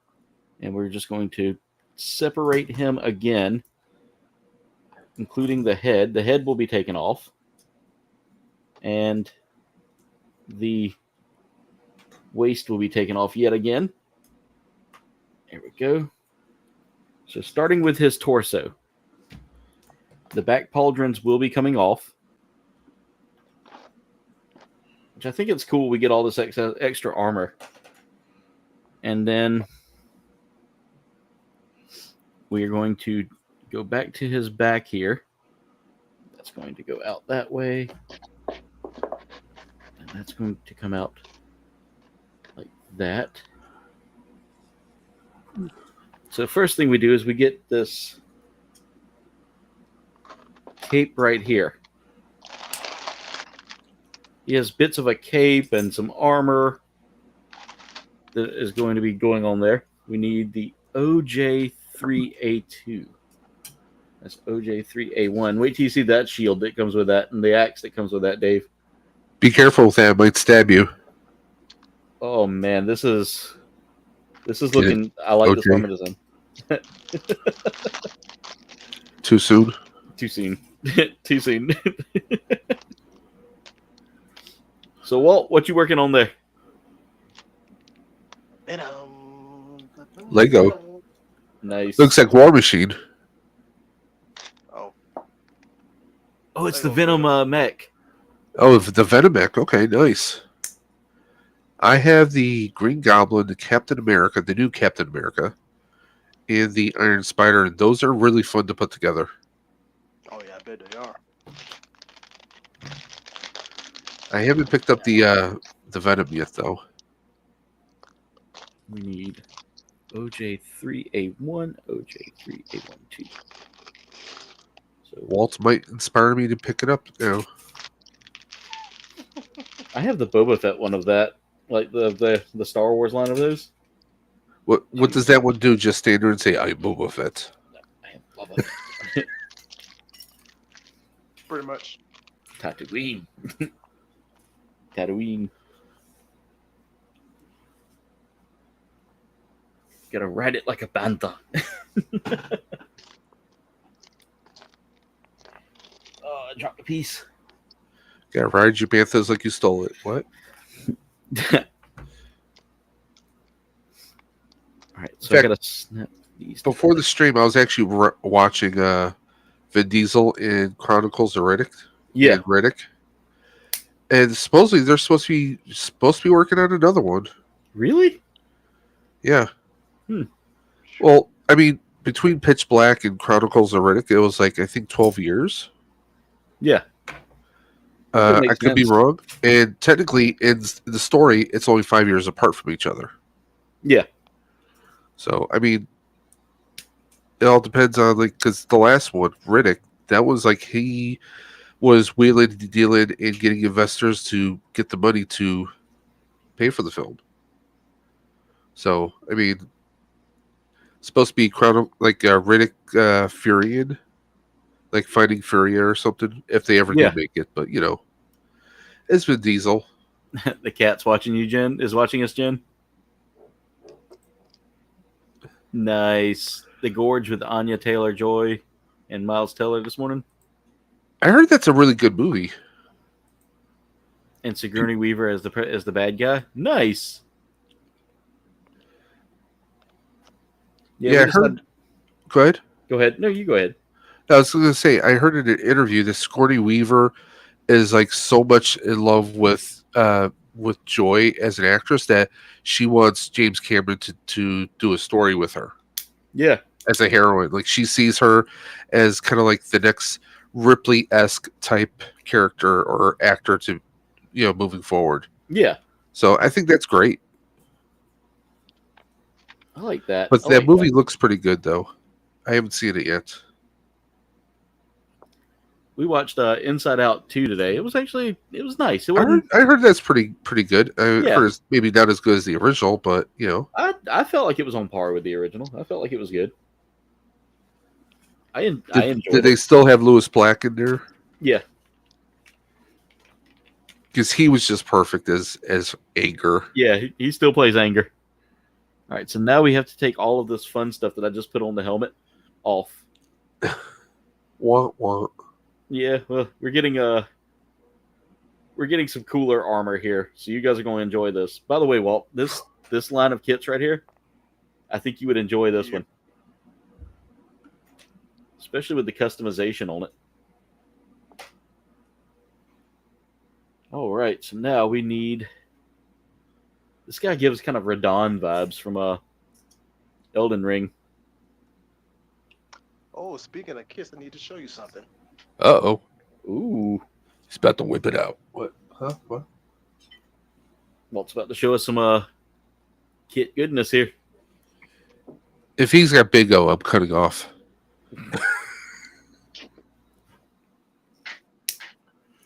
And we're just going to separate him again, including the head. The head will be taken off. And the waist will be taken off yet again. There we go. So starting with his torso, the back pauldrons will be coming off. Which I think it's cool we get all this extra armor. And then we are going to go back to his back here. That's going to go out that way. And that's going to come out like that. So first thing we do is we get this cape right here. He has bits of a cape and some armor that is going to be going on there. We need the OJ3A2. That's OJ3A1. Wait till you see that shield that comes with that and the axe that comes with that, Dave. Be careful with that; it might stab you. Oh man, this is looking. I like this armor design. Too soon. Too soon. Too soon. So, Walt, what you working on there? Lego. Nice. Looks like War Machine. Oh, it's the Venom mech. Oh, the Venomec. Okay, nice. I have the Green Goblin, the Captain America, the new Captain America, and the Iron Spider, and those are really fun to put together. Oh yeah, I bet they are. I haven't picked up the Venom yet, though. We need OJ3A1, OJ3A12. So Walt might inspire me to pick it up now. I have the Boba Fett one of that, like the Star Wars line of those. What does that one do? Just stand there and say, "I'm Boba Fett." No, I have Boba Fett. Pretty much. Tatooine. Tatooine. Gotta ride it like a panther. Oh, I dropped a piece. Gotta ride your Banthas like you stole it. What? Alright, so In I fact, gotta snap these. Before the stream, I was actually watching Vin Diesel in Chronicles of Riddick. Yeah. And Riddick. And supposedly they're supposed to be working on another one. Really? Yeah. Hmm. Well, I mean, between Pitch Black and Chronicles of Riddick, it was like I think 12 years. Yeah. I could be wrong. And technically, in the story, it's only 5 years apart from each other. Yeah. So, I mean, it all depends on, like, because the last one, Riddick, that was like he was wheeling and dealing and getting investors to get the money to pay for the film. So, I mean, it's supposed to be Riddick Furion, like Finding Furia or something, if they ever do make it. But, you know, it's Vin Diesel. The cat's watching you, Jen. Is watching us, Jen. Nice. The Gorge with Anya Taylor-Joy and Miles Teller this morning. I heard that's a really good movie. And Sigourney Weaver as the bad guy. Nice. Yeah, I heard. Go ahead. Go ahead. No, you go ahead. I was going to say, I heard in an interview that Sigourney Weaver is like so much in love with Joy as an actress that she wants James Cameron to do a story with her. Yeah. As a heroine. Like she sees her as kind of like the next Ripley-esque type character or actor to, you know, moving forward. Yeah. So I think that's great. I like that. But that movie looks pretty good, though. I haven't seen it yet. We watched Inside Out 2 today. It was nice. I heard that's pretty good. I heard it's maybe not as good as the original, but, you know. I felt like it was on par with the original. I felt like it was good. I enjoyed it. Did they still have Louis Black in there? Yeah. Because he was just perfect as Anger. Yeah, he still plays Anger. All right, so now we have to take all of this fun stuff that I just put on the helmet off. Wah. Yeah, well, we're getting some cooler armor here, so you guys are going to enjoy this. By the way, Walt, this line of kits right here, I think you would enjoy this one, especially with the customization on it. All right, so now we need. This guy gives kind of Radon vibes from Elden Ring. Oh, speaking of kits, I need to show you something. Uh-oh. Ooh. He's about to whip it out. What? Huh? What? Walt's about to show us some kit goodness here. If he's got Big O, I'm cutting off.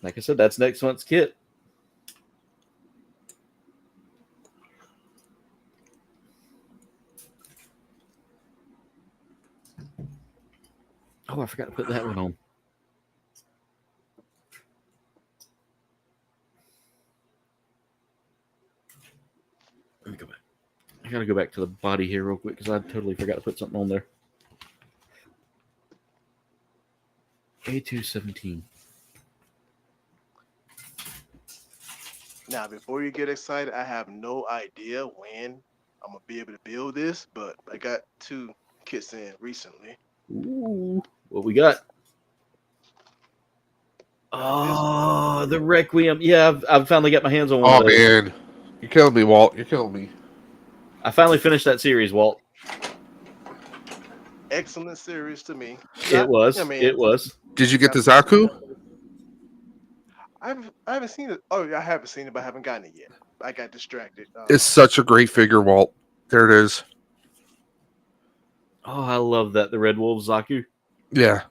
Like I said, that's next month's kit. Oh, I forgot to put that one on. Let me go back. I gotta go back to the body here real quick because I totally forgot to put something on there. A217. Now, before you get excited, I have no idea when I'm gonna be able to build this, but I got 2 kits in recently. Ooh, what we got? Oh, the Requiem. Yeah, I've finally got my hands on one Oh of those. man, you're killing me, Walt. You're killing me. I finally finished that series, Walt. Excellent series to me. It was. I mean, It was. Did you get the Zaku? I haven't seen it. Oh, I haven't seen it, but I haven't gotten it yet. I got distracted. It's such a great figure, Walt. There it is. Oh, I love that. The Red Wolf Zaku. Yeah.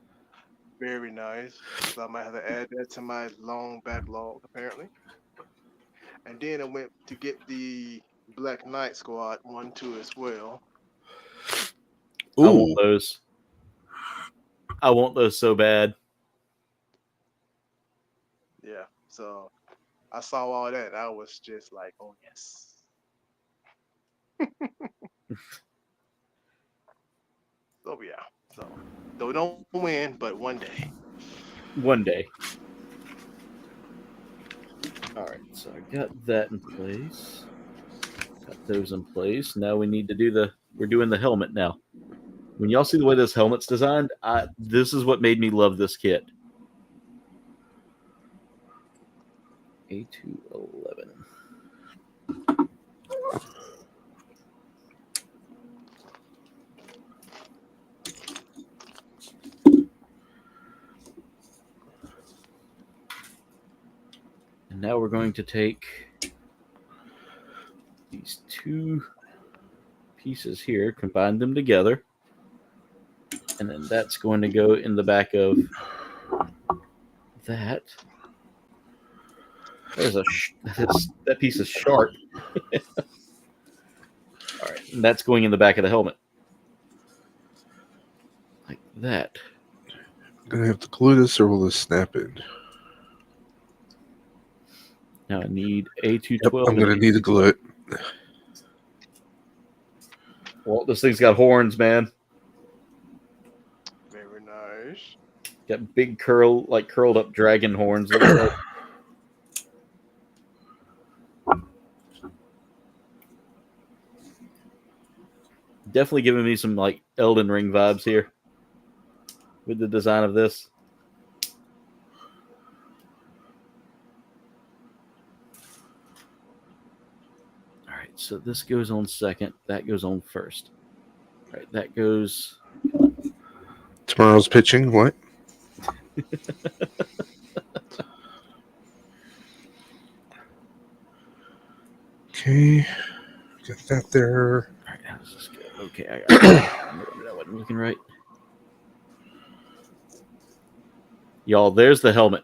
Very nice. So I might have to add that to my long backlog, apparently. And then I went to get the Black Knight Squad 1, 2 as well. I want those. I want those so bad. Yeah. So I saw all that. I was just like, oh yes. So yeah. So though don't win, but one day. One day. All right, so I got that in place. Got those in place. Now we need to do we're doing the helmet now. When y'all see the way this helmet's designed, this is what made me love this kit. A211. And now we're going to take these 2 pieces here, combine them together, and then that's going to go in the back of that. There's that piece is sharp. All right, and that's going in the back of the helmet, like that. I'm gonna have to glue this, or will this snap in? Now I need A212. Yep, I'm gonna need to glue it. Well, this thing's got horns, man. Very nice. Got big curled up dragon horns. Looks like. Definitely giving me some like Elden Ring vibes here with the design of this. All right, so this goes on second. That goes on first. All right, that goes. Tomorrow's pitching. What? Okay, got that there. All right, how does this go? Okay, I got it. That wasn't looking right. Y'all, there's the helmet.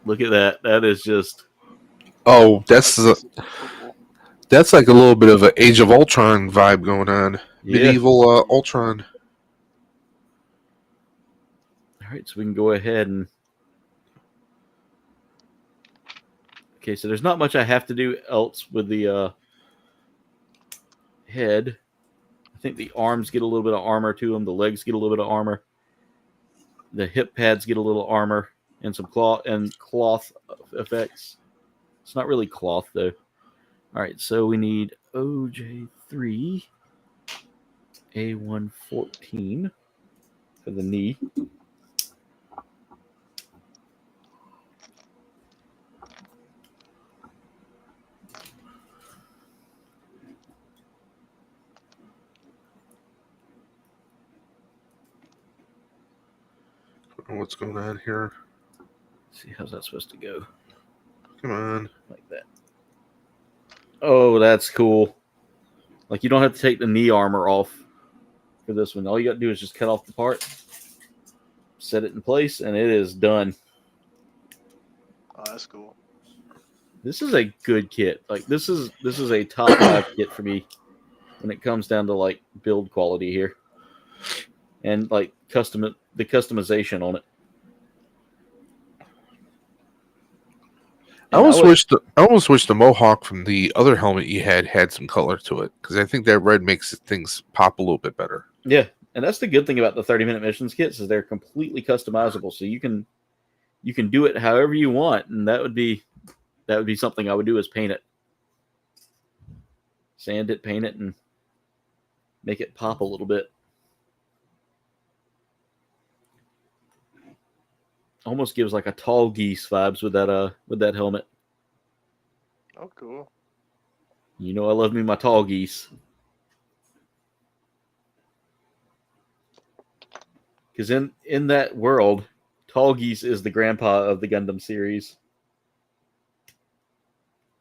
Look at that. That is just. Oh, that's like a little bit of an Age of Ultron vibe going on. Yeah. Medieval Ultron. All right, so we can go ahead and. Okay, so there's not much I have to do else with the head. I think the arms get a little bit of armor to them. The legs get a little bit of armor. The hip pads get a little armor and some cloth effects. It's not really cloth though. All right, so we need OJ3, A114 for the knee. know what's going on here. Let's see, how's that supposed to go? Come on. Like that. Oh, that's cool. Like, you don't have to take the knee armor off for this one. All you got to do is just cut off the part, set it in place, and it is done. Oh, that's cool. This is a good kit. Like, this is a top 5 kit for me when it comes down to like build quality here, and like the customization on it. I almost wish the mohawk from the other helmet you had some color to it, because I think that red makes things pop a little bit better. Yeah, and that's the good thing about the 30-minute missions kits is they're completely customizable, so you can do it however you want, and that would be something I would do is paint it, sand it, paint it, and make it pop a little bit. Almost gives like a tall geese vibes with that helmet. Oh, cool. You know I love me my tall geese. Because in that world, tall geese is the grandpa of the Gundam series.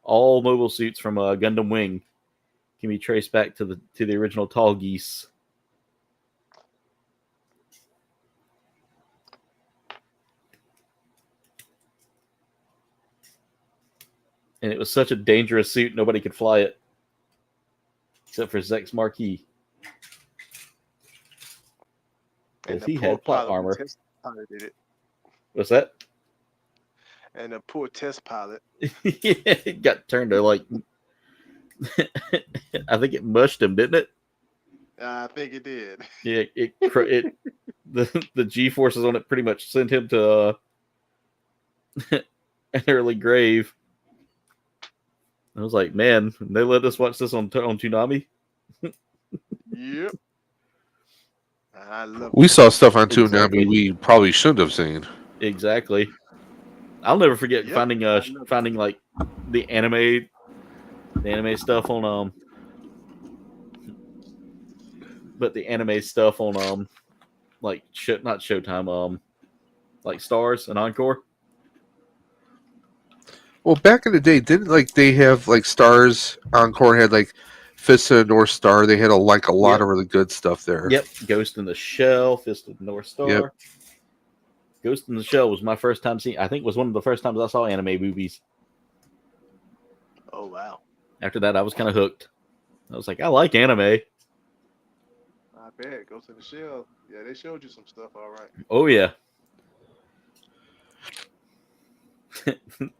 All mobile suits from Gundam Wing can be traced back to the original tall geese. And it was such a dangerous suit, nobody could fly it. Except for Zex Marquis. Because he had plot armor. Did it. What's that? And the poor test pilot. Yeah, it got turned to like... I think it mushed him, didn't it? I think it did. Yeah, the G-forces on it pretty much sent him to an early grave. I was like, man, they let us watch this on Toonami? Yep. I love We saw stuff on Toonami Exactly. we probably shouldn't have seen. Exactly. I'll never forget Yep. finding like the anime stuff on but the anime stuff on like not Showtime, like Stars and Encore. Well, back in the day, didn't like they have like Stars? Encore had like Fist of the North Star. They had a lot Yep. of really good stuff there. Yep, Ghost in the Shell, Fist of the North Star. Yep. Ghost in the Shell was my first time seeing. I think it was one of the first times I saw anime movies. Oh, wow. After that, I was kind of hooked. I was like, I like anime. I bet. Go to the shell. Yeah, they showed you some stuff, all right. Oh yeah.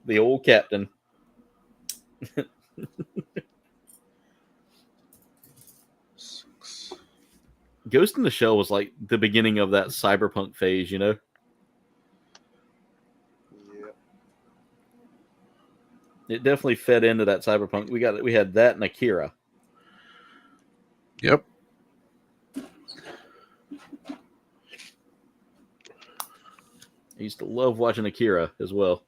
The old captain. Ghost in the Shell was like the beginning of that cyberpunk phase, you know? Yeah. It definitely fed into that cyberpunk. We had that and Akira. Yep. I used to love watching Akira as well.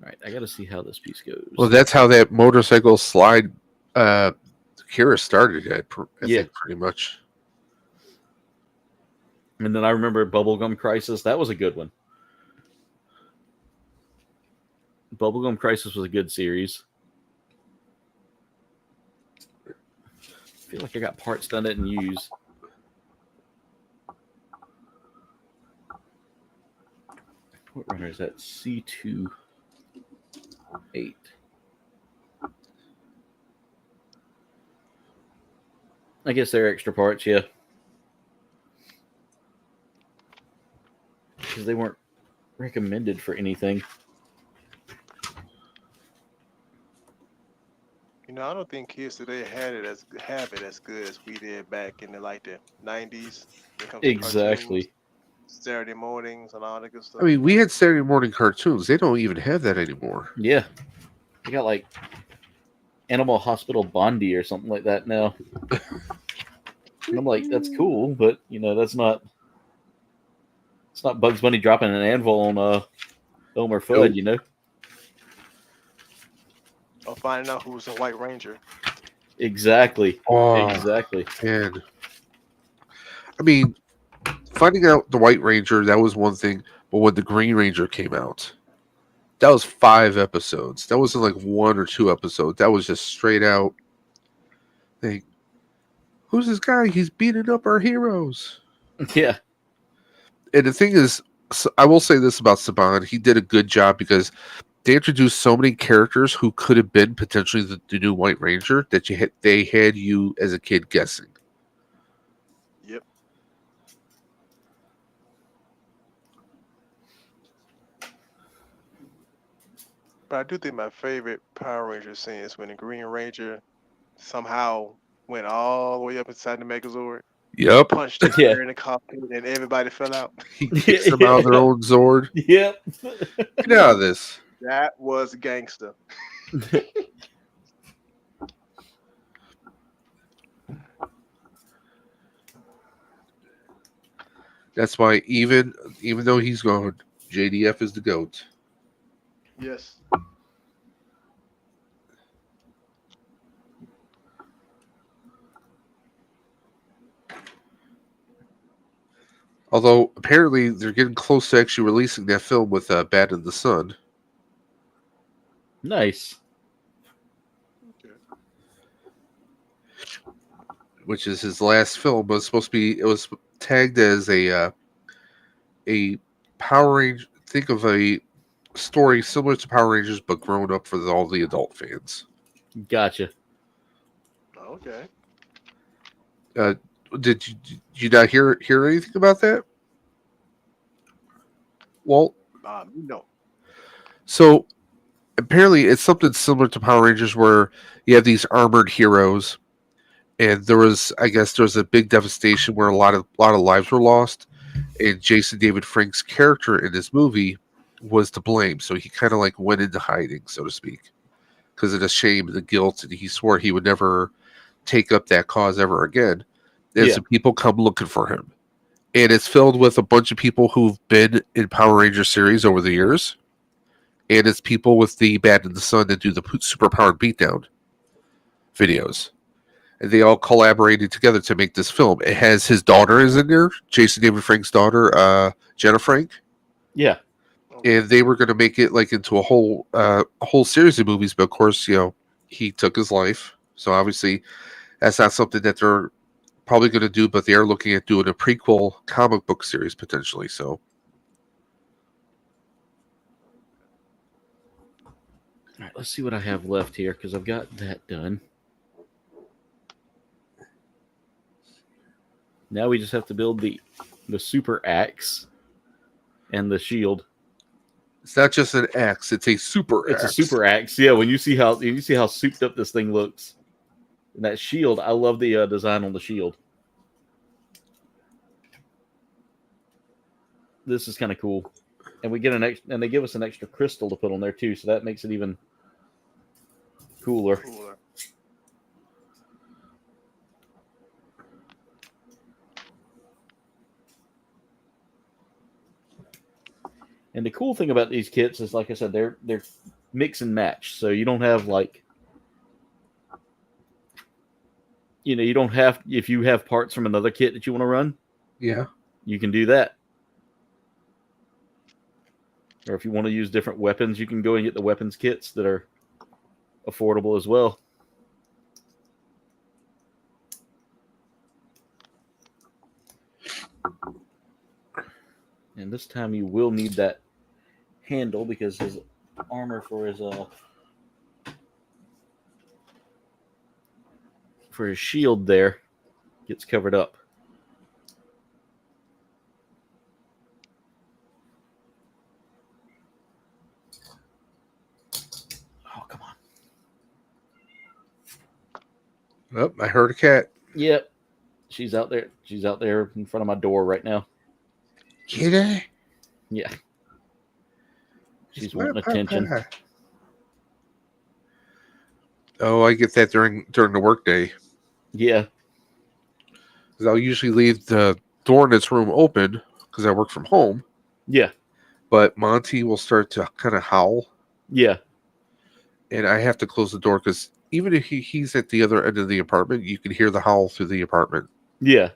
All right, I got to see how this piece goes. Well, that's how that motorcycle slide Kira started at, I think, pretty much. And then I remember Bubblegum Crisis. That was a good one. Bubblegum Crisis was a good series. I feel like I got parts that I didn't use. What runner is that? C28. I guess they're extra parts, yeah. Because they weren't recommended for anything. You know, I don't think kids today have it as good as we did back in the 90s. Exactly. Saturday mornings and all that good stuff. I mean, we had Saturday morning cartoons. They don't even have that anymore. Yeah. They got like Animal Hospital Bondi or something like that now. And I'm like, that's cool, but you know, it's not Bugs Bunny dropping an anvil on Elmer Fudd, you know? Or finding out who was a White Ranger. Exactly. Oh, Exactly. man. I mean, finding out the White Ranger, that was one thing. But when the Green Ranger came out, that was 5 episodes. That wasn't like 1 or 2 episodes. That was just straight out. Like, who's this guy? He's beating up our heroes. Yeah. And the thing is, I will say this about Saban. He did a good job because they introduced so many characters who could have been potentially the new White Ranger that they had you as a kid guessing. Yep. But I do think my favorite Power Ranger scene is when the Green Ranger somehow went all the way up inside the Megazord, Yep. punched the Yeah. air in the cockpit, and everybody fell out. He kicks them out of their own Zord. Yep. Get out of this. That was gangster. That's why even though he's gone, JDF is the GOAT. Yes. Although apparently they're getting close to actually releasing that film with Bad in the Sun. Nice. Which is his last film, but it's supposed to be. It was tagged as a Power Ranger. Think of a story similar to Power Rangers, but grown up for all the adult fans. Gotcha. Okay. Did you not hear anything about that? Well, No. so apparently it's something similar to Power Rangers, where you have these armored heroes. And there was a big devastation where a lot of lives were lost, and Jason David Frank's character in this movie was to blame. So he kind of like went into hiding, so to speak, because of the shame and the guilt, and he swore he would never take up that cause ever again. And so people come looking for him, and it's filled with a bunch of people who've been in Power Ranger series over the years, and it's people with the Bad in the Sun that do the superpowered beatdown videos. And they all collaborated together to make this film. It has his daughter is in there, Jason David Frank's daughter, Jenna Frank. Yeah. And they were going to make it like into a whole series of movies, but of course, he took his life. So obviously, that's not something that they're probably going to do. But they are looking at doing a prequel comic book series potentially. So, All right, let's see what I have left here because I've got that done. Now we just have to build the super axe and the shield. it's not just an axe; it's a super. It's axe. a super axe. Yeah, when you see how souped up this thing looks, and that shield, I love the design on the shield. This is kind of cool, and we get and they give us an extra crystal to put on there too, so that makes it even cooler. And the cool thing about these kits is, like I said, they're mix and match. So you don't have you don't have, if you have parts from another kit that you want to run, Yeah. you can do that. Or if you want to use different weapons, you can go and get the weapons kits that are affordable as well. And this time you will need that handle because his armor for his shield there gets covered up. Oh, come on. Oh, I heard a cat. Yep. She's out there. She's out there in front of my door right now. Kitty? Yeah. She's It's wanting my attention. papa. Oh, I get that during the workday. Yeah. Because I'll usually leave the door in its room open because I work from home. Yeah. But Monty will start to kind of howl. Yeah. And I have to close the door because even if he's at the other end of the apartment, you can hear the howl through the apartment. Yeah.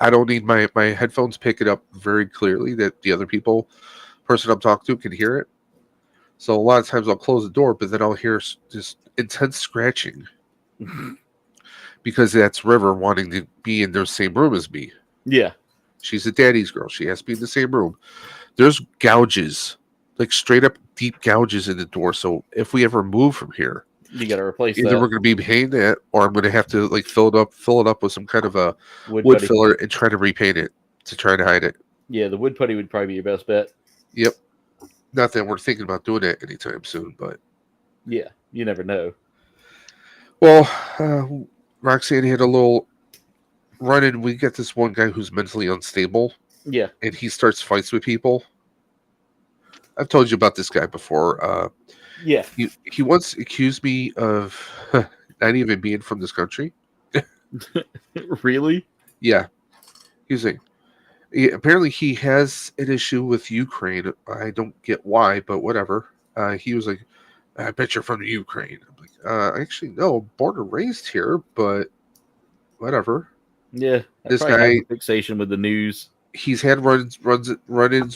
I don't need my headphones pick it up very clearly that the other person I'm talking to can hear it. So a lot of times I'll close the door, but then I'll hear just intense scratching because that's River wanting to be in the same room as me. Yeah. She's a daddy's girl. She has to be in the same room. There's gouges, like straight up deep gouges in the door. So if we ever move from here, You got to replace either that. we're going to be paying that, or I'm going to have to like fill it up with some kind of a wood putty. filler and try to repaint it to try to hide it. Yeah, the wood putty would probably be your best bet. Yep. Not that we're thinking about doing that anytime soon, but yeah, you never know. Well, Roxanne had a little run-in. We get this one guy who's mentally unstable. Yeah, and he starts fights with people. I've told you about this guy before. yeah. He once accused me of not even being from this country. Really? Yeah. He's like, apparently he has an issue with Ukraine. I don't get why, but whatever. He was like, I bet you're from the Ukraine. I'm like, actually, no, born and raised here, but whatever. Yeah, this guy has a fixation with the news. He's had run-ins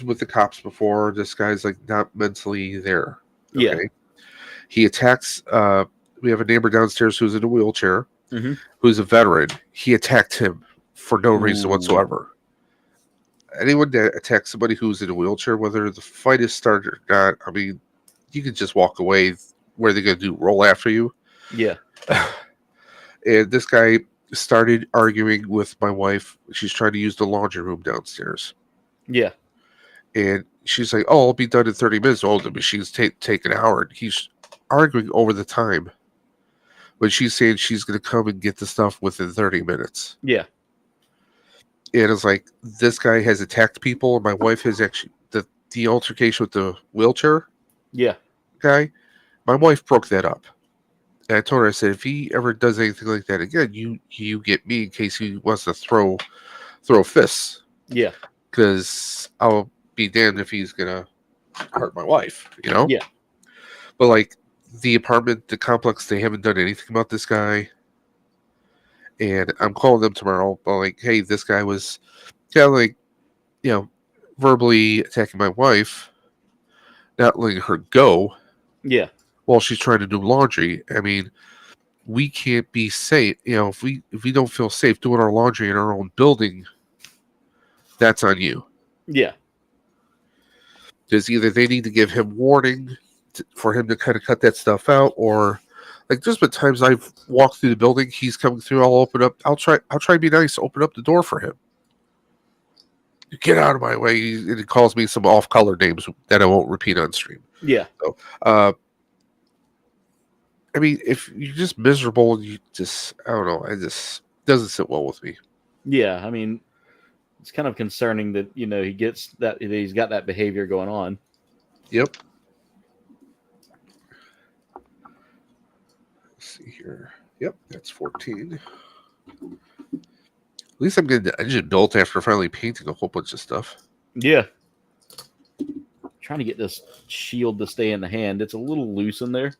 with the cops before. This guy's like not mentally there. Okay? Yeah. He attacks. We have a neighbor downstairs who's in a wheelchair, who's a veteran. He attacked him for no reason whatsoever. Anyone that attacks somebody who's in a wheelchair, whether the fight is started or not, I mean, you can just walk away. What are they going to do? Roll after you? Yeah. And this guy started arguing with my wife. She's trying to use the laundry room downstairs. Yeah. And she's like, oh, I'll be done in 30 minutes. Oh, the machine's take an hour. And he's arguing over the time. But she's saying she's going to come and get the stuff within 30 minutes. Yeah. And it's like, this guy has attacked people. And my wife has actually, the altercation with the wheelchair guy, my wife broke that up. And I told her, I said, if he ever does anything like that again, you get me in case he wants to throw fists. Yeah. Because I'll be damned if he's going to hurt my wife, you know? Yeah. But like the apartment, the complex, they haven't done anything about this guy. And I'm calling them tomorrow. But like, hey, this guy was kind of like, verbally attacking my wife, not letting her go. Yeah. While she's trying to do laundry. I mean, we can't be safe. If we don't feel safe doing our laundry in our own building, that's on you. Yeah. Because either they need to give him warning for him to kind of cut that stuff out, or like there's been times I've walked through the building, he's coming through, I'll open up, I'll try to be nice, open up the door for him. Get out of my way. And he calls me some off-color names that I won't repeat on stream. Yeah. So, I mean, if you're just miserable, you just, I don't know, doesn't sit well with me. Yeah, I mean, it's kind of concerning that, he's got that behavior going on. Yep. Let's see here. Yep, that's 14. At least I'm getting the engine built after finally painting a whole bunch of stuff. Yeah. Trying to get this shield to stay in the hand. It's a little loose in there,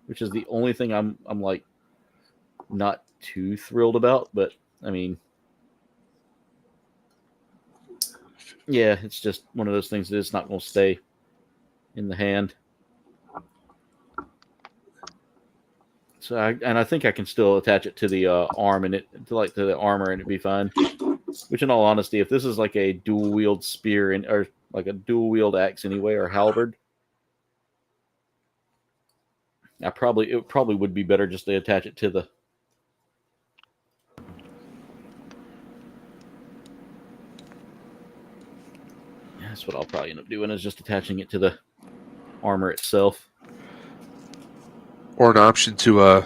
which is the only thing I'm like not too thrilled about. But I mean, yeah, it's just one of those things that it's not going to stay in the hand. So I think I can still attach it to the arm and to the armor and it'd be fine. Which, in all honesty, if this is like a dual wield spear or like a dual wield axe anyway, or halberd, it probably would be better just to attach it to the. That's what I'll probably end up doing, is just attaching it to the armor itself. Or an option to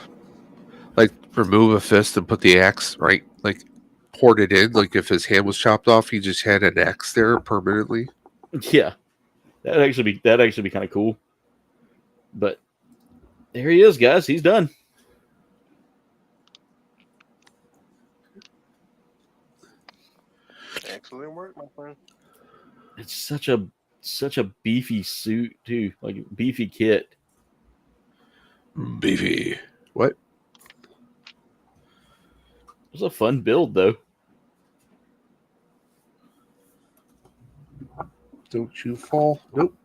like remove a fist and put the axe right, like port it in. Like if his hand was chopped off, he just had an axe there permanently. Yeah, that'd actually be kind of cool. But there he is, guys. He's done. Excellent work, my friend. It's such a beefy suit too, like beefy kit. Beefy. What? It was a fun build though. Don't you fall. Nope.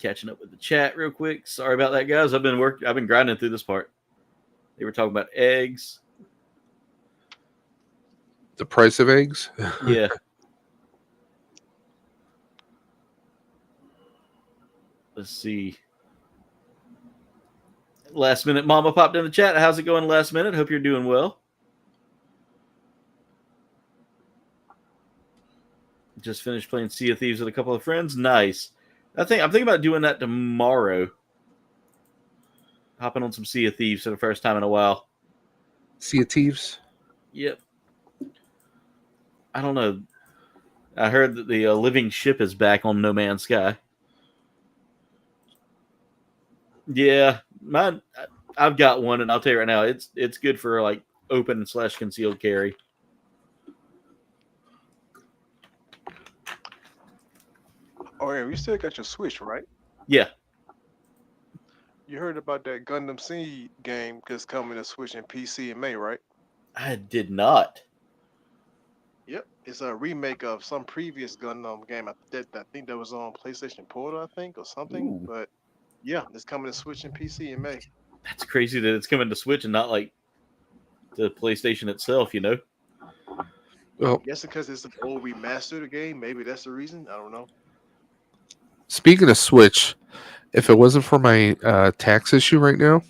Catching up with the chat real quick. Sorry about that, guys. I've been grinding through this part. They were talking about eggs. The price of eggs? Yeah. Let's see. Last minute mama popped in the chat. How's it going last minute? Hope you're doing well. Just finished playing Sea of Thieves with a couple of friends. Nice. I'm thinking about doing that tomorrow. Hopping on some Sea of Thieves for the first time in a while. Sea of Thieves? Yep. I don't know. I heard that the living ship is back on No Man's Sky. Yeah, mine. I've got one, and I'll tell you right now, it's good for like open / concealed carry. Oh yeah, you still got your Switch, right? Yeah. You heard about that Gundam Seed game that's coming to Switch and PC in May, right? I did not. Yep, it's a remake of some previous Gundam game. I think that was on PlayStation Portal, I think, or something. Ooh. But yeah, it's coming to Switch and PC in May. That's crazy that it's coming to Switch and not like the PlayStation itself, you know? Well, Yes, because it's an old remastered game. Maybe that's the reason. I don't know. speaking of Switch, if it wasn't for my tax issue right now,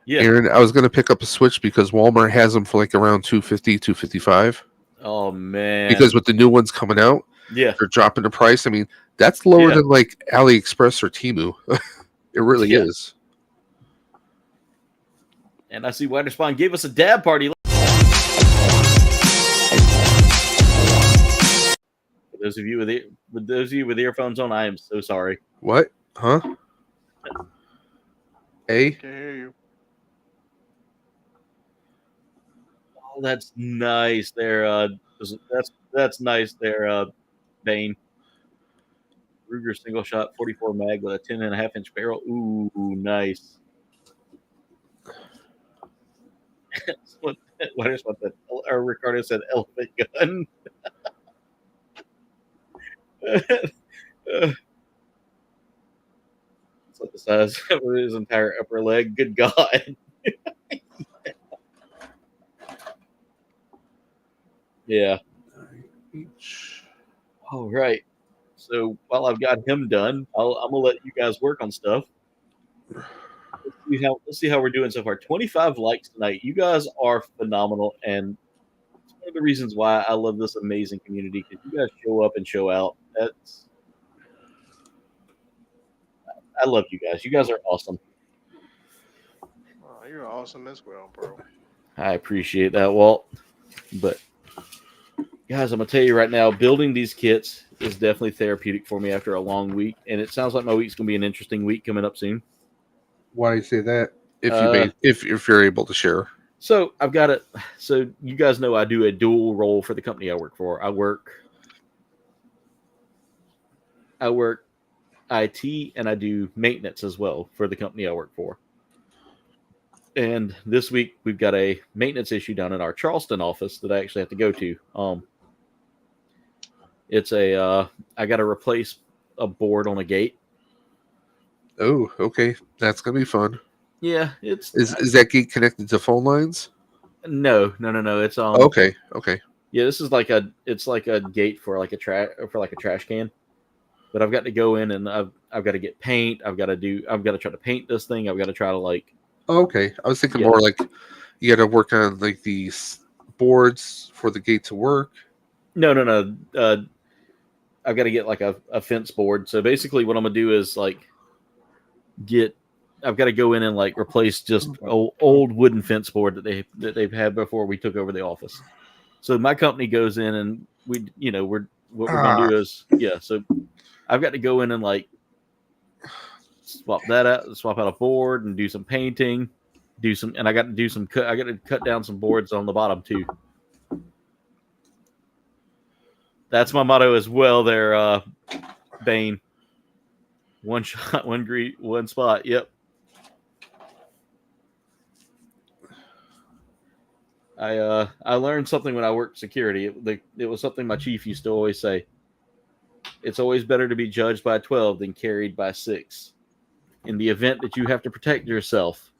Yeah. Aaron, I was going to pick up a Switch because Walmart has them for like around $250, $255. Oh man. Because with the new ones coming out, yeah, they're dropping the price. I mean, that's lower Yeah. than like AliExpress or Temu. It really Yeah. is. And I see Wider Spawn gave us a dab party. For those of you with earphones on, I am so sorry. What? Huh? A? Can't hear you. Oh, that's nice. There, that's nice. There, Bane. Ruger single shot, 44 mag with a 10.5-inch barrel. Ooh, nice. What is what that? Or Ricardo said elephant gun. It's like the size of his entire upper leg. Good God. Yeah. All right. So while I've got him done, I'm gonna let you guys work on stuff. Let's see how we're doing so far. 25 likes tonight. You guys are phenomenal, and it's one of the reasons why I love this amazing community, because you guys show up and show out. I love you guys. You guys are awesome. Oh, you're awesome as well, bro. I appreciate that, Walt. But guys, I'm gonna tell you right now, building these kits is definitely therapeutic for me after a long week, and it sounds like my week's gonna be an interesting week coming up soon. Why do you say that? If you're able to share. So I've got it. So you guys know I do a dual role for the company I work for. I work IT and I do maintenance as well for the company I work for. And this week we've got a maintenance issue down in our Charleston office that I actually have to go to. It's I got to replace a board on a gate. Oh, okay. That's gonna be fun. Yeah, Is that gate connected to phone lines? No. It's Okay. Yeah, this is like a gate for like a trash can. But I've got to go in and I've got to get paint. I've got to try to paint this thing. I've got to try to like. Okay, I was thinking more like you got to work on like these boards for the gate to work. No. I've got to get like a fence board. So basically, what I'm gonna do is like I've got to go in and like replace just old wooden fence board that they've had before we took over the office. So my company goes in and what we're gonna do is So I've got to go in and like swap out a board and do some painting, and I got to do some I got to cut down some boards on the bottom too. That's my motto as well there, Bane. One shot, one spot. Yep. I learned something when I worked security. It was something my chief used to always say. It's always better to be judged by 12 than carried by 6. In the event that you have to protect yourself,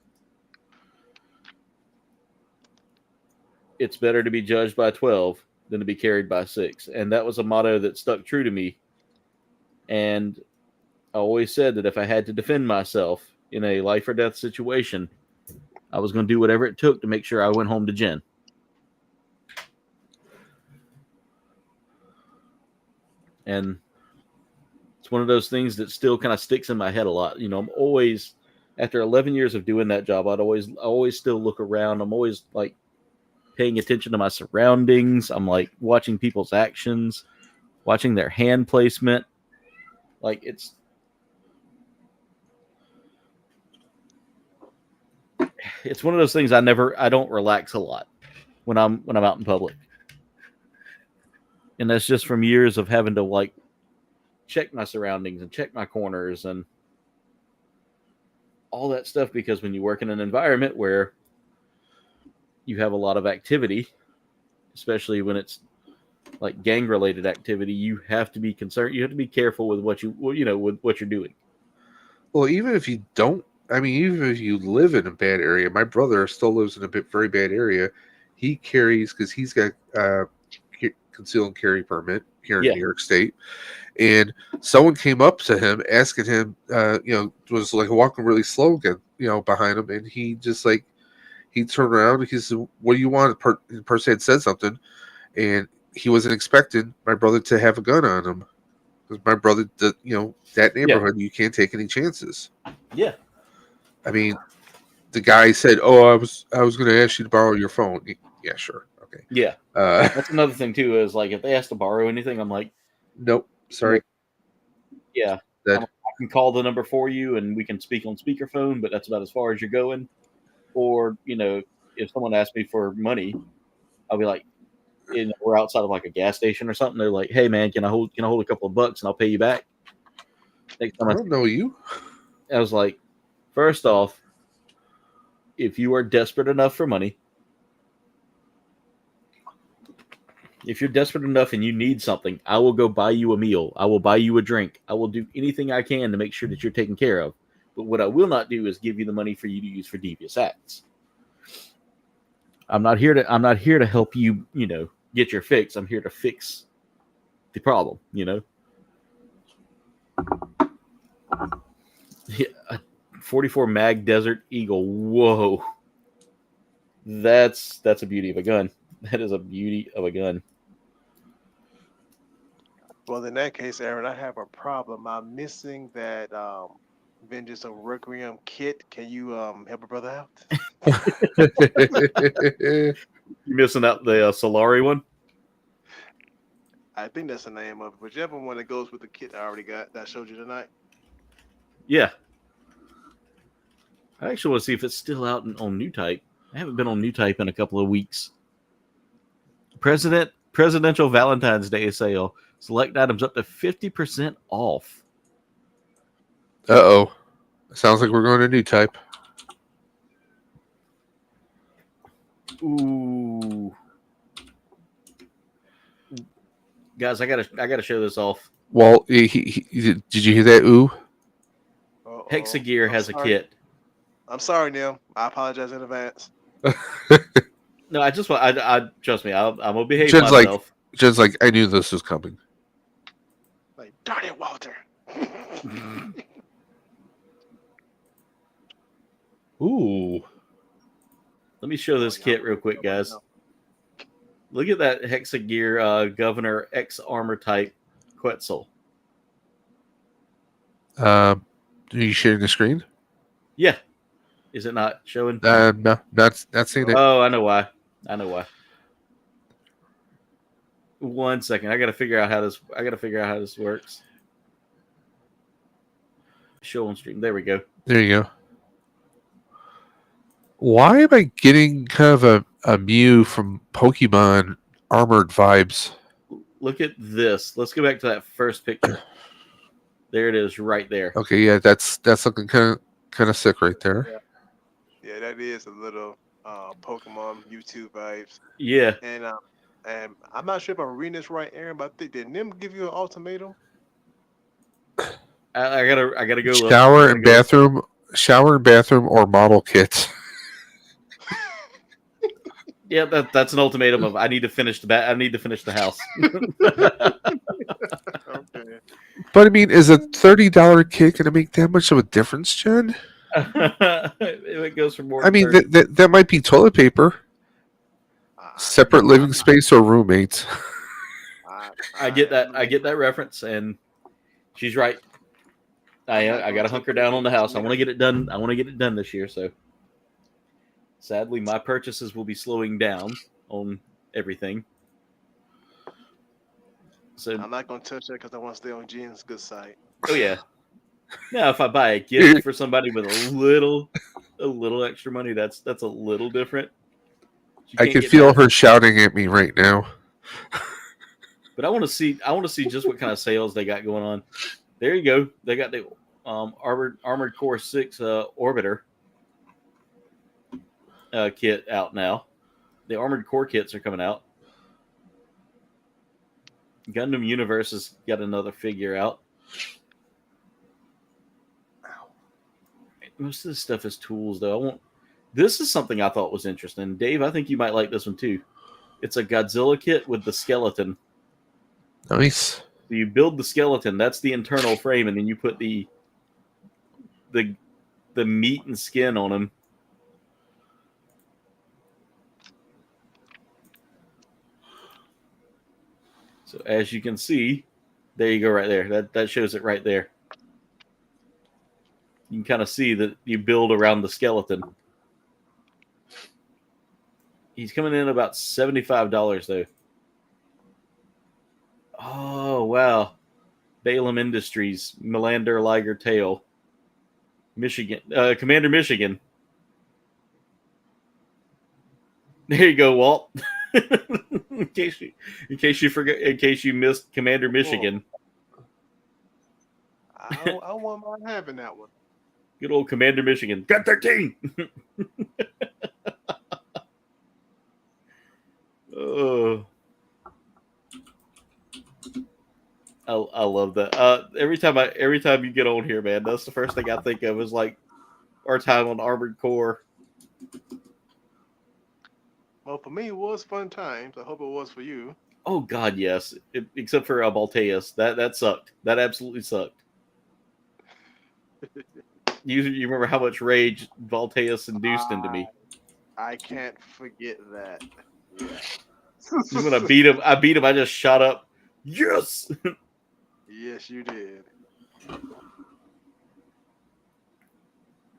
it's better to be judged by 12 than to be carried by 6. And that was a motto that stuck true to me. And I always said that if I had to defend myself in a life or death situation, I was going to do whatever it took to make sure I went home to Jen. And it's one of those things that still kind of sticks in my head a lot. You know, I'm always, after 11 years of doing that job, I always still look around. I'm always like paying attention to my surroundings. I'm like watching people's actions, watching their hand placement. Like it's one of those things I don't relax a lot when I'm out in public. And that's just from years of having to like check my surroundings and check my corners and all that stuff, because when you work in an environment where you have a lot of activity, especially when it's like gang related activity, you have to be concerned. You have to be careful with with what you're doing. Well, even if you don't, I mean, even if you live in a bad area, my brother still lives in a very bad area. He carries, because he's got conceal and carry permit here in New York State. And someone came up to him asking him, was like walking really slow again, behind him. And he just like, he turned around and he said, "What do you want?" The person had said something, and he wasn't expecting my brother to have a gun on him. Because my brother, that neighborhood, you can't take any chances. Yeah. I mean, the guy said, "Oh, I was going to ask you to borrow your phone." Yeah, sure. Okay. Yeah. That's another thing too, is like if they ask to borrow anything, I'm like, nope, sorry. Yeah. I can call the number for you and we can speak on speakerphone, but that's about as far as you're going. Or, if someone asks me for money, I'll be like, we're outside of like a gas station or something. They're like, "Hey man, can I hold a couple of bucks and I'll pay you back?" Next time I don't know you. I was like, first off, if you are desperate enough for money, if you're desperate enough and you need something, I will go buy you a meal. I will buy you a drink. I will do anything I can to make sure that you're taken care of. But what I will not do is give you the money for you to use for devious acts. I'm not here to help you, get your fix. I'm here to fix the problem, Yeah, a 44 mag Desert Eagle. Whoa. That's a beauty of a gun. That is a beauty of a gun. Well, in that case, Aaron, I have a problem. I'm missing that Vengeance of Requiem kit. Can you help a brother out? You missing out the Solari one? I think that's the name of it. Whichever one that goes with the kit I already got that I showed you tonight. Yeah. I actually want to see if it's still out on New Type. I haven't been on New Type in a couple of weeks. Presidential Valentine's Day sale. Select items up to 50% off. Uh-oh. Sounds like we're going to New Type. Ooh. Guys, I gotta show this off. Well, did you hear that? Ooh. Uh-oh. Hexagear has a kit. I'm sorry, Neil. I apologize in advance. No, I just want. I trust me. I'm gonna behave myself. Jen's like, I knew this was coming. Like, darn it, Walter. Ooh. Let me show this kit real quick, guys. Look at that Hexagear Governor X Armor type Quetzal. Are you sharing the screen? Yeah. Is it not showing? No, not seeing it. Oh, I know why. One second. I gotta figure out how this works. Show on stream. There we go. There you go. Why am I getting kind of a Mew from Pokemon armored vibes? Look at this. Let's go back to that first picture. There it is, right there. Okay, yeah, that's looking kind of sick right there. Yeah, that is a little Pokemon YouTube vibes. Yeah, And I'm not sure if I'm reading this right, Aaron, but I think did Nim give you an ultimatum? I gotta go look. Shower and bathroom, or model kits. Yeah, that's an ultimatum of I need to finish I need to finish the house. Okay. But I mean, is a $30 kit going to make that much of a difference, Jen? It goes for more I than mean, 30. that might be toilet paper, separate living space, or roommates. I get that. I get that reference, and she's right. I got to hunker down on the house. I want to get it done. I want to get it done this year. So, sadly, my purchases will be slowing down on everything. So I'm not gonna touch that because I want to stay on Jen's good side. oh yeah. Now, if I buy a gift for somebody with a little extra money, that's a little different. She I can't can get feel mad. her shouting at me right now. But I want to see just what kind of sales they got going on. There you go. They got the Armored Core 6 Orbiter kit out now. The Armored Core kits are coming out. Gundam Universe has got another figure out. Most of this stuff is tools, though. This is something I thought was interesting. Dave, I think you might like this one, too. It's a Godzilla kit with the skeleton. Nice. So you build the skeleton. That's the internal frame, and then you put the meat and skin on him. So as you can see, there you go right there. That shows it right there. You can kind of see that you build around the skeleton. He's coming in about $75 though. Oh wow. Balaam Industries, Melander Liger Tail. Michigan. Commander Michigan. There you go, Walt. in case you missed Commander Michigan. I won't mind having that one. Good old Commander Michigan. Got 13. Oh, I love that. Every time you get on here, man, that's the first thing I think of is like our time on Armored Core. Well, for me, it was fun times. I hope it was for you. Oh God, yes. Except for Balteus, that sucked. That absolutely sucked. You remember how much rage Balteus induced into me? I can't forget that. Yeah. When I beat him, I just shot up. Yes. Yes, you did.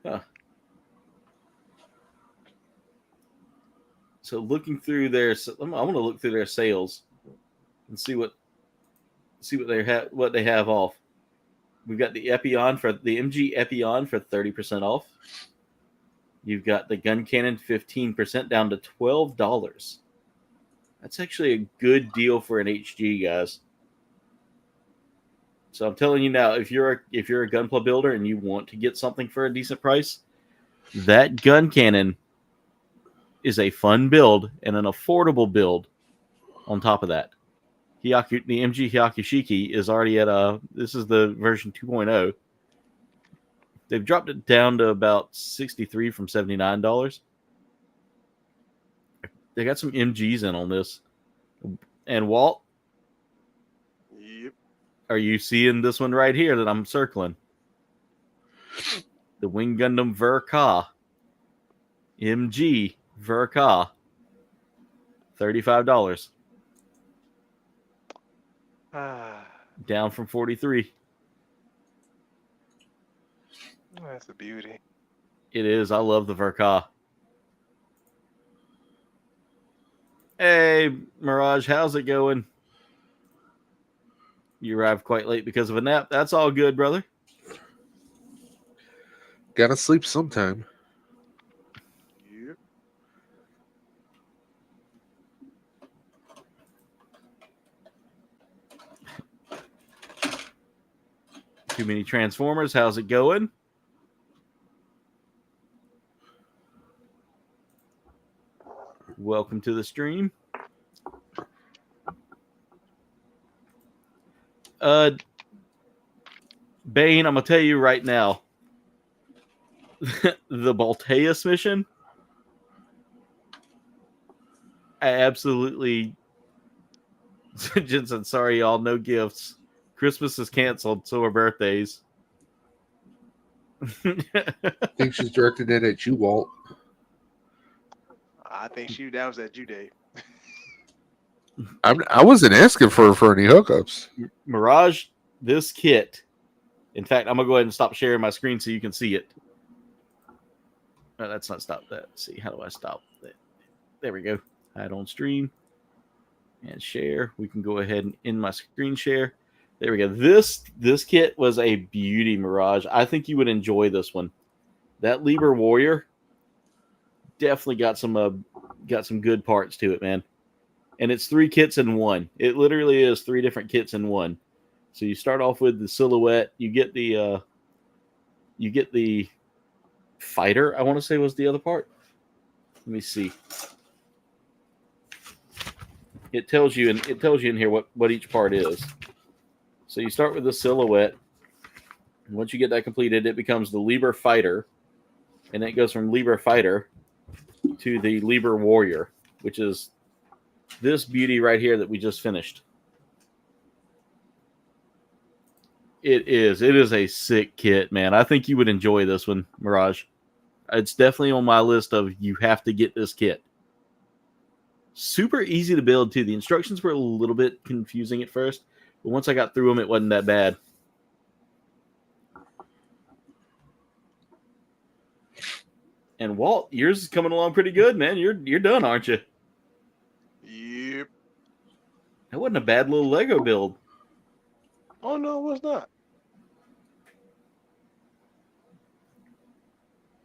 Huh. So looking through I want to look through their sales and see what they have off. We've got the MG Epion for 30% off. You've got the gun cannon 15% down to $12. That's actually a good deal for an HG, guys. So I'm telling you now, if you're a Gunpla builder and you want to get something for a decent price, that gun cannon is a fun build and an affordable build. On top of that, the MG Hyakushiki is already at this is the version 2.0. They've dropped it down to about $63 from $79. They got some MGs in on this. And Walt, Yep. are you seeing this one right here that I'm circling? The Wing Gundam Ver-Ka. MG Ver-Ka. $35. Down from 43. That's a beauty. It is. I love the Ver-Ka. Hey, Mirage, how's it going? You arrived quite late because of a nap. That's all good, brother. Gotta sleep sometime. Yep. Too many Transformers. How's it going? welcome to the stream. Bane, I'm gonna tell you right now, the Balteus mission, I absolutely. Jensen, sorry, y'all, no gifts. Christmas is canceled, so are birthdays. I think she's directed it at you, Walt. I think that was at you, Dave. I wasn't asking for any hookups. Mirage, this kit. In fact, I'm gonna go ahead and stop sharing my screen so you can see it. No, that's not stop that. Let's see, how do I stop that? There we go. Hide on stream and share. We can go ahead and end my screen share. There we go. This kit was a beauty, Mirage. I think you would enjoy this one. That Liber Warrior definitely got some good parts to it, man. And it's 3 kits in one. It literally is 3 different kits in one. So you start off with the silhouette. You get the fighter. I want to say was the other part. Let me see. It tells you in here what each part is. So you start with the silhouette. Once you get that completed, it becomes the Liber Fighter, and it goes from Liber Fighter to the Liber Warrior, which is this beauty right here that we just finished. It is a sick kit, man. I think you would enjoy this one, Mirage. It's definitely on my list of you have to get this kit. Super easy to build, too. The instructions were a little bit confusing at first, but once I got through them, it wasn't that bad. And Walt, yours is coming along pretty good, man. You're done, aren't you? Yep. That wasn't a bad little Lego build. Oh no, it was not.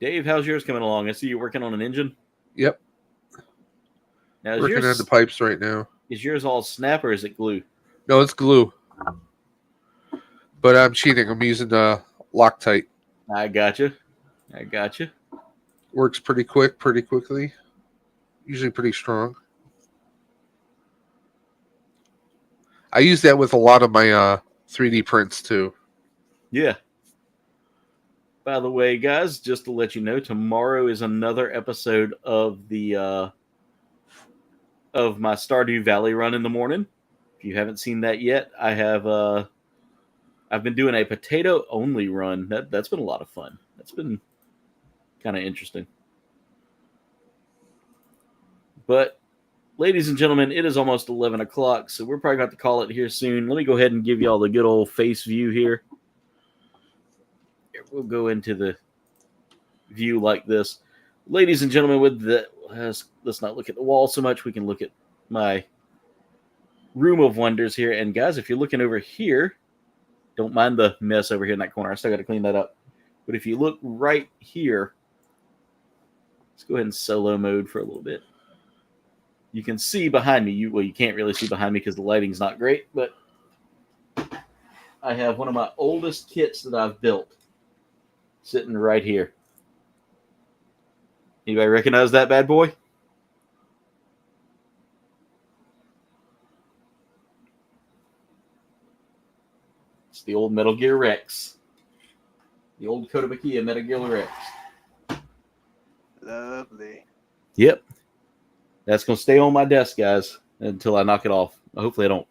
Dave, how's yours coming along? I see you're working on an engine. Yep. Now, is Working yours, on the pipes right now. Is yours all snap or is it glue? No, it's glue. But I'm cheating. I'm using Loctite. I gotcha. Works pretty quickly. Usually pretty strong. I use that with a lot of my 3D prints too. Yeah. By the way, guys, just to let you know, tomorrow is another episode of the of my Stardew Valley run in the morning. If you haven't seen that yet, I have I've been doing a potato only run. That's been a lot of fun. That's been kind of interesting. But ladies and gentlemen, it is almost 11 o'clock, so we're probably going to call it here soon. Let me go ahead and give you all the good old face view here. We'll go into the view like this. Ladies and gentlemen, with the let's not look at the wall so much. We can look at my room of wonders here. And guys, if you're looking over here, don't mind the mess over here in that corner. I still got to clean that up. But if you look right here, let's go ahead and solo mode for a little bit. You can see behind me. You can't really see behind me because the lighting's not great, but I have one of my oldest kits that I've built sitting right here. Anybody recognize that bad boy? It's the old Metal Gear Rex. The old Kotobukiya Metal Gear Rex. Lovely. Yep. That's going to stay on my desk, guys, until I knock it off. Hopefully I don't.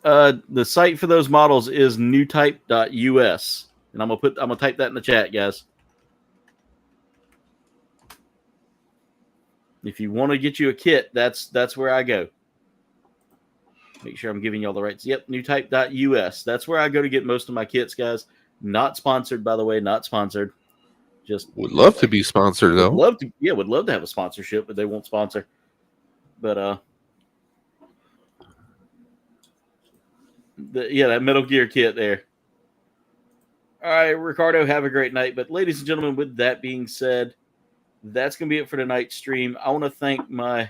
The site for those models is newtype.us. And I'm gonna type that in the chat, guys. If you want to get you a kit, that's where I go. Make sure I'm giving y'all the rights. Yep, newtype.us. That's where I go to get most of my kits, guys. Not sponsored, by the way, not sponsored. Just would love to be sponsored though. Would love to have a sponsorship, but they won't sponsor. But that Metal Gear kit there. All right, Ricardo, have a great night. But ladies and gentlemen, with that being said, that's going to be it for tonight's stream. I want to thank my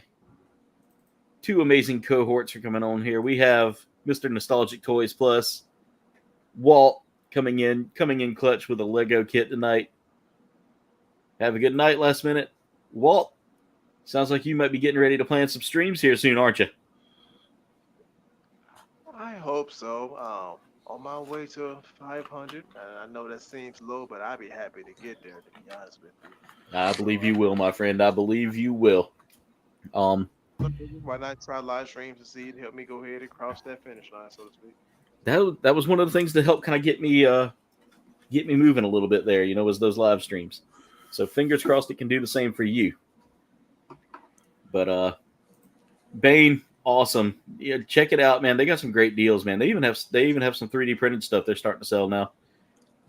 2 amazing cohorts for coming on here. We have Mr. Nostalgic Toys Plus, Walt coming in clutch with a Lego kit tonight. Have a good night, Last Minute. Walt, sounds like you might be getting ready to plan some streams here soon, aren't you? I hope so. On my way to 500. I know that seems low, but I'd be happy to get there, to be honest with you. I believe you will, my friend. I believe you will. Why not try live streams to see it help me go ahead and cross that finish line, so to speak? That was one of the things to help kind of get me moving a little bit there, was those live streams. So fingers crossed it can do the same for you. But Bane, awesome. Yeah, check it out, man. They got some great deals, man. They even have some 3D printed stuff they're starting to sell now.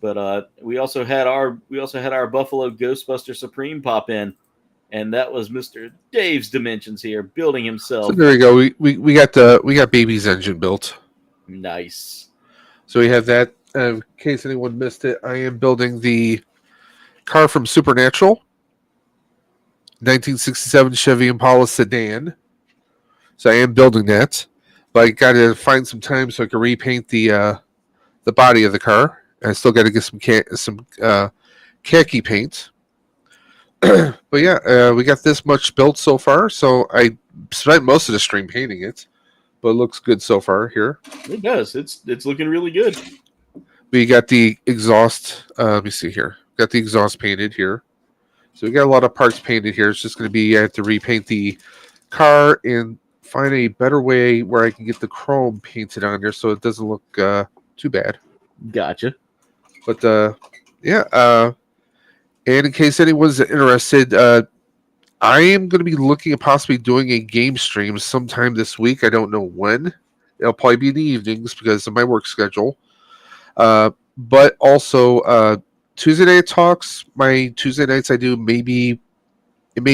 But we also had our Buffalo Ghostbuster Supreme pop in, and that was Mr. Dave's Dimensions here building himself. So there we go. We got Baby's engine built. Nice. So we have that. In case anyone missed it, I am building the car from Supernatural, 1967 Chevy Impala sedan. So I am building that, but I got to find some time so I can repaint the body of the car. I still got to get some khaki paint. But yeah, we got this much built so far. So I spent most of the stream painting it, but it looks good so far here. It does. It's looking really good. We got the exhaust. Let me see here. Got the exhaust painted here. So we got a lot of parts painted here. It's just going to be I have to repaint the car and find a better way where I can get the chrome painted on there so it doesn't look too bad. Gotcha. But yeah. And in case anyone's interested, I am going to be looking at possibly doing a game stream sometime this week. I don't know when. It'll probably be in the evenings because of my work schedule. But also Tuesday night talks. My Tuesday nights I do it may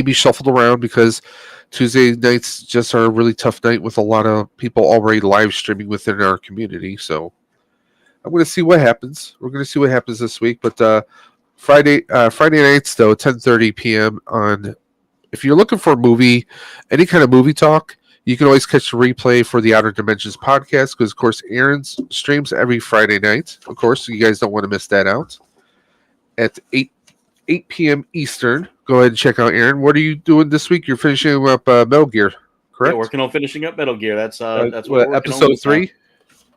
be shuffled around because Tuesday nights just are a really tough night with a lot of people already live streaming within our community. So I'm going to see what happens. We're going to see what happens this week. But Friday nights though, 10:30 p.m. on. If you're looking for a movie, any kind of movie talk, you can always catch the replay for the Outer Dimensions podcast because, of course, Aaron's streams every Friday night. Of course, so you guys don't want to miss that out. At 8 p.m. Eastern, go ahead and check out Aaron. What are you doing this week? You're finishing up Metal Gear, correct? Yeah, working on finishing up Metal Gear. That's what we're episode 3?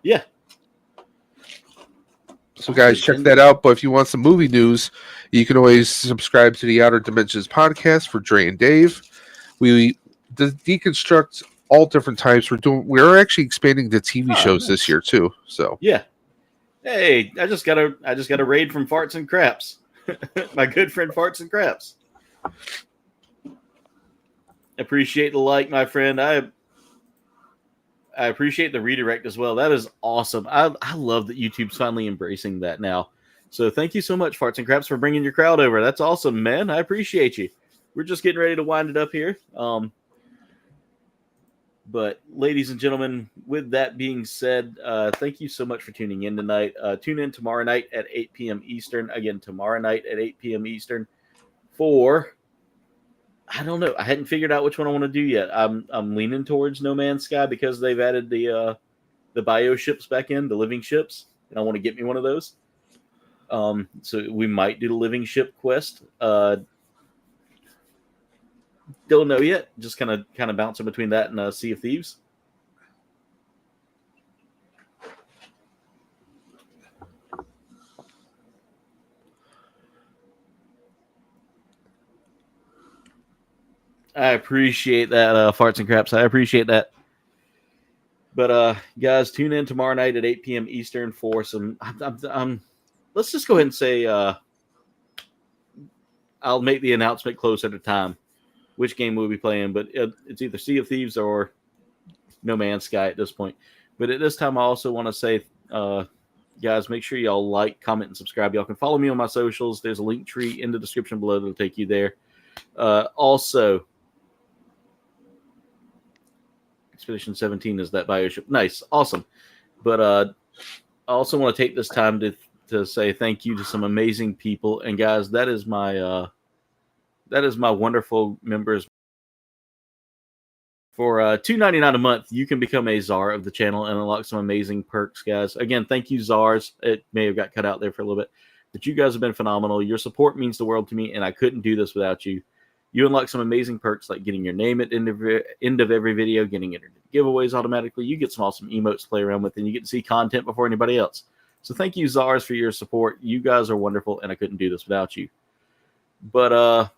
Yeah. So, guys, check that out. But if you want some movie news, you can always subscribe to the Outer Dimensions podcast for Dre and Dave. We deconstruct all different types. We're actually expanding the TV shows this year too. So yeah. Hey, I just got a raid from Farts and Craps. My good friend Farts and Craps. Appreciate the like, my friend. I appreciate the redirect as well. That is awesome. I love that YouTube's finally embracing that now. So thank you so much, Farts and Craps, for bringing your crowd over. That's awesome, man. I appreciate you. We're just getting ready to wind it up here. But ladies and gentlemen, with that being said, thank you so much for tuning in tonight. Tune in tomorrow night at 8 p.m. Eastern. Again, tomorrow night at 8 p.m. Eastern for, I don't know. I hadn't figured out which one I want to do yet. I'm leaning towards No Man's Sky because they've added the bio ships back in, the living ships, and I want to get me one of those. So we might do the living ship quest. Don't know yet. Just kind of bouncing between that and Sea of Thieves. I appreciate that, Farts and Craps. I appreciate that. But guys, tune in tomorrow night at 8 p.m. Eastern for some. Let's just go ahead and say I'll make the announcement closer to time which game we'll be playing, but it's either Sea of Thieves or No Man's Sky at this point. But at this time, I also want to say, guys, make sure y'all like, comment, and subscribe. Y'all can follow me on my socials. There's a link tree in the description below that'll take you there. Also, Expedition 17 is that bioship. Nice, awesome. But I also want to take this time to say thank you to some amazing people. And guys, that is my wonderful members. For $2.99 a month, you can become a czar of the channel and unlock some amazing perks, guys. Again, thank you, czars. It may have got cut out there for a little bit, but you guys have been phenomenal. Your support means the world to me, and I couldn't do this without you. You unlock some amazing perks like getting your name at the end of every video, getting entered into giveaways automatically. You get some awesome emotes to play around with, and you get to see content before anybody else. So thank you, Czars, for your support. You guys are wonderful, and I couldn't do this without you. But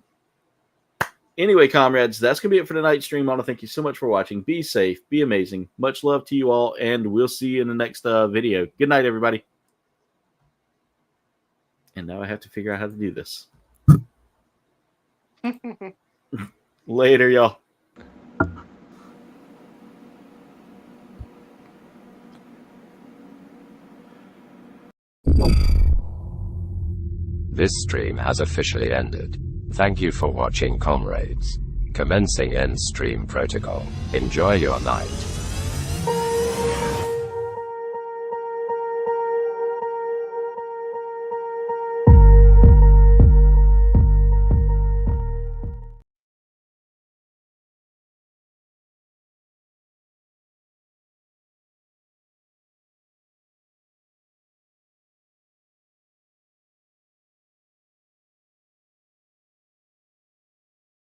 anyway, comrades, that's going to be it for tonight's stream. I want to thank you so much for watching. Be safe. Be amazing. Much love to you all, and we'll see you in the next video. Good night, everybody. And now I have to figure out how to do this. Later, y'all. This stream has officially ended. Thank you for watching, comrades. Commencing end stream protocol. Enjoy your night.